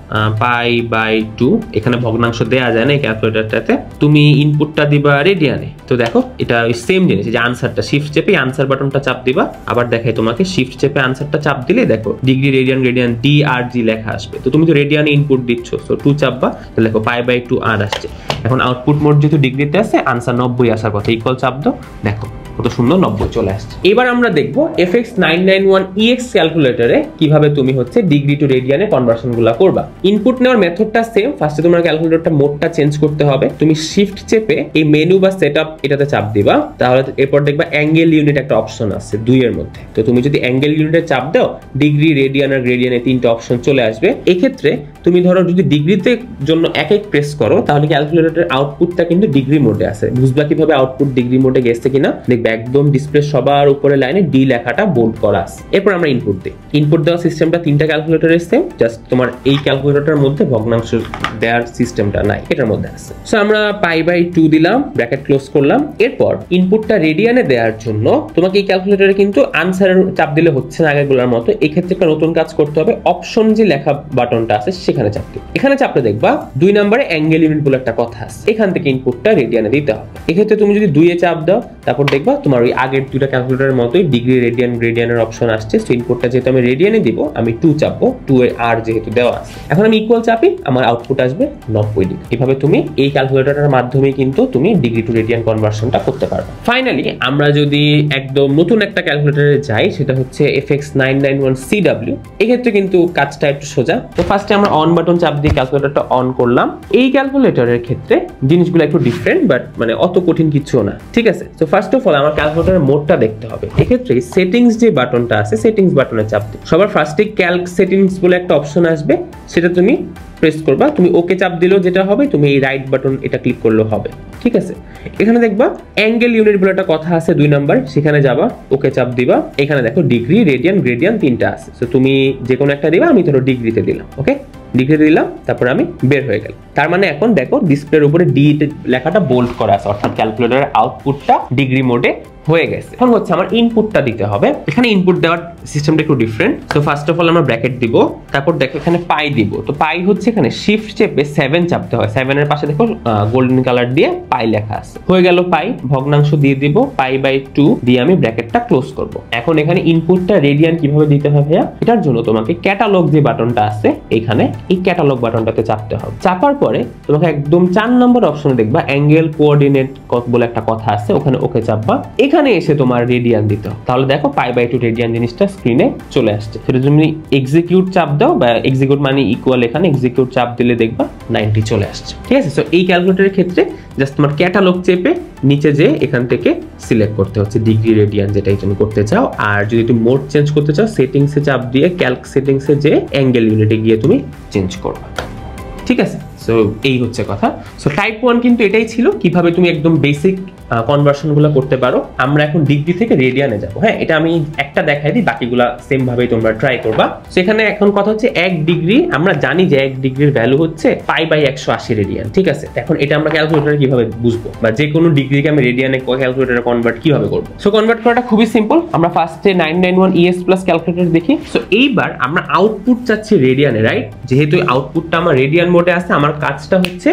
π/2 এখানে ভগ্নাংশ দেয়া যায় না এই ক্যালকুলেটরটাতে। তুমি ইনপুটটা দিবা রেডিয়ানে। তো দেখো এটা ওই সেম জিনিস, যে আনসারটা শিফট চেপে আনসার বাটনটা চাপ দিবা, আবার দেখাই তোমাকে শিফট চেপে আনসারটা চাপ দিলে দেখো ডিগ্রি, রেডিয়ান, গ্রেডিয়ান ডি আর জি লেখা আসবে। তো তুমি তো রেডিয়ানে ইনপুট দিচ্ছ, সো 2 চাপবা, তাহলে দেখো π/2 আর আসছে। এখন আউটপুট মোড যেহেতু ডিগ্রিতে আছে, আনসার 90 আসার কথা, ইকুয়াল চাপ দাও, দেখো কত সুন্দর 90 চলে আসছে। এবার আমরা দেখবো FX991EX ক্যালকুলেটরে কিভাবে তুমি হচ্ছে ডিগ্রি টু রেডিয়ানে কনভার্সন গুলা করবা। ইনপুট নেওয়ার মেথডটা সেম। ফার্স্টে তোমার ক্যালকুলেটরটা মোডটা চেঞ্জ করতে হবে। তুমি শিফট চেপে এই মেনু বা সেটআপ এটাতে চাপ দিবা, তাহলে এরপর দেখবা অ্যাঙ্গেল ইউনিট একটা অপশন আছে 2 এর মধ্যে। তো তুমি যদি অ্যাঙ্গেল ইউনিটে চাপ দাও, ডিগ্রি, রেডিয়ান আর গ্রেডিয়ানে 3টা অপশন চলে আসবে। এই ক্ষেত্রে তুমি ধরো যদি ডিগ্রিতে জন্য এক প্রেস করো, তাহলে ক্যালকুলেটরের আউটপুটটা কিন্তু ডিগ্রি মোডে আছে। বুঝবা কিভাবে আউটপুট ডিগ্রি মোডে গেছে কিনা, দেখবে একদম ডিসপ্লে সবার উপরে লাইনে ডি লেখাটা বোল্ড করা আছে। এরপর আমরা ইনপুট দিই। ইনপুট দেওয়ার সিস্টেমটা 3টা ক্যালকুলেটরের সেম, জাস্ট তোমার এই ক্যালকুলেটরের মধ্যে ভগ্নাংশ দেওয়ার সিস্টেমটা নাই, এটার মধ্যে আছে। সো আমরা π/2 দিলাম, ব্র্যাকেট ক্লোজ করলাম। এরপর ইনপুটটা রেডিয়ানে দেওয়ার জন্য তোমাকে এই ক্যালকুলেটরে কিন্তু আনসারের চাপ দিলে হচ্ছে না আগেরগুলোর মতো। এই ক্ষেত্রে একটা নতুন কাজ করতে হবে, অপশন যে লেখা বাটনটা আছে সেখানে চাপ দিই। এখানে চাপলে দেখবা 2 নম্বরে অ্যাঙ্গেল ইউনিট বলে একটা কথা আছে, এখান থেকে ইনপুটটা রেডিয়ানে দিতে হবে। এক্ষেত্রে তুমি যদি 2 এ চাপ দাও, তারপর দেখবা তোমার ওই আগের দুটো ক্যালকুলেটরের মতোই ডিগ্রি রেডিয়ান গ্রেডিয়ানের অপশন আসছে। সো ইনপুটটা যেহেতু আমি রেডিয়ানে দিব, আমি 2 চাপবো, 2 এর আর যেহেতু দেওয়া আছে। এখন আমি ইকুয়াল চাপি, আমার আউটপুট আসবে 90 ডিগ্রি। এভাবে তুমি এই ক্যালকুলেটরের মাধ্যমে কিন্তু তুমি ডিগ্রি টু রেডিয়ান কনভার্সনটা করতে পারবে। ফাইনালি আমরা যদি একদম নতুন একটা ক্যালকুলেটরে যাই, সেটা হচ্ছে FX991CW। এক্ষেত্রে কিন্তু কাজটা একটু সোজা। তো ফার্স্টে আমরা অন বাটন চাপ দিয়ে ক্যালকুলেটরটা অন করলাম। এই ক্যালকুলেটরের ক্ষেত্রে জিনিসগুলো একটু ডিফারেন্ট, বাট মানে অত কঠিন কিছু না, ঠিক আছে। তো ফার্স্ট অফ অল আমার ক্যালকুলেটরের মোডটা দেখতে হবে। এক্ষেত্রে সেটিংস যে বাটনটা আছে, সেটিংস বাটনে চাপ দিই। সবার ফার্স্টে ক্যালক সেটিংস বলে একটা অপশন আসবে, সেটা তুমি প্রেস করবা। তুমি ওকে চাপ দিলেও যেটা হবে, তুমি এই রাইট বাটন এটা ক্লিক করলেও হবে, ঠিক আছে। এখানে দেখবা অ্যাঙ্গেল ইউনিট বলে একটা কথা আছে 2 নাম্বার, সেখানে যাবা, ওকে চাপ দিবা। এখানে দেখো ডিগ্রি, রেডিয়ান, গ্রেডিয়ান 3টা আছে। সো তুমি যে কোনো একটা দিবা, আমি ধরো ডিগ্রিতে দিলাম, ওকে ডিগ্রি দিলাম, তারপর আমি বের হয়ে গেল। তার মানে এখন দেখো ডিসপ্লের উপরে ডি লেখাটা বোল্ড করা আছে, অর্থাৎ ক্যালকুলেটরের আউটপুটটা ডিগ্রি মোডে হয়ে গেছে। এখন হচ্ছে আমার ইনপুটটা দিতে হবে। এখানে ইনপুট দেওয়ার সিস্টেমটা একটু different. So first of all আমরা ব্র্যাকেট দিব, তারপর দেখো এখানে পাই দিব। তো পাই হচ্ছে এখানে শিফট চেপে 7 চাপতে হয়। 7 এর পাশে দেখো গোল্ডেন কালার দিয়ে পাই লেখা আছে, হয়ে গেল পাই। ভগ্নাংশ দিয়ে দিব, π/2 দিয়ে আমি ব্র্যাকেটটা ক্লোজ করব। এখন এখানে ইনপুটটা রেডিয়ান কিভাবে দিতে হবে ভাইয়া, এটার জন্য তোমাকে ক্যাটালগ যে বাটনটা আছে, এখানে এই ক্যাটালগ বাটনটাতে চাপতে হবে। চাপার পরে তোমাকে একদম 4 নম্বর অপশনে দেখবা অ্যাঙ্গেল কোঅর্ডিনেট বলে একটা কথা আছে, ওখানে ওকে চাপবা। এখানে এসে তোমার রেডিয়ান দিতে হবে। তাহলে দেখো π/2 রেডিয়ান জিনিসটা স্ক্রিনে চলে আসছে। সেটা তুমি এক্সিকিউট চাপ দাও, বা এক্সিকিউট মানে ইকুয়াল, এখানে এক্সিকিউট চাপ দিলে দেখবা 90 চলে আসছে, ঠিক আছে। সো এই ক্যালকুলেটরের ক্ষেত্রে জাস্ট তোমার ক্যাটালগ চেপে নিচে যে এখান থেকে সিলেক্ট করতে হচ্ছে ডিগ্রি রেডিয়ান যেটাই তুমি করতে চাও। আর যদি তুমি মোড চেঞ্জ করতে চাও, সেটিংসে চাপ দিয়ে ক্যালক সেটিংসে যে অ্যাঙ্গেল ইউনিটে গিয়ে তুমি চেঞ্জ করবে, ঠিক আছে। সো এই হচ্ছে কথা। সো টাইপ 1 কিন্তু এটাই ছিল, কিভাবে তুমি একদম বেসিক কনভার্সনগুলো করতে পারো। আমরা এখন ডিগ্রি থেকে রেডিয়ানে যাব। হ্যাঁ, এটা আমি একটা দেখাই দিই, বাকিগুলা সেম ভাবেই তোমরা ট্রাই করবা। সেখানে এখন কথা হচ্ছে 1 ডিগ্রি, আমরা জানি যে 1 ডিগ্রির ভ্যালু হচ্ছে π/180 রেডিয়ান, ঠিক আছে। এখন এটা আমরা ক্যালকুলেটরে কিভাবে বুঝবো, বা যে কোনো ডিগ্রিকে আমি রেডিয়ানে ক্যালকুলেটরে কনভার্ট কিভাবে করবো। সো কনভার্ট করাটা খুবই সিম্পল। আমরা ফার্স্টে 991ES প্লাস ক্যালকুলেটর দেখি। সো এইবার আমরা আউটপুট চাচ্ছি রেডিয়ানে, রাইট। যেহেতু আউটপুটটা আমার রেডিয়ান মোডে আছে, আমার কাজটা হচ্ছে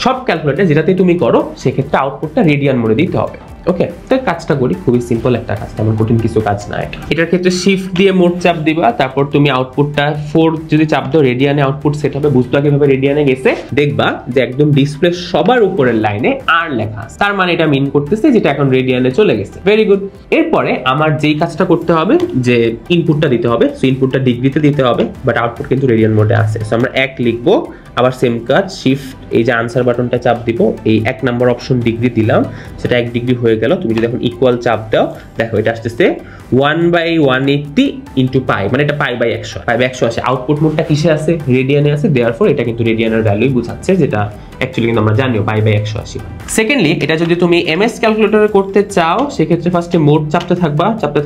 সব ক্যালকুলেটর যেটাতে তুমি করো সেক্ষেত্রে আউটপুটটা রেডিয়ান মোডে দিতে হবে, ওকে। তো কাজটা করি, খুবই সিম্পল একটা কাজ, তেমন কঠিন কিছু কাজ না। এটার ক্ষেত্রে শিফট দিয়ে মোড চাপ দিবা, তারপর তুমি আউটপুটটা 4 যদি চাপ দাও, রেডিয়ানে আউটপুট সেট হবে। বুঝবা কিভাবে রেডিয়ানে গেছে, দেখবা যে একদম ডিসপ্লে সবার উপরের লাইনে আর লেখা আছে, তার মানে এটা মিন করতেছে যেটা এখন রেডিয়ানে চলে গেছে। Very good. এরপরে আমার যেই কাজটা করতে হবে, যে ইনপুটটা দিতে হবে। সো ইনপুটটা ডিগ্রিতে দিতে হবে, বাট আউটপুট কিন্তু রেডিয়ান মোডে আছে। সো আমরা 1 লিখবো, আবার সেম কাজ, শিফট এই যে আনসার বাটনটা চাপ দিব, এই 1 নম্বর অপশন ডিগ্রি দিলাম, সেটা 1 ডিগ্রি হয়ে গেল। তুমি যদি এখন ইকুয়াল চাপ দাও, দেখো এটা আসতেছে 1/180 ইন্টু পাই, মানে এটা π/100, π/180। আউটপুট মোডটা কিসে আছে, রেডিয়ানে আছে, দেয়ারফর এটা কিন্তু রেডিয়ানের ভ্যালুই বোঝাচ্ছে, যেটা অ্যাকচুয়ালি কিন্তু আমরা জানিও π/180। সেকেন্ডলি, এটা যদি তুমি এমএস ক্যালকুলেটরে করতে চাও, সেক্ষেত্রে ফার্স্টে মোড চাপতে থাকবা, চাপতে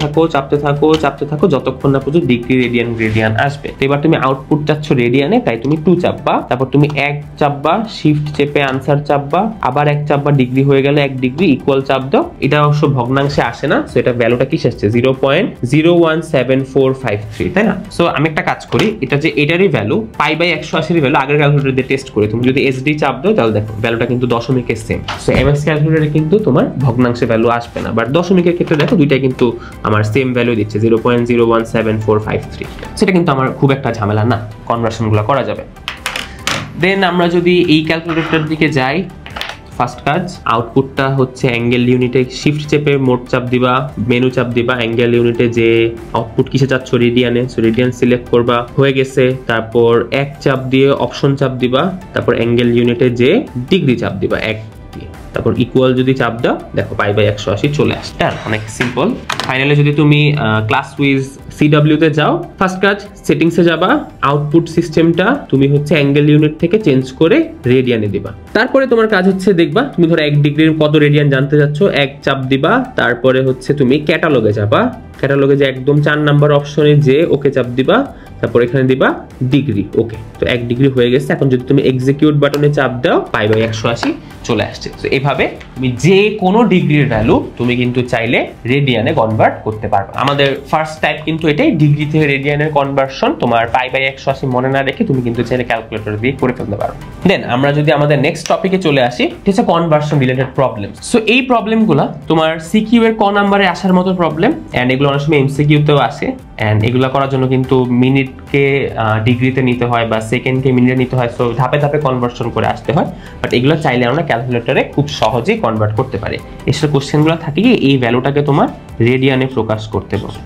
থাকো যতক্ষণ না পর্যন্ত ডিগ্রি, রেডিয়ান, গ্রেডিয়ান আসবে। তো এবার তুমি আউটপুট চাচ্ছ রেডিয়ানে, তাই তুমি 2 চাপবা, তারপর তুমি 1 চাপবা, শিফট চেপে আনসার চাপবা, আবার 1 চাপবা, ডিগ্রি হয়ে গেলে 1 ডিগ্রি, ইকুয়াল চাপ দাও। এটা অবশ্য ভগ্নাংশে আসে না, সো এটা ভ্যালুটা কি আসছে 0.017453, তাই না। সো আমি একটা কাজ করি, এটা যে এটারই ভ্যালু π/180 এর ভ্যালু আগের ক্যালকুলেটর দিয়ে টেস্ট করে তুমি যদি এসডি চাপ দাও, তাহলে দেখো ভ্যালুটা কিন্তু দশমিকের সেম। সো এমএস ক্যালকুলেটরে কিন্তু তোমার ভগ্নাংশে ভ্যালু আসবে না, বাট দশমিকের ক্ষেত্রে দেখো দুইটাই কিন্তু আমার সেম ভ্যালু দিচ্ছে 0.017453। সেটা কিন্তু আমার খুব একটা ঝামেলা না, কনভার্সনগুলো করা যাবে। দেন আমরা যদি এই ক্যালকুলেটরের দিকে যাই, ফার্স্ট কাজ আউটপুটটা হচ্ছে অ্যাঙ্গেল ইউনিটে শিফট চেপে মোড চাপ দিবা, মেনু চাপ দিবা, অ্যাঙ্গেল ইউনিটে যে আউটপুট কিসে যাচ্ছ, রেডিয়ানে, সো রেডিয়ান সিলেক্ট করবা, হয়ে গেছে। তারপর 1 চাপ দিয়ে অপশন চাপ দিবা, তারপর অ্যাঙ্গেল ইউনিটে যে ডিগ্রি চাপ দিবা 1 দিয়ে, তারপর ইকুয়াল যদি চাপ দাও, দেখো π/180 চলে আসে। অনেক সিম্পল। ফাইনালি যদি তুমি ক্লাস উইজ CW তে যাও, ফার্স্ট কাজ সেটিংসে যাবা, আউটপুট সিস্টেমটা তুমি হচ্ছে অ্যাঙ্গেল ইউনিট থেকে চেঞ্জ করে রেডিয়ানে দিবা। তারপরে তোমার কাজ হচ্ছে দেখবা, তুমি ধরো 1 ডিগ্রির কত রেডিয়ান জানতে যাচ্ছ, 1 চাপ দিবা, তারপরে হচ্ছে তুমি ক্যাটালগে যাবা, ক্যাটালগে যে একদম 4 নাম্বার অপশনে যে ওকে চাপ দিবা, তারপর এখানে দিবা ডিগ্রি। ওকে, তো 1 ডিগ্রি হয়ে গেছে। এখন যদি তুমি এক্সিকিউট বাটনে চাপ দাও π/180 চলে আসছে। তো এইভাবে তুমি যে কোনো ডিগ্রির ভ্যালু তুমি কিন্তু চাইলে রেডিয়ানে কনভার্ট করতে পারবে। আমাদের ফার্স্ট টাইপ কিন্তু এটাই, ডিগ্রি থেকে রেডিয়ানের কনভার্সন। তোমার π/180 মনে না রেখে তুমি কিন্তু চাইলে ক্যালকুলেটর দিয়ে করে ফেলতে পারো। দেন আমরা যদি আমাদের নেক্সট টপিকে চলে আসি, এটা হচ্ছে কনভার্সন রিলেটেড প্রবলেম। সো এই প্রবলেমগুলো তোমার সিকিউ এর ক নাম্বারে আসার মতো প্রবলেম, এন্ড এগুলো অনেক সময় এমসিকিউ তেও আসে। এন্ড এগুলো করার জন্য কিন্তু মিনিটকে ডিগ্রিতে নিতে হয় বা সেকেন্ডকে মিনিটে নিতে হয়। সো ধাপে ধাপে কনভার্সন করে আসতে হয়, বাট এগুলো চাইলে আমরা ক্যালকুলেটরে খুব সহজেই কনভার্ট করতে পারি। এসব কোশ্চেনগুলো থাকে কি, এই ভ্যালুটাকে তোমার রেডিয়ানে প্রকাশ করতে বলবে,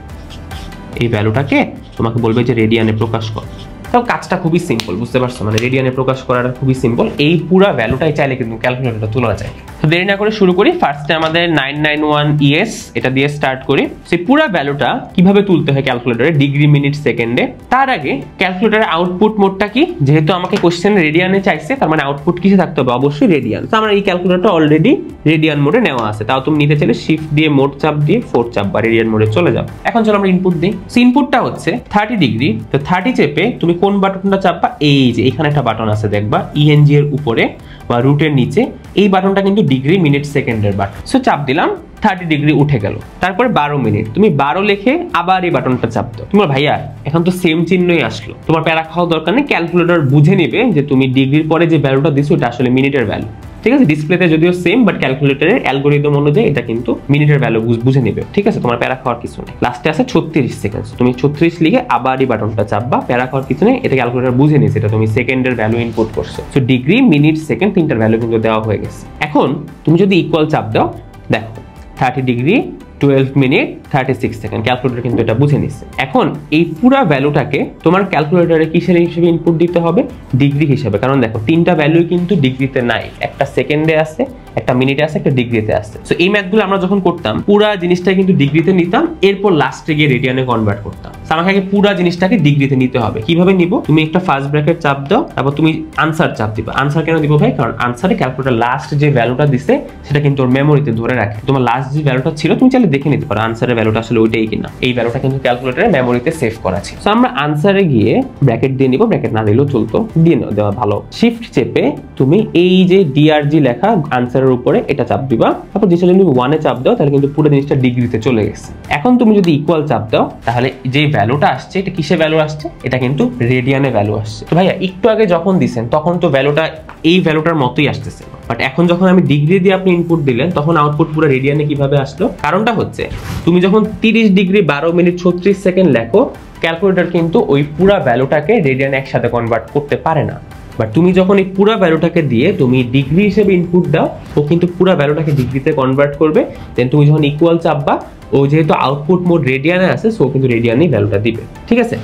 এই ভ্যালুটাকে তোমাকে বলবে যে রেডিয়ানে প্রকাশ কর। তো কাজটা খুবই সিম্পল, বুঝতে পারছো? মানে রেডিয়ানে প্রকাশ করাটা খুবই সিম্পল। এই পুরো ভ্যালুটাই চাইলে কিন্তু ক্যালকুলেটরটা তোলা যায়। তো দেরি না করে শুরু করি। ফার্স্টে আমাদের 991 এটা দিয়ে স্টার্ট করি। সেই পুরো ভ্যালুটা কিভাবে তুলতে হয় ক্যালকুলেটরে ডিগ্রি মিনিট সেকেন্ডে, তার আগে ক্যালকুলেটরের আউটপুট মোডটা কি, যেহেতু আমাকে কোশ্চেন রেডিয়ানে চাইছে, তার মানে আউটপুট কিসে থাকতে হবে? অবশ্যই রেডিয়ান। তো আমার এই ক্যালকুলেটরটা অলরেডি রেডিয়ান মোডে নেওয়া আছে, তাও তুমি নিতে চাইলে শিফট দিয়ে মোড চাপ দিয়ে 4 চাপ বা রেডিয়ান মোডে চলে যাও। এখন চলো আমরা ইনপুট দিই। সো ইনপুটটা হচ্ছে 30 ডিগ্রি। তো 30 চেপে তুমি কোন বাটনটা চাপবা? এই যে এখানে একটা বাটন আছে দেখবা, ইএনজি এর উপরে বা রুটের নিচে। এই বাটনটা কিন্তু ডিগ্রি মিনিট সেকেন্ডের বাটন। সো চাপ দিলাম, 30 ডিগ্রি উঠে গেল। তারপরে 12 মিনিট, তুমি 12 লিখে আবার এই বাটনটা চাপ দাও। তোমার ভাইয়া এখন তো সেম চিহ্নই আসলো, তোমার প্যারা খাওয়ার দরকার নেই। ক্যালকুলেটর বুঝে নিবে যে তুমি ডিগ্রির পরে যে ভ্যালুটা দিছো এটা আসলে মিনিটের ভ্যালু। ঠিক আছে, ডিসপ্লেতে যদিও সেম, বাট ক্যালকুলেটরের অ্যালগোরিদম অনুযায়ী এটা কিন্তু মিনিটের ভ্যালু বুঝে নেবে। ঠিক আছে, তোমার প্যারা খাওয়ার কিছু নেই। লাস্টে আছে 36 সেকেন্ড, তুমি 36 লিখে আবার এই বাটনটা চাপবা। প্যারা খাওয়ার কিছু নেই, এটা ক্যালকুলেটর বুঝে নিয়েছে এটা তুমি সেকেন্ডের ভ্যালু ইনপুট করছো। সো ডিগ্রি মিনিট সেকেন্ড তিনটার ভ্যালু কিন্তু দেওয়া হয়ে গেছে। এখন তুমি যদি ইকুয়াল চাপ দাও, দেখো 30 ডিগ্রি 12 মিনিট 36 সেকেন্ড, ক্যালকুলেটর কিন্তু এটা বুঝে নিচ্ছে। এখন এই পুরো ভ্যালুটাকে তোমার ক্যালকুলেটরে কিসের হিসেবে ইনপুট দিতে হবে? ডিগ্রি হিসেবে। কারণ দেখো তিনটা ভ্যালু কিন্তু ডিগ্রিতে নাই, একটা সেকেন্ডে আছে, একটা মিনিটে আছে, একটা ডিগ্রিতে আছে। সো এই ম্যাথগুলো আমরা যখন করতাম পুরো জিনিসটা কিন্তু ডিগ্রিতে নিতাম, এরপর লাস্টে গিয়ে রেডিয়ানে কনভার্ট করতাম। আমাকে আগে পুরো জিনিসটাকে ডিগ্রিতে নিতে হবে। কিভাবে নিব? তুমি একটা ফার্স্ট ব্র্যাকেট চাপ দাও, তারপর তুমি আনসার চাপ দিবা। আনসার কেন দিব ভাই? কারণ আনসারে ক্যালকুলেটর লাস্ট যে ভ্যালুটা দিছে সেটা কিন্তু ওর মেমোরিতে ধরে রাখে। তোমার লাস্ট যে ভ্যালুটা ছিল তুমি চাইলে দেখে নিতে পারো আনসারের ভ্যালুটা আসলে ওইটাই কিনা। এই ভ্যালুটা কিন্তু ক্যালকুলেটরের মেমোরিতে সেভ করা আছে। সো আমরা আনসারে গিয়ে ব্র্যাকেট দিয়ে নিব, ব্র্যাকেট না দিলেও চলতো, দিয়ে দেওয়া ভালো। শিফট চেপে তুমি এই যে ডিআরজি লেখা আনসারের উপরে এটা চাপ দিবা। তারপর যে তুমি 1 এ চাপ দাও, তাহলে কিন্তু পুরো জিনিসটা ডিগ্রিতে চলে গেছে। এখন তুমি যদি ইকুয়াল চাপ দাও, তাহলে যে ভ্যালুটা আসছে এটা কিসে ভ্যালু আসছে? এটা কিন্তু রেডিয়ানে ভ্যালু আসছে। তো ভাইয়া একটু আগে যখন দিছেন তখন তো ভ্যালুটা এই ভ্যালুটার মতোই আসতেছে, বাট এখন যখন আমি ডিগ্রি দিয়ে আপনি ইনপুট দিলেন তখন আউটপুট পুরো রেডিয়ানে কিভাবে আসলো? কারণটা হচ্ছে তুমি যখন 30 ডিগ্রি 12 মিনিট 36 সেকেন্ড লেখো, ক্যালকুলেটর কিন্তু ওই পুরো ভ্যালুটাকে রেডিয়ানে একসাথে কনভার্ট করতে পারে না। বাট তুমি যখন এই পুরো ভ্যালুটাকে দিয়ে তুমি ডিগ্রি হিসেবে ইনপুট দাও, ও কিন্তু পুরো ভ্যালুটাকে ডিগ্রিতে কনভার্ট করবে। দেন তুমি যখন ইকুয়াল চাপবা, ও যেহেতু আউটপুট মোড রেডিয়ানে আছে, সো কিন্তু রেডিয়ানেই ভ্যালুটা দিবে। ঠিক আছে,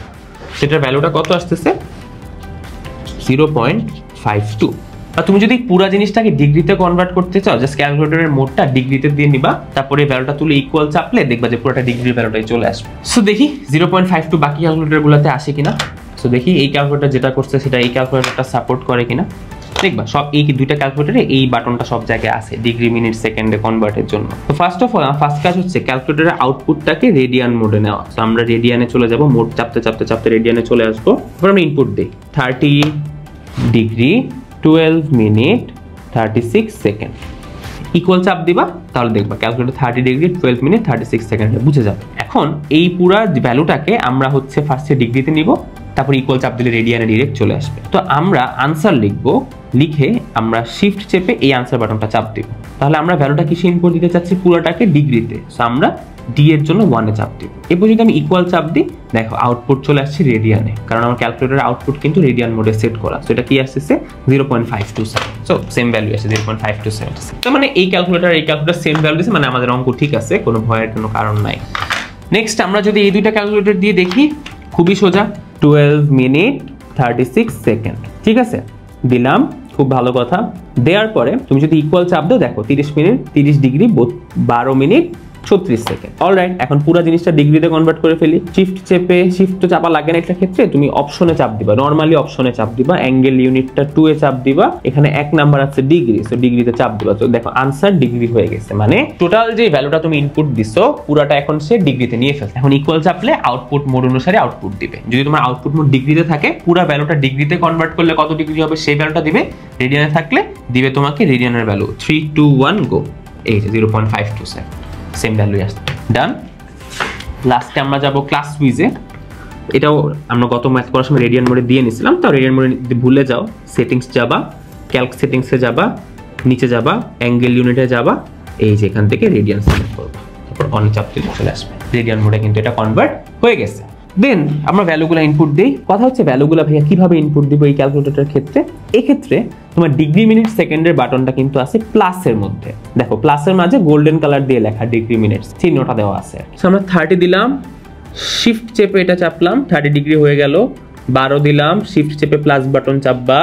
সেটার ভ্যালুটা কত আসতেছে? 0.52। আর তুমি যদি পুরো জিনিসটাকে ডিগ্রিতে কনভার্ট করতে চাও, জাস্ট ক্যালকুলেটরের মোডটা ডিগ্রিতে দিয়ে নিবা, তারপরে ভ্যালুটা তুলে ইকুয়াল চাপলে দেখবা যে পুরোটা ডিগ্রির ভ্যালুটাই চলে আসবে। সো দেখি 0.52 বাকি ক্যালকুলেটরগুলোতে আসে কিনা। সো দেখি এই ক্যালকুলেটর যেটা করছে সেটা এই ক্যালকুলেটরটা সাপোর্ট করে কিনা। দেখবা সব এই দুইটা ক্যালকুলেটরে এই বাটনটা সব জায়গায় আছে ডিগ্রি মিনিট সেকেন্ডে কনভার্টের জন্য। তো ফার্স্ট অফ অল ফার্স্ট কাজ হচ্ছে ক্যালকুলেটরের আউটপুটটাকে রেডিয়ান মোডে নেওয়া। তো আমরা রেডিয়ানে চলে যাব, মোড চাপতে চাপতে চাপতে রেডিয়ানে চলে আসবো। এবার আমরা ইনপুট দিই 30 ডিগ্রি 12 মিনিট 36 সেকেন্ড, ইকুয়াল চাপ দিবা, তাহলে দেখবা ক্যালকুলেটর 30 ডিগ্রি 12 মিনিট 36 সেকেন্ডে বুঝে যাবে। এখন এই পুরা ভ্যালুটাকে আমরা হচ্ছে ফার্স্টে ডিগ্রিতে নিব, তারপর ইকুয়াল চাপ দিলে রেডিয়ানে ডিরেক্ট চলে আসবে। তো আমরা আনসার লিখবো, লিখে আমরা শিফট চেপে এই আনসার বাটনটা চাপ দিব। তাহলে আমরা ভ্যালুটা কিসে ইনপুট দিতে চাচ্ছি? পুরোটাকে ডিগ্রিতে। সো আমরা ডি এর জন্য 1 এ চাপ দিব। এরপর যদি আমি ইকুয়াল চাপ দিই, দেখো আউটপুট চলে আসছে রেডিয়ানে, কারণ আমার ক্যালকুলেটরের আউটপুট কিন্তু রেডিয়ান মোডে সেট করা। সো এটা কি আসছে? 0.527। সো সেম ভ্যালু আসছে 0.527। তো মানে এই ক্যালকুলেটর সেম ভ্যালু দিছে, মানে আমাদের অঙ্ক ঠিক আছে, কোনো ভয়ের কোনো কারণ নাই। নেক্সট আমরা যদি এই দুইটা ক্যালকুলেটর দিয়ে দেখি, খুবই সোজা, 12 মিনিট 36 সেকেন্ড। ঠিক আছে, দিলাম, খুব ভালো কথা। দেওয়ার পরে তুমি যদি ইকুয়াল চাপ দাও, দেখো 30 minute 30 degree 12 minute 36 second. Alright, এখন পুরো জিনিসটা ডিগ্রিতে কনভার্ট করে ফেলি। শিফট চেপে, শিফট তো চাপা লাগে না একটা ক্ষেত্রে, তুমি অপশনে চাপ দিবা, নরমালি অপশনে চাপ দিবা, অ্যাঙ্গেল ইউনিটটা 2 এ চাপ দিবা, এখানে 1 নাম্বার আছে ডিগ্রি, সো ডিগ্রিতে চাপ দিবা। তো দেখো আনসার ডিগ্রি হয়ে গেছে, মানে টোটাল যে ভ্যালুটা তুমি ইনপুট দিছো পুরাটা এখন সে ডিগ্রিতে নিয়ে ফেলছে। এখন ইকুয়াল চাপলে আউটপুট মোড অনুসারে আউটপুট দিবে। যদি তোমার আউটপুট মোড ডিগ্রিতে থাকে, পুরো ভ্যালুটা ডিগ্রিতে কনভার্ট করলে কত ডিগ্রি হবে সেই ভ্যালুটা দিবে। রেডিয়ানে থাকলে দিবে তোমাকে রেডিয়ানের ভ্যালু। 3 2 1 গো, এই যে 0.527 সেম ভ্যালু আসছে। ডান। লাস্টে আমরা যাব ক্লাস উইজে। এটাও আমরা গত ম্যাথ করার সময় রেডিয়ান মোডে দিয়ে নিছিলাম, তো রেডিয়ান মোডে ভুলে যাও, সেটিংস যাবা, ক্যালক সেটিংসে যাবা, নিচে যাবা, অ্যাঙ্গেল ইউনিটে যাবা, এই যে এখান থেকে রেডিয়ান সিলেক্ট করবা, তারপর অন চাপ দিলে চলে আসবে। রেডিয়ান মোডে কিন্তু এটা কনভার্ট হয়ে গেছে। দেন আমরা ভ্যালুগুলো ইনপুট দেই। কথা হচ্ছে ভ্যালুগুলো ভাইয়া কিভাবে ইনপুট দিব এই ক্যালকুলেটরের ক্ষেত্রে? এই ক্ষেত্রে তোমার ডিগ্রি মিনিট সেকেন্ডের বাটনটা কিন্তু আছে প্লাসের মধ্যে। দেখো প্লাসের মাঝে গোল্ডেন কালার দিয়ে লেখা ডিগ্রি মিনিট চিহ্নটা দেওয়া আছে। আমরা 30 দিলাম, শিফট চেপে এটা চাপলাম, 30 ডিগ্রি হয়ে গেল। 12 দিলাম, শিফট চেপে প্লাস বাটন চাপবা,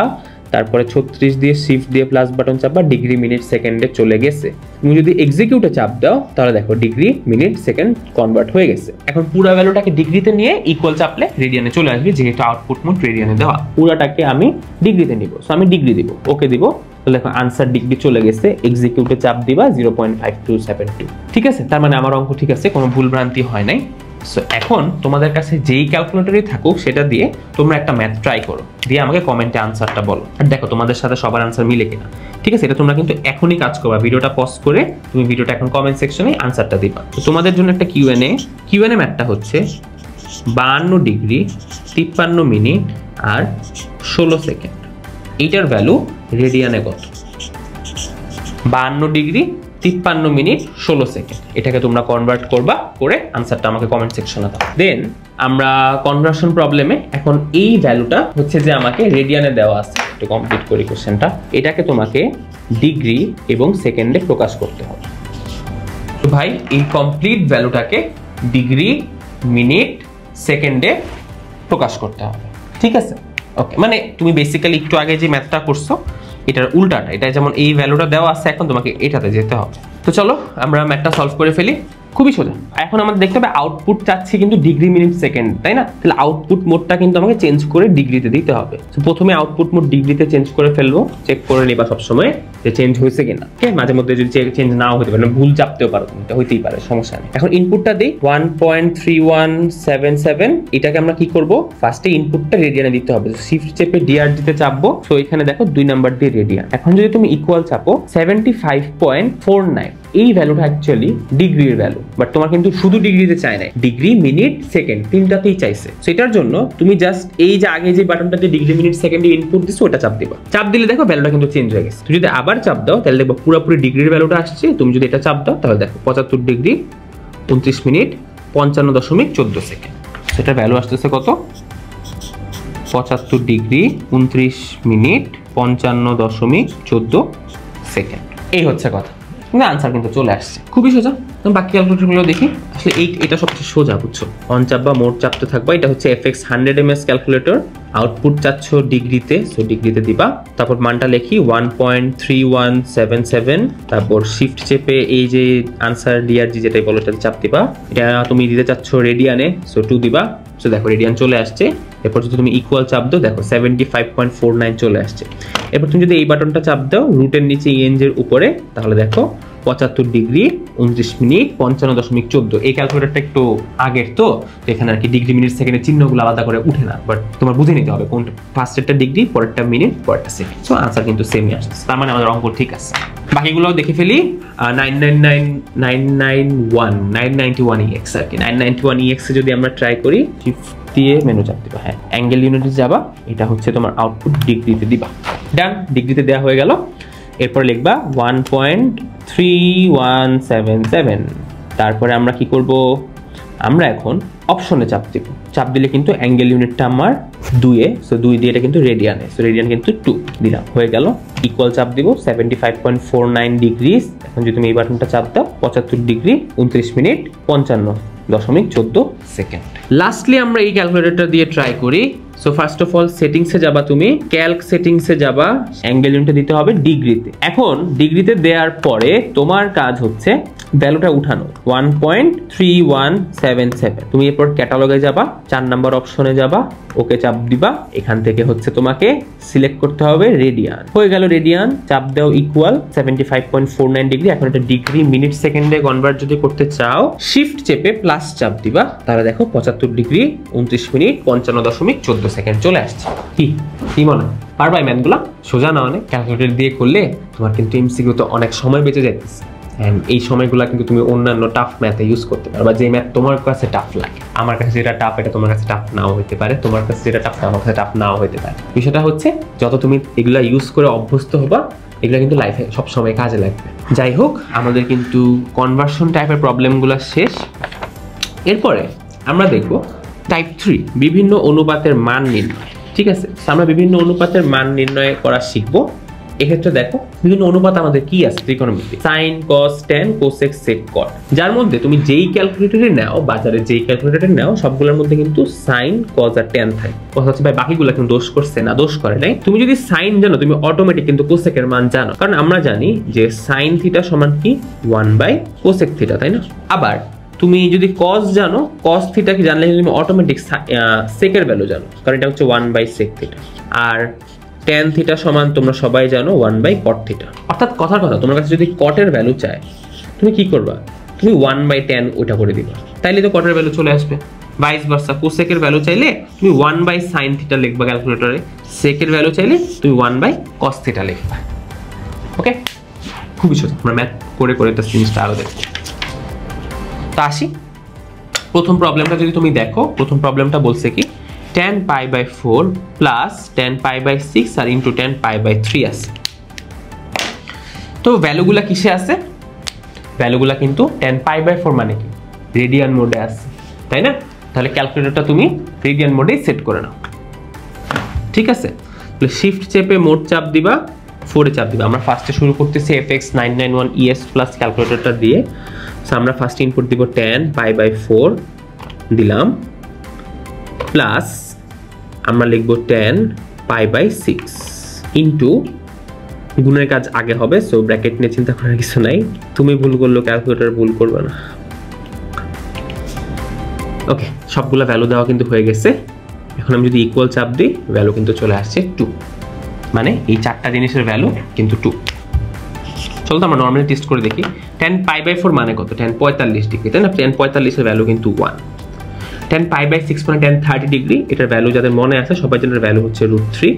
তারপরে 36 দিয়ে শিফট দিয়ে প্লাস বাটন চাপবা, ডিগ্রি মিনিট সেকেন্ডে চলে গেছে। তুমি যদি এক্সিকিউটে চাপ দাও তাহলে দেখো ডিগ্রি মিনিট সেকেন্ড কনভার্ট হয়ে গেছে। এখন পুরো ভ্যালুটাকে ডিগ্রিতে নিয়ে ইকুয়াল চাপলে রেডিয়ানে চলে আসবে, যেহেতু আউটপুট মোড রেডিয়ানে দেওয়া। পুরাটাকে আমি ডিগ্রিতে নিব, সো আমি ডিগ্রি দিব, ওকে দিব। তো দেখো আনসার ডিগ্রি চলে গেছে। এক্সিকিউটে চাপ দিবা 0.5272। ঠিক আছে, তার মানে আমার অঙ্ক ঠিক আছে, কোনো ভুল ভ্রান্তি হয় নাই। সো এখন তোমাদের কাছে যেই ক্যালকুলেটরই থাকুক সেটা দিয়ে তোমরা একটা ম্যাথ ট্রাই করো, দিয়ে আমাকে কমেন্টে আনসারটা বলো, আর দেখো তোমাদের সাথে সবার আনসার মিলে কিনা। ঠিক আছে, এটা তোমরা কিন্তু এখনই কাজ করবা, ভিডিওটা পজ করে তুমি ভিডিওটা এখন কমেন্ট সেকশনে আনসারটা দিবা। তো তোমাদের জন্য একটা কিউএনএ ম্যাথটা হচ্ছে 52 ডিগ্রি 53 মিনিট আর 16 সেকেন্ড। এইটার ভ্যালু রেডিয়ানে কত? 52 ডিগ্রি 53 মিনিট 16 সেকেন্ড। এটাকে তোমরা কনভার্ট করবা, করে আনসারটা আমাকে কমেন্ট সেকশনে দাও। দেন আমরা কনভার্সন প্রবলেমে এখন এই ভ্যালুটা হচ্ছে যে আমাকে রেডিয়ানে দেওয়া আছে, একটু কমপ্লিট করি কোশ্চেনটা। এটাকে তোমাকে ডিগ্রি এবং সেকেন্ডে প্রকাশ করতে হবে। তো ভাই এই কমপ্লিট ভ্যালুটাকে ডিগ্রি মিনিট সেকেন্ডে প্রকাশ করতে হবে। ঠিক আছে, ওকে। মানে তুমি বেসিক্যালি একটু আগে যে ম্যাথটা করছো এটার উল্টাটা, এটা যেমন এই ভ্যালুটা দেওয়া আছে, এখন তোমাকে এটাতে যেতে হবে। তো চলো আমরা ম্যাথটা সলভ করে ফেলি, খুবই সোজা। এখন আমাদের দেখতে হবে আউটপুট চাচ্ছি কিন্তু ডিগ্রি মিনিট সেকেন্ড, তাই না? তাহলে আউটপুট মোডটা কিন্তু আমাকে চেঞ্জ করে ডিগ্রিতে দিতে হবে। তো প্রথমে আউটপুট মোড ডিগ্রিতে চেঞ্জ করে ফেলবো, চেক করে নিবা সবসময় যে চেঞ্জ হয়েছে কিনা। ঠিক, মাঝে মধ্যে যদি চেঞ্জ নাও হতে পারে, ভুল চাপতেও পারো, এটা হইতেই পারে, সমস্যা নেই। এখন ইনপুটটা দিই 1.3177। এটাকে আমরা কি করব? ফার্স্টে ইনপুটটা রেডিয়ানে দিতে হবে, শিফট চেপে ডিআর দিতে চাপবো। সো এখানে দেখো 2 নাম্বার দিয়ে রেডিয়ান। এখন যদি তুমি ইকুয়াল চাপো 75.49, এই ভ্যালুটা অ্যাকচুয়ালি ডিগ্রির ভ্যালু, বাট তোমার কিন্তু শুধু ডিগ্রিতে চাই না, ডিগ্রি মিনিট সেকেন্ড তিনটাতেই চাইছে। সেটার জন্য তুমি জাস্ট এই যে আগে যে বাটনটাতে ডিগ্রি মিনিট সেকেন্ডে ইনপুট দিছো ওটা চাপ দিবা। চাপ দিলে দেখো ভ্যালুটা কিন্তু চেঞ্জ হয়ে গেছে। তুমি যদি আবার চাপ দাও তাহলে দেখো পুরোপুরি ডিগ্রির ভ্যালুটা আসছে। তুমি যদি এটা চাপ দাও তাহলে দেখো 75 ডিগ্রি 29 মিনিট 55.14 সেকেন্ড। সেটা ভ্যালু আসতেছে কত? 75 ডিগ্রি 29 মিনিট 55.14 সেকেন্ড। এই হচ্ছে কথা, কিন্তু আনসার কিন্তু চলে আসছে, খুবই সোজা। বাকি ক্যালকুলেটরগুলো দেখি। আসলে এটা সবচেয়ে সোজা, বুঝছো? অন চাপ বা মোড চাপতে থাকবা। এটা হচ্ছে FX 100 ms ক্যালকুলেটর। আউটপুট চাচ্ছ ডিগ্রিতে, সো ডিগ্রিতে দিবা। তারপর মানটা লিখি 1.3177। তারপর শিফট চেপে এই যে আনসার ডিআরজি যেটাই বলো এটাতে চাপ দিবা। এটা তুমি দিতে চাচ্ছ রেডিয়ানে, সো 2 দিবা। সো দেখো রেডিয়ান চলে আসছে। এরপর যদি তুমি ইকুয়াল চাপ দাও দেখো 75.49 চলে আসছে। এরপর তুমি যদি এই বাটনটা চাপ দাও রুটের নিচে ENG এর উপরে, তাহলে দেখো 75 ডিগ্রি 29 মিনিট 55.14। এই ক্যালকুলেটরটা একটু আগের, তো এখানে আর কি ডিগ্রি মিনিট সেকেন্ডের চিহ্নগুলো আলাদা করে উঠে না, বাট তোমার বুঝে নিতে হবে কোনটা ফার্স্টেরটা ডিগ্রি, পরেরটা মিনিট, পরেরটা সেকেন্ড। সো আনসার কিন্তু সেমই আসছে, তার মানে আমাদের অঙ্ক ঠিক আছে। বাকিগুলো দেখে ফেলি। 991 EX আর কি। 991 EX এ যদি আমরা ট্রাই করি, শিফট দিয়ে মেনু চাপ দিবা, হ্যাঁ অ্যাঙ্গেল ইউনিটে যাবা, এটা হচ্ছে তোমার আউটপুট ডিগ্রিতে দিবা। ডান, ডিগ্রিতে দেওয়া হয়ে গেল। এরপর লিখবা 1.3177। তারপরে আমরা কি করব? আমরা এখন অপশনে চাপ দিব। চাপ দিলে কিন্তু অ্যাঙ্গেল ইউনিটটা আমার 2 এ, সো 2 দিয়ে এটা কিন্তু রেডিয়ানে, সো রেডিয়ান কিন্তু 2 দিলাম, হয়ে গেল। ইকুয়াল চাপ দিব 75.49 ডিগ্রি। এখন যদি তুমি এই বাটনটা চাপ দাও 75 ডিগ্রি 29 মিনিট 55.14 সেকেন্ড। লাস্টলি আমরা এই ক্যালকুলেটরটা দিয়ে ট্রাই করি। সো ফার্স্ট অফ অল সেটিংসে যাবা, তুমি ক্যালক সেটিংসে যাবা, অ্যাঙ্গেল ইউনিটে দিতে হবে ডিগ্রিতে। এখন ডিগ্রিতে দেওয়ার পরে তোমার কাজ হচ্ছে ভ্যালুটা উঠানো 1.3177। তুমি এরপর ক্যাটালগে যাবা, 4 নাম্বার অপশনে যাবা, ওকে চাপ দিবা। এখান থেকে হচ্ছে তোমাকে সিলেক্ট করতে হবে রেডিয়ান। হয়ে গেল রেডিয়ান, চাপ দাও ইকুয়াল 75.49 ডিগ্রি। এখন এটা ডিগ্রি মিনিট সেকেন্ডে কনভার্ট যদি করতে চাও, শিফট চেপে প্লাস চাপ দিবা, তাহলে দেখো 75 ডিগ্রি 29 মিনিট 55.14 সেকেন্ড চলে আসছে। কি মনে হয় পারবা এই ম্যাথগুলো? সোজা না অনেক, ক্যালকুলেটর দিয়ে করলে তোমার কিন্তু এমসিকিউতে অনেক সময় বেঁচে যাইতেছে। এন্ড এই সময়গুলো কিন্তু তুমি অন্যান্য টাফ ম্যাথে ইউজ করতে পারো, বা যে ম্যাথ তোমার কাছে টাফ লাগে। আমার কাছে যেটা টাফ এটা তোমার কাছে টাফ নাও হতে পারে, তোমার কাছে যেটা টাফ আমার কাছে টাফ নাও হতে পারে। বিষয়টা হচ্ছে যত তুমি এগুলা ইউজ করে অভ্যস্ত হবা, এগুলা কিন্তু লাইফে সব সময় কাজে লাগবে। যাই হোক, আমাদের কিন্তু কনভার্সন টাইপের প্রবলেমগুলো শেষ। এরপরে আমরা দেখব টাইপ 3, বিভিন্ন অনুপাতের মান নির্ণয়। ঠিক আছে, আমরা বিভিন্ন অনুপাতের মান নির্ণয় করা শিখবো। এক্ষেত্রে দেখো বিভিন্ন অনুপাত আমাদের কি আছে ত্রিকোণমিতি, সাইন, কস, ট্যান, কোসেক, সেক, কট, যার মধ্যে তুমি যেই ক্যালকুলেটরে নাও, বাজারে যেই ক্যালকুলেটরে নাও, সবগুলোর মধ্যে কিন্তু সাইন, কস আর ট্যান থাকে। কথা হচ্ছে ভাই বাকিগুলো কিন্তু দোষ করছে না, দোষ করে নাই। তুমি যদি সাইন জানো, তুমি অটোমেটিক কিন্তু কোসেকের মান জানো, কারণ আমরা জানি যে সাইন থিটা সমান কি 1/কোসেক থিটা, তাই না? আবার তুমি যদি কস জানো, কস থিটা কি জানলে তুমি অটোমেটিক সেকের ভ্যালু জানো, কারণ এটা হচ্ছে 1/সেক থিটা। আর ট্যান থিটা সমান তোমরা সবাই জানো 1/কট থিটা। অর্থাৎ কথার কথা, তোমার কাছে যদি কটের ভ্যালু চায়, তুমি কি করবা? তুমি 1/tan ওইটা করে দিবা, তাইলে তো কটের ভ্যালু চলে আসবে। ভাইস ভার্সা, কোসেকের ভ্যালু চাইলে তুমি 1/sin থিটা লিখবা ক্যালকুলেটরে, সেকের ভ্যালু চাইলে তুমি 1/cos থিটা লিখবা। ওকে, খুবই সোজা। আমরা ম্যাথ করে করে একটা জিনিসটা আরো দেখবো। তো আসি প্রথম প্রবলেমটা। যদি তুমি দেখো, প্রথম প্রবলেমটা বলছে কি tan π/4 প্লাস tan π/6 আর ইন্টু tan π/3 আছে। তো ভ্যালুগুলা কিসে আছে? ভ্যালুগুলা কিন্তু tan π/4 মানে কি রেডিয়ান মোডে আছে, তাই না? তাহলে ক্যালকুলেটরটা তুমি রেডিয়ান মোডেই সেট করে নাও। ঠিক আছে, তাহলে শিফট চেপে মোড চাপ দিবা, 4 এ চাপ দিবা। আমরা ফার্স্টে শুরু করতেছি FX991ES প্লাস ক্যালকুলেটরটা দিয়ে। সো আমরা ফার্স্ট ইনপুট দিব tan π/4 দিলাম, প্লাস আমরা লিখব tan π/6 ইন্টু, গুণের কাজ আগে হবে, সো ব্র্যাকেট নিয়ে চিন্তা করার কিছু নাই। তুমি ভুল করলো, ক্যালকুলেটর ভুল করবে না। ওকে, সবগুলো ভ্যালু দেওয়া কিন্তু হয়ে গেছে। এখন আমি যদি ইকুয়াল চাপ দিই, ভ্যালু কিন্তু চলে আসছে 2, মানে এই চারটা জিনিসের ভ্যালু কিন্তু 2। চলো তো আমরা নর্মালি টেস্ট করে দেখি। tan π/4 মানে কত? tan 45 ডিগ্রি, তাই না? tan 45 এর ভ্যালু কিন্তু 1। tan π/6 মানে tan 30 ডিগ্রি, এটার ভ্যালু যাদের মনে আছে সবাই জানেন, ভ্যালু হচ্ছে √3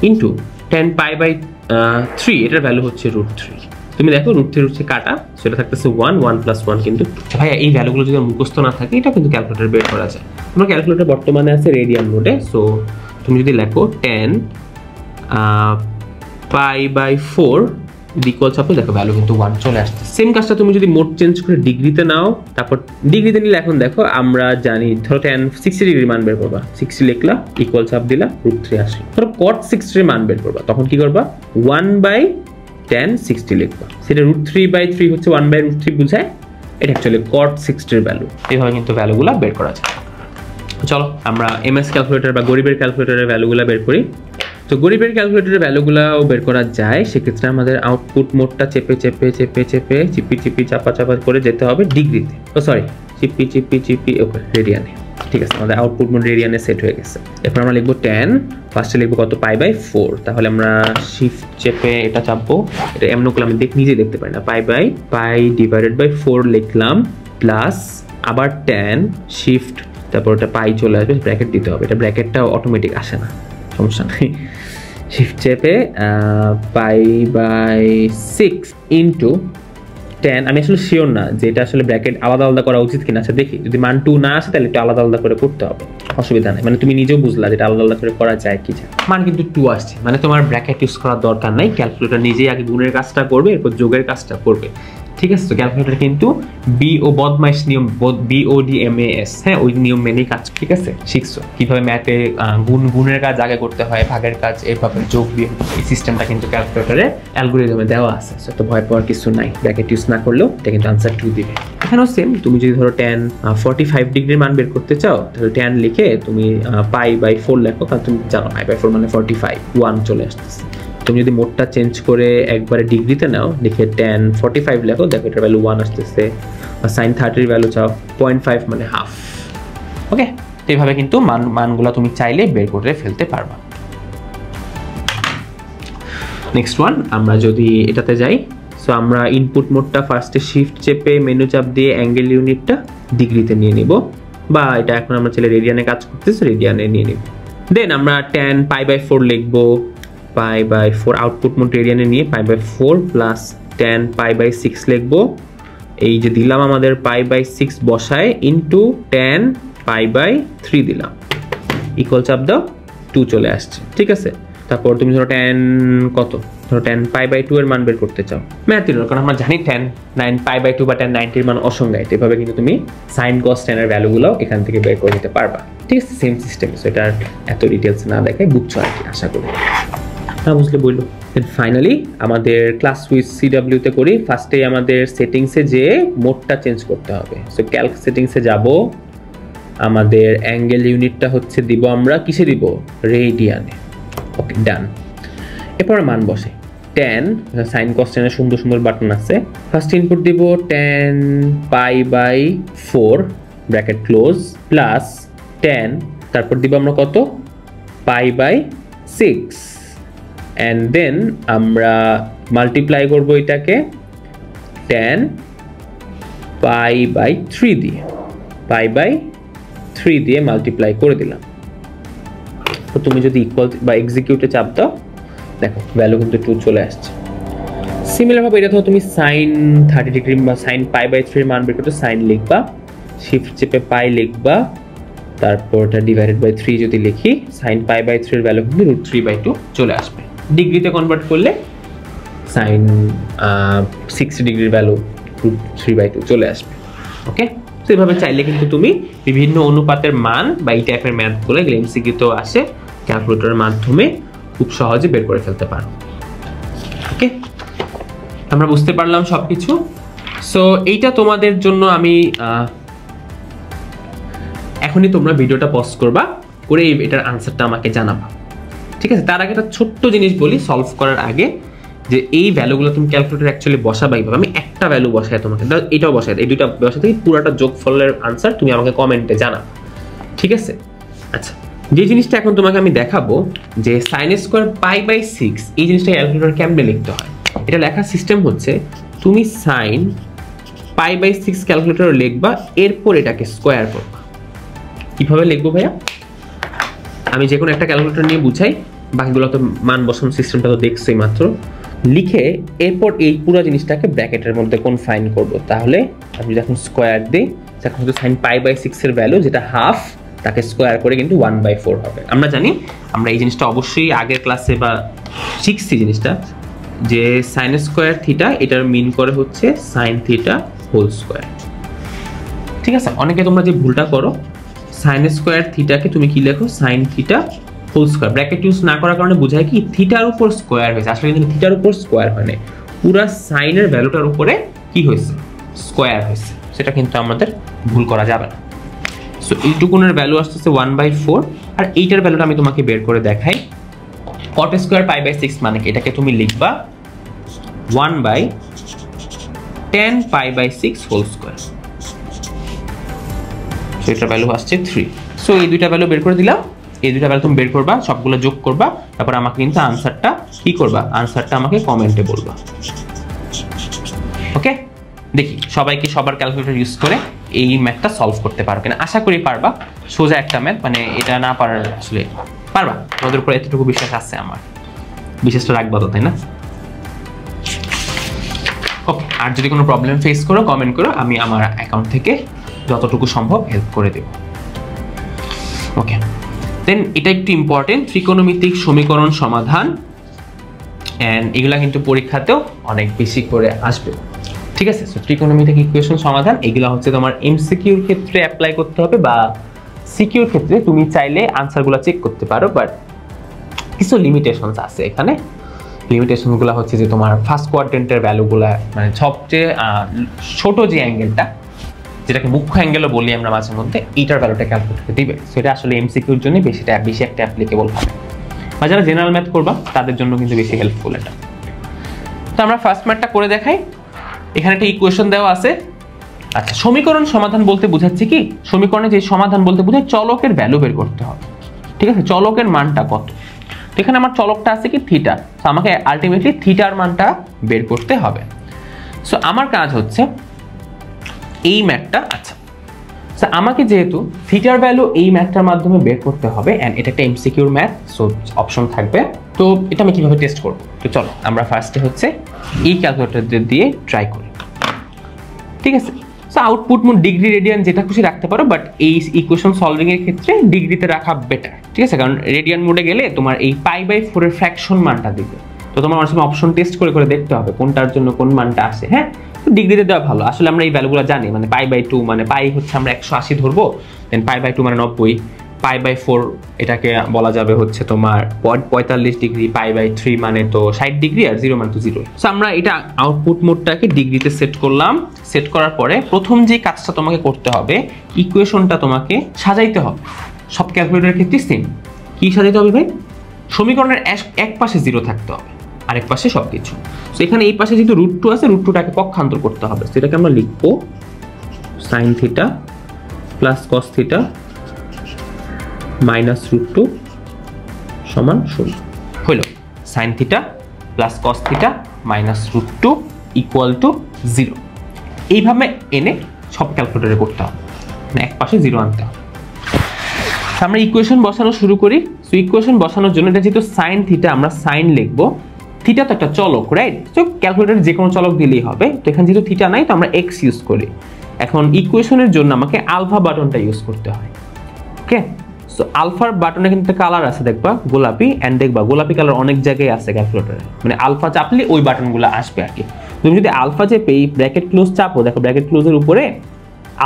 ইন্টু tan π/3, এটার ভ্যালু হচ্ছে √3। তুমি দেখো √3 কাটা, সেটা থাকতেছে 1 + 1 কিন্তু 2। ভাইয়া এই ভ্যালুগুলো যদি মুখস্থ না থাকে, এটা কিন্তু ক্যালকুলেটর বের করা যায়। তোমার ক্যালকুলেটর বর্তমানে আছে রেডিয়ান মোডে, সো তুমি যদি লেখো tan π/4 ইকুয়াল সাপোজ, দেখো ভ্যালু কিন্তু 1 চলে আসছে। সেম কাজটা তুমি যদি মোড চেঞ্জ করে ডিগ্রিতে নাও, তারপর ডিগ্রিতে নিলে এখন দেখো আমরা জানি, ধরো tan 60 ডিগ্রি মান বের করবা, 60 লিখলা, ইকুয়াল চাপ দিলা, √3 আসে। ধরো cot 60 এর মান বের করবা, তখন কি করবা? 1/tan 60 লিখবা। সেটা √3/3 হচ্ছে 1/√3 বুঝায়, এটা অ্যাকচুয়ালি cot 60 এর ভ্যালু। এইভাবে কিন্তু ভ্যালুগুলা বের করা যায়। চলো আমরা এমএস ক্যালকুলেটর বা গরিবের ক্যালকুলেটরের ভ্যালুগুলা বের করি। তো গরিবের ক্যালকুলেটরের ভ্যালুগুলাও বের করা যায়। সেক্ষেত্রে আমাদের আউটপুট মোডটা চেপে চেপে চেপে চেপে চিপি চিপি চাপা চাপা করে যেতে হবে ডিগ্রিতে, চিপি চিপি চিপি, ওকে রেডিয়ানে। ঠিক আছে, আমাদের আউটপুট মোড রেডিয়ানে সেট হয়ে গেছে। এরপর আমরা লিখবো tan, ফার্স্টে লিখবো কত? π/4। তাহলে আমরা শিফট চেপে এটা চাপবো, এটা এমন করলে আমি নিজেই দেখতে পারি না, π/4 লিখলাম, প্লাস আবার tan, শিফট, তারপর ওটা পাই চলে আসবে, ব্র্যাকেট দিতে হবে। এটা ব্র্যাকেটটা অটোমেটিক আসে না, সমস্যা নেই। শিফট চেপে π/6 ইন্টু tan, আমি আসলে শিওর না যে এটা আসলে ব্র্যাকেট আলাদা আলাদা করা উচিত কিনা। আচ্ছা দেখি, যদি মান 2 না আসে তাহলে একটু আলাদা আলাদা করে করতে হবে, অসুবিধা নেই। মানে তুমি নিজেও বুঝলা যেটা আলাদা আলাদা করে করা যায় কি যায়। মান কিন্তু 2 আসছে, মানে তোমার ব্র্যাকেট ইউজ করার দরকার নাই। ক্যালকুলেটর নিজেই আগে গুণের কাজটা করবে, এরপর যোগের কাজটা করবে। ঠিক আছে, তো ক্যালকুলেটর কিন্তু বদমাইশ নিয়ম, BODMAS, হ্যাঁ, ওই নিয়ম মেনেই কাজ। ঠিক আছে, শিখছো কিভাবে ম্যাথে গুণের কাজ আগে করতে হয়, ভাগের কাজ এভাবে যোগ দিয়ে, এই সিস্টেমটা কিন্তু ক্যালকুলেটরে অ্যালগরিদমে দেওয়া আছে। তো ভয় পাওয়ার কিছু নাই, ব্র্যাকেট ইউজ না করলেও এটা কিন্তু আনসার 2 দিবে। এখানেও সেম, তুমি যদি ধরো tan 45 ডিগ্রির মান বের করতে চাও, তাহলে tan লিখে তুমি π/4 লেখো, কারণ তুমি জানো π/4 মানে 45, 1 চলে আসতেছে। তো তুমি যদি মোডটা চেঞ্জ করে একবারে ডিগ্রিতে নাও, লিখে tan 45 লেখো, দেখো এটার ভ্যালু 1 আসতেছে। আর sin 30 এর ভ্যালু চাও 0.5 মানে হাফ। ওকে, তো এইভাবে কিন্তু মানগুলো তুমি চাইলে বের করে ফেলতে পারবা। নেক্সট ওয়ান, আমরা যদি এটাতে যাই, সো আমরা ইনপুট মোডটা ফার্স্টে শিফট চেপে মেনু চাপ দিয়ে অ্যাঙ্গেল ইউনিটটা ডিগ্রিতে নিয়ে নিব, বা এটা এখন আমরা চাইলে রেডিয়ানে কাজ করতেছি, রেডিয়ানে নিয়ে নিব। দেন আমরা tan π/4 লিখবো, π/4 আউটপুট মোড রেডিয়ানে নিয়ে π/4 প্লাস tan π/6 লিখবো। এই যে দিলাম আমাদের π/6 বসায় ইনটু tan π/3 দিলাম, ইকুয়াল চাপ দাও, 2 চলে আসছে। ঠিক আছে, তারপর তুমি ধরো tan কত, ধরো tan π/2 এর মান বের করতে চাও, ম্যাথের কারণ আমরা জানি tan 9 π/2 বা tan 90 এর মান অসংজ্ঞায়িত। এভাবে কিন্তু তুমি sin cos tan এর ভ্যালুগুলো এখান থেকে বের করে নিতে পারবা। ঠিক আছে, সেম সিস্টেম। সো এটা এত ডিটেলস না দেখাই, বুঝছো আর কি, আশা করি। না বুঝলে বললো। দেন ফাইনালি আমাদের ক্লাস উইথ CW তে করি। ফার্স্টেই আমাদের সেটিংসে যে মোডটা চেঞ্জ করতে হবে। সো ক্যালক সেটিংসে যাব, আমাদের অ্যাঙ্গেল ইউনিটটা হচ্ছে দিব আমরা কিসে দিব, রেডিয়ানে। ওকে, ডান। এরপর মান বসে tan sin cos tan এর সুন্দর সুন্দর বাটন আছে। ফার্স্ট ইনপুট দিব tan π/4 bracket close plus tan, তারপর দিব আমরা কত, π/6, এন্ড দেন আমরা মাল্টিপ্লাই করব এটাকে tan π/3 দিয়ে, π/3 দিয়ে মাল্টিপ্লাই করে দিলাম। তো তুমি যদি ইকুয়াল বা এক্সিকিউটে চাপ দাও, দেখো ভ্যালু কিন্তু 2 চলে আসছে। সিমিলার ভাবে এটা তো তুমি sin 30 ডিগ্রি বা sin π/3 মান বের করতে sin লিখবা, শিফট চেপে পাই লিখবা, তারপর এটা ডিভাইডেড বাই 3 যদি লিখি, sin π/3 এর ভ্যালু কিন্তু √3/2 চলে আসবে। ডিগ্রিতে কনভার্ট করলে sin 60 ডিগ্রির ভ্যালু √3/2 চলে আসবে। ওকে, তো এইভাবে চাইলে কিন্তু তুমি বিভিন্ন অনুপাতের মান বা এই টাইপের ম্যাথগুলো এমসিকিউতেও আসে, ক্যালকুলেটরের মাধ্যমে খুব সহজে বের করে ফেলতে পারো। ওকে, আমরা বুঝতে পারলাম সবকিছু। সো এইটা তোমাদের জন্য আমি এখনই তোমরা ভিডিওটা পজ করবা, করে এটার আনসারটা আমাকে জানাবা। ঠিক আছে, তার আগে একটা ছোট্ট জিনিস বলি সলভ করার আগে, যে এই ভ্যালুগুলো তুমি ক্যালকুলেটর অ্যাকচুয়ালি বসাবা এইভাবে। আমি একটা ভ্যালু বসাই তোমাকে, এটাও বসাই, এই দুইটা বসাতে পুরোটা যোগফলের আনসার তুমি আমাকে কমেন্টে জানাও। ঠিক আছে, আচ্ছা, যে জিনিসটা এখন তোমাকে আমি দেখাবো, যে sin স্কয়ার π/6, এই জিনিসটা ক্যালকুলেটর কেমনে লিখতে হয়। এটা লেখার সিস্টেম হচ্ছে, তুমি sin π/6 ক্যালকুলেটরে লিখবা, এরপর এটাকে স্কয়ার করবা। কিভাবে লিখবো ভাইয়া, আমি যে কোনো একটা ক্যালকুলেটর নিয়ে বুঝাই, বাকিগুলো তো মান বসানোর সিস্টেমটা তো দেখছোই মাত্র। লিখে এরপর এই পুরো জিনিসটাকে ব্র্যাকেটের মধ্যে কনফাইন করব। তাহলে আমি যখন স্কয়ার দিই, তখন কিন্তু sin π/6 এর ভ্যালু যেটা হাফ, তাকে স্কয়ার করে কিন্তু 1/4 হবে। আমরা জানি, আমরা এই জিনিসটা অবশ্যই আগের ক্লাসে বা শিখছি জিনিসটা, যে sin স্কয়ার থিটা এটার মিন করে হচ্ছে sin থিটা হোল স্কয়ার। ঠিক আছে, অনেকে তোমরা যে ভুলটা করো, sin স্কয়ার থিটাকে তুমি কি লেখো, sin theta whole square, bracket use না করার কারণে বোঝায় কি থিটার উপর স্কয়ার হয়েছে, আসলে কিন্তু থিটার উপর স্কয়ার হয় না, পুরো সাইনের ভ্যালুটার উপরে কি হয়েছে, স্কয়ার হয়েছে। সেটা কিন্তু আমাদের ভুল করা যাবে না। সো এইটুকুনের ভ্যালু আসতেছে 1/4, আর এইটার ভ্যালুটা আমি তোমাকে বের করে দেখাই। cot স্কয়ার π/6 মানে কি, এটাকে তুমি লিখবা 1/10 π/6 হোল স্কয়ার। সো এটার ভ্যালু আসছে 3। সো এই দুইটা ভ্যালু বের করে দিলাম, এই দুইটা ভ্যালু তুমি বের করবা, সবগুলো যোগ করবা, তারপর আমাকে কিন্তু আনসারটা কি করবা, আনসারটা আমাকে কমেন্টে বলবা। ওকে, দেখি সবাইকে সবার ক্যালকুলেটর ইউজ করে এই ম্যাথটা সলভ করতে পারো কিনা। আশা করি পারবা, সোজা একটা ম্যাথ, মানে এটা না পারার আসলে পারবা, তোমাদের উপর এতটুকু বিশ্বাস আছে আমার, বিশ্বাসটা রাখবা তো, তাই না? ওকে, আর যদি কোনো প্রবলেম ফেস করো কমেন্ট করো, আমি আমার অ্যাকাউন্ট থেকে যতটুকু সম্ভব হেল্প করে দেব। ওকে, দেন এটা একটু ইম্পর্টেন্ট, ত্রিকোণমিতিক সমীকরণ সমাধান, এন্ড এগুলা কিন্তু পরীক্ষাতেও অনেক বেশি করে আসবে। ঠিক আছে, সো ত্রিকোণমিতিক ইকুয়েশন সমাধান এগুলা হচ্ছে তোমার এমসিকিউর ক্ষেত্রে অ্যাপ্লাই করতে হবে, বা সিকিউর ক্ষেত্রে তুমি চাইলে আনসারগুলো চেক করতে পারো, বাট কিছু লিমিটেশনস আছে এখানে। লিমিটেশনগুলো হচ্ছে যে তোমার ফার্স্ট কোয়াড্রেন্টের ভ্যালুগুলা, মানে সবচেয়ে ছোট যে অ্যাঙ্গেলটা, যেটাকে মুখ্য অ্যাঙ্গেলও বলি আমরা মাঝে মধ্যে, এইটার ভ্যালুটা ক্যালকুলেট দিবে। সো এটা আসলে এমসিকিউর জন্য বেশি একটা অ্যাপ্লিকেবল হবে। বা যারা জেনারেল ম্যাথ করবা তাদের জন্য কিন্তু বেশি হেল্পফুল এটা। তো আমরা ফার্স্ট ম্যাথটা করে দেখাই। এখানে একটা ইকুয়েশন দেওয়া আছে। আচ্ছা, সমীকরণ সমাধান বলতে বোঝাচ্ছে কি, সমীকরণে যে সমাধান বলতে বোঝায় চলকের ভ্যালু বের করতে হবে, ঠিক আছে, চলকের মানটা কত। তো এখানে আমার চলকটা আছে কি থিটা, তো আমাকে আলটিমেটলি থিটার মানটা বের করতে হবে। সো আমার কাজ হচ্ছে এই ম্যাথটা, আচ্ছা আমাকে যেহেতু থিটার ভ্যালু এই ম্যাথটার মাধ্যমে বের করতে হবে, এন্ড এটা একটা এমসিকিউর ম্যাথ, সো অপশন থাকবে। তো এটা আমি কিভাবে টেস্ট করব, তো চলো আমরা ফার্স্টে হচ্ছে এই ক্যালকুলেটর দিয়ে ট্রাই করি, ঠিক আছে। So output mode degree radian যেটা খুশি রাখতে পারো, বাট এই ইকুয়েশন সলভিং এর ক্ষেত্রে ডিগ্রিতে রাখা বেটার, ঠিক আছে, কারণ রেডিয়ান মোডে গেলে তোমার এই π/4 এর ফ্র্যাকশন মানটা দিবে, তো তোমার আসলে অপশন টেস্ট করে করে দেখতে হবে কোনটার জন্য কোন মানটা আসে। হ্যাঁ, তো ডিগ্রিতে দেওয়া ভালো, আসলে আমরা এই ভ্যালুগুলো জানি, মানে π/2 মানে পাই হচ্ছে আমরা 180 ধরবো, দেন π/2 মানে 90, π/4 এটাকে বলা যাবে হচ্ছে তোমার 45 ডিগ্রি, π/3 মানে তো 60 ডিগ্রি, আর 0 মানে তো 0। সো আমরা এটা আউটপুট মোডটাকে ডিগ্রিতে সেট করলাম। সেট করার পরে প্রথম যে কাজটা তোমাকে করতে হবে, ইকুয়েশনটা তোমাকে সাজাইতে হবে। সব ক্যালকুলেটরের ক্ষেত্রে সেম। কি সাজাইতে হবে ভাই? সমীকরণের এক পাশে 0 থাকতে হবে, আরেক পাশে সবকিছু। সো এখানে এই পাশে যেহেতু √2 আছে, √2টাকে পক্ষান্তর করতে হবে, সেটাকে আমরা লিখবো sin θ প্লাস cos θ মাইনাস √2 সমান 0 হলো। sin θ plus cos θ minus √2 equal to 0। এইভাবে এনে সব ক্যালকুলেটরে করতে হবে, মানে এক পাশে 0 আনতে হবে। আমরা ইকুয়েশন বসানো শুরু করি। সো ইকুয়েশন বসানোর জন্য এটা যেহেতু sin θ, আমরা sin লিখবো। থিটা তো একটা চলক, রাইট? সো ক্যালকুলেটরে যে কোনো চলক দিলেই হবে। তো এখানে যেহেতু থিটা নাই, তো আমরা x ইউজ করি। এখন ইকুয়েশনের জন্য আমাকে আলফা বাটনটা ইউজ করতে হয়, ওকে। সো আলফার বাটনে কিন্তু কালার আছে, দেখবা গোলাপি, এন্ড দেখবা গোলাপি কালার অনেক জায়গায় আছে ক্যালকুলেটরে, মানে আলফা চাপলে ওই বাটনগুলো আসবে আর কি। তুমি যদি আলফা চেপে এই ব্র্যাকেট ক্লোজ চাপো, দেখো ব্র্যাকেট ক্লোজের উপরে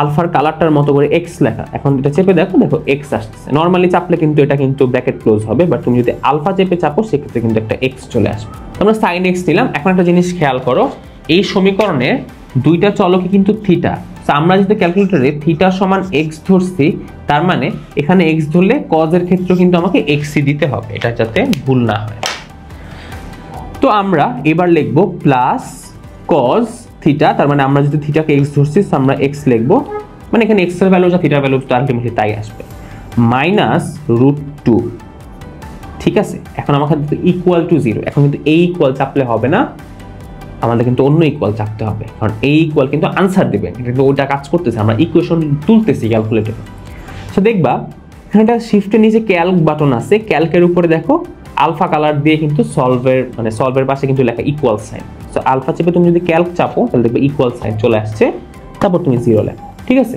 আলফার কালারটার মতো করে x লেখা, এখন এটা চেপে দেখো, দেখো x আসছে। নরমালি চাপলে কিন্তু এটা কিন্তু ব্র্যাকেট ক্লোজ হবে, বাট তুমি যদি আলফা চেপে চাপো সেক্ষেত্রে কিন্তু একটা x চলে আসবে। আমরা sin x নিলাম। এখন একটা জিনিস খেয়াল করো, এই সমীকরণের দুইটা চলকই কিন্তু থিটা। সো আমরা যদি ক্যালকুলেটরে থিটা সমান x ধরছি, তার মানে এখানে x ধরলে cos এর ক্ষেত্রে কিন্তু আমাকে x দিতে হবে, এটা যাতে ভুল না হয়। তো আমরা এবার লিখবো প্লাস cos থিটা, তার মানে আমরা যদি থিটাকে x ধরছি, আমরা x লিখবো, মানে এখানে x এর ভ্যালু যা থিটার ভ্যালু আলটিমেটলি তাই আসবে, মাইনাস √2, ঠিক আছে। এখন আমাকে ইকুয়াল টু 0। এখন কিন্তু এই ইকুয়াল চাপলে হবে না, আমাদের কিন্তু অন্য ইকুয়াল চাপতে হবে, কারণ এই ইকুয়াল কিন্তু আনসার দিবে, কিন্তু ওটা কাজ করতেছে, আমরা ইকুয়েশন তুলতেছি ক্যালকুলেটরে। সো দেখবা এখানে একটা শিফটের নিচে ক্যালক বাটন আছে, ক্যালকের উপরে দেখো আলফা কালার দিয়ে কিন্তু সলভের পাশে কিন্তু লেখা ইকুয়াল সাইন। সো আলফা চেপে তুমি যদি ক্যালক চাপো, তাহলে দেখবে ইকুয়াল সাইন চলে আসছে, তারপর তুমি 0 লেখো, ঠিক আছে।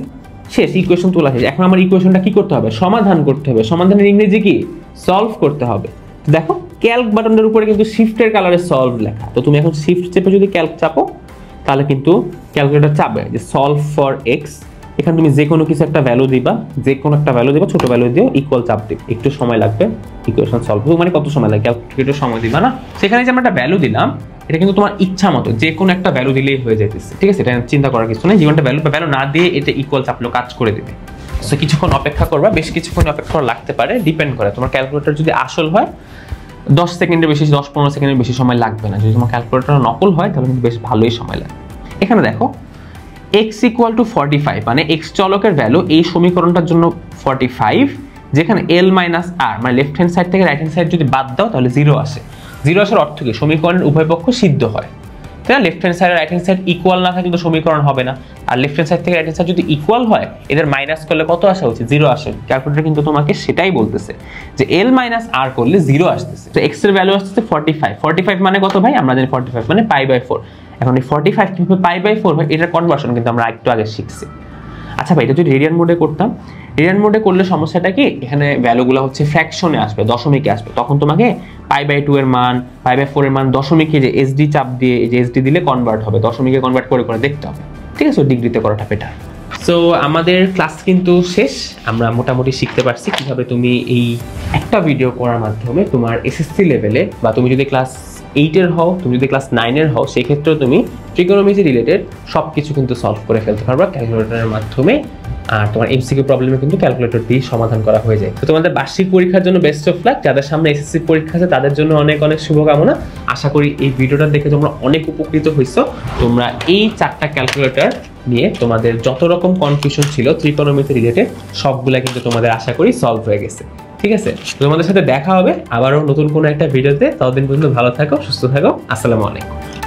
শেষ, ইকুয়েশন তোলা শেষ। এখন আমার ইকুয়েশনটা কি করতে হবে? সমাধান করতে হবে। সমাধানের ইংরেজি কি? সলভ করতে হবে। দেখো ক্যালক বাটনের উপরে কিন্তু শিফটের কালারে সলভ লেখা, তো তুমি এখন শিফট চেপে যদি ক্যালক চাপো, তাহলে কিন্তু ক্যালকুলেটর চাপবে যে সলভ ফর এক্স। এখানে তুমি যে কোনো কিছু একটা ভ্যালু দিবা, ছোট ভ্যালু দিও, ইকুয়াল চাপ দিও, একটু সময় লাগবে ইকুয়েশন সলভ হবে। মানে কত সময় লাগে? ক্যালকুলেটর সময় দিবা না। সেখানে যে আমরা একটা ভ্যালু দিলাম, এটা কিন্তু তোমার ইচ্ছা মতো যে কোনো একটা ভ্যালু দিলেই হয়ে যেতেছে, ঠিক আছে। এটা চিন্তা করার কিছু নেই, জীবনটা ভ্যালু না দিয়ে এটা ইকুয়াল চাপলেও কাজ করে দেবে। সো কিছুক্ষণ অপেক্ষা করবা, বেশ কিছুক্ষণ অপেক্ষা করা লাগতে পারে, ডিপেন্ড করে তোমার ক্যালকুলেটর যদি আসল হয় 10 সেকেন্ডের বেশি, 10-15 সেকেন্ডের বেশি সময় লাগবে না। যদি তোমার ক্যালকুলেটর নকল হয় তাহলে কিন্তু বেশ ভালোই সময় লাগবে। এখানে দেখো x ইকুয়াল টু 45, মানে x চলকের ভ্যালু এই সমীকরণটার জন্য 45, যেখানে l মাইনাস r, মানে লেফট হ্যান্ড সাইড থেকে রাইট হ্যান্ড সাইড যদি বাদ দাও তাহলে 0 আসে। 0 আসার অর্থ কি? সমীকরণের উভয় পক্ষ সিদ্ধ হয়, তাই না? লেফট হ্যান্ড সাইড আর রাইট হ্যান্ড সাইড ইকুয়াল না থাকলে তো সমীকরণ হবে না। আর লেফট হ্যান্ড সাইড থেকে রাইট হ্যান্ড সাইড যদি ইকুয়াল হয়, এদের মাইনাস করলে কত আসা উচিত? 0 আসে। ক্যালকুলেটর কিন্তু তোমাকে সেটাই বলতেছে যে l মাইনাস r করলে 0 আসতেছে। তো x এর ভ্যালু আসতেছে 45। 45 মানে কত ভাই? আমরা জানি 45 মানে π/4। এখন এই 45 কিভাবে π/4 হয়, এটার কনভার্সন কিন্তু আমরা একটু আগে শিখছি। আচ্ছা ভাই, এটা যদি রেডিয়ান মোডে করতাম, রেডিয়ান মোডে করলে সমস্যাটা কি? এখানে ভ্যালুগুলো হচ্ছে ফ্র্যাকশনে আসবে, দশমিকে আসবে। তখন তোমাকে π/2 এর মান, π/4 এর মান দশমিকে যে এসডি চাপ দিয়ে, এই যে এসডি দিলে কনভার্ট হবে, দশমিকে কনভার্ট করে করে দেখতে হবে, ঠিক আছে। ডিগ্রিতে করাটা বেটার। সো আমাদের ক্লাস কিন্তু শেষ। আমরা মোটামুটি শিখতে পারছি কিভাবে তুমি এই একটা ভিডিও করার মাধ্যমে তোমার এসএসসি লেভেলে, বা তুমি যদি ক্লাস 8 এর হও, তুমি যদি ক্লাস 9 এর হও, সেক্ষেত্রেও তুমি ট্রিগোনোমেট্রি রিলেটেড সবকিছু কিন্তু সলভ করে ফেলতে পারবা ক্যালকুলেটরের মাধ্যমে আর তোমার এমসিকিউ প্রবলেমে কিন্তু ক্যালকুলেটর দিয়ে সমাধান করা হয়ে যায়। তো তোমাদের বার্ষিক পরীক্ষার জন্য বেস্ট অফ লাক। যাদের সামনে এসএসসি পরীক্ষা আছে তাদের জন্য অনেক অনেক শুভকামনা। আশা করি এই ভিডিওটা দেখে তোমরা অনেক উপকৃত হইছো। তোমরা এই 4টা ক্যালকুলেটর নিয়ে তোমাদের যত রকম কনফিউশন ছিল ত্রিকোণমিতি রিলেটেড সবগুলা কিন্তু তোমাদের আশা করি সলভ হয়ে গেছে। ঠিক আছে, তোমাদের সাথে দেখা হবে আবারও নতুন কোনো একটা ভিডিওতে। ততদিন পর্যন্ত ভালো থাকো, সুস্থ থাকো। আসসালামু আলাইকুম।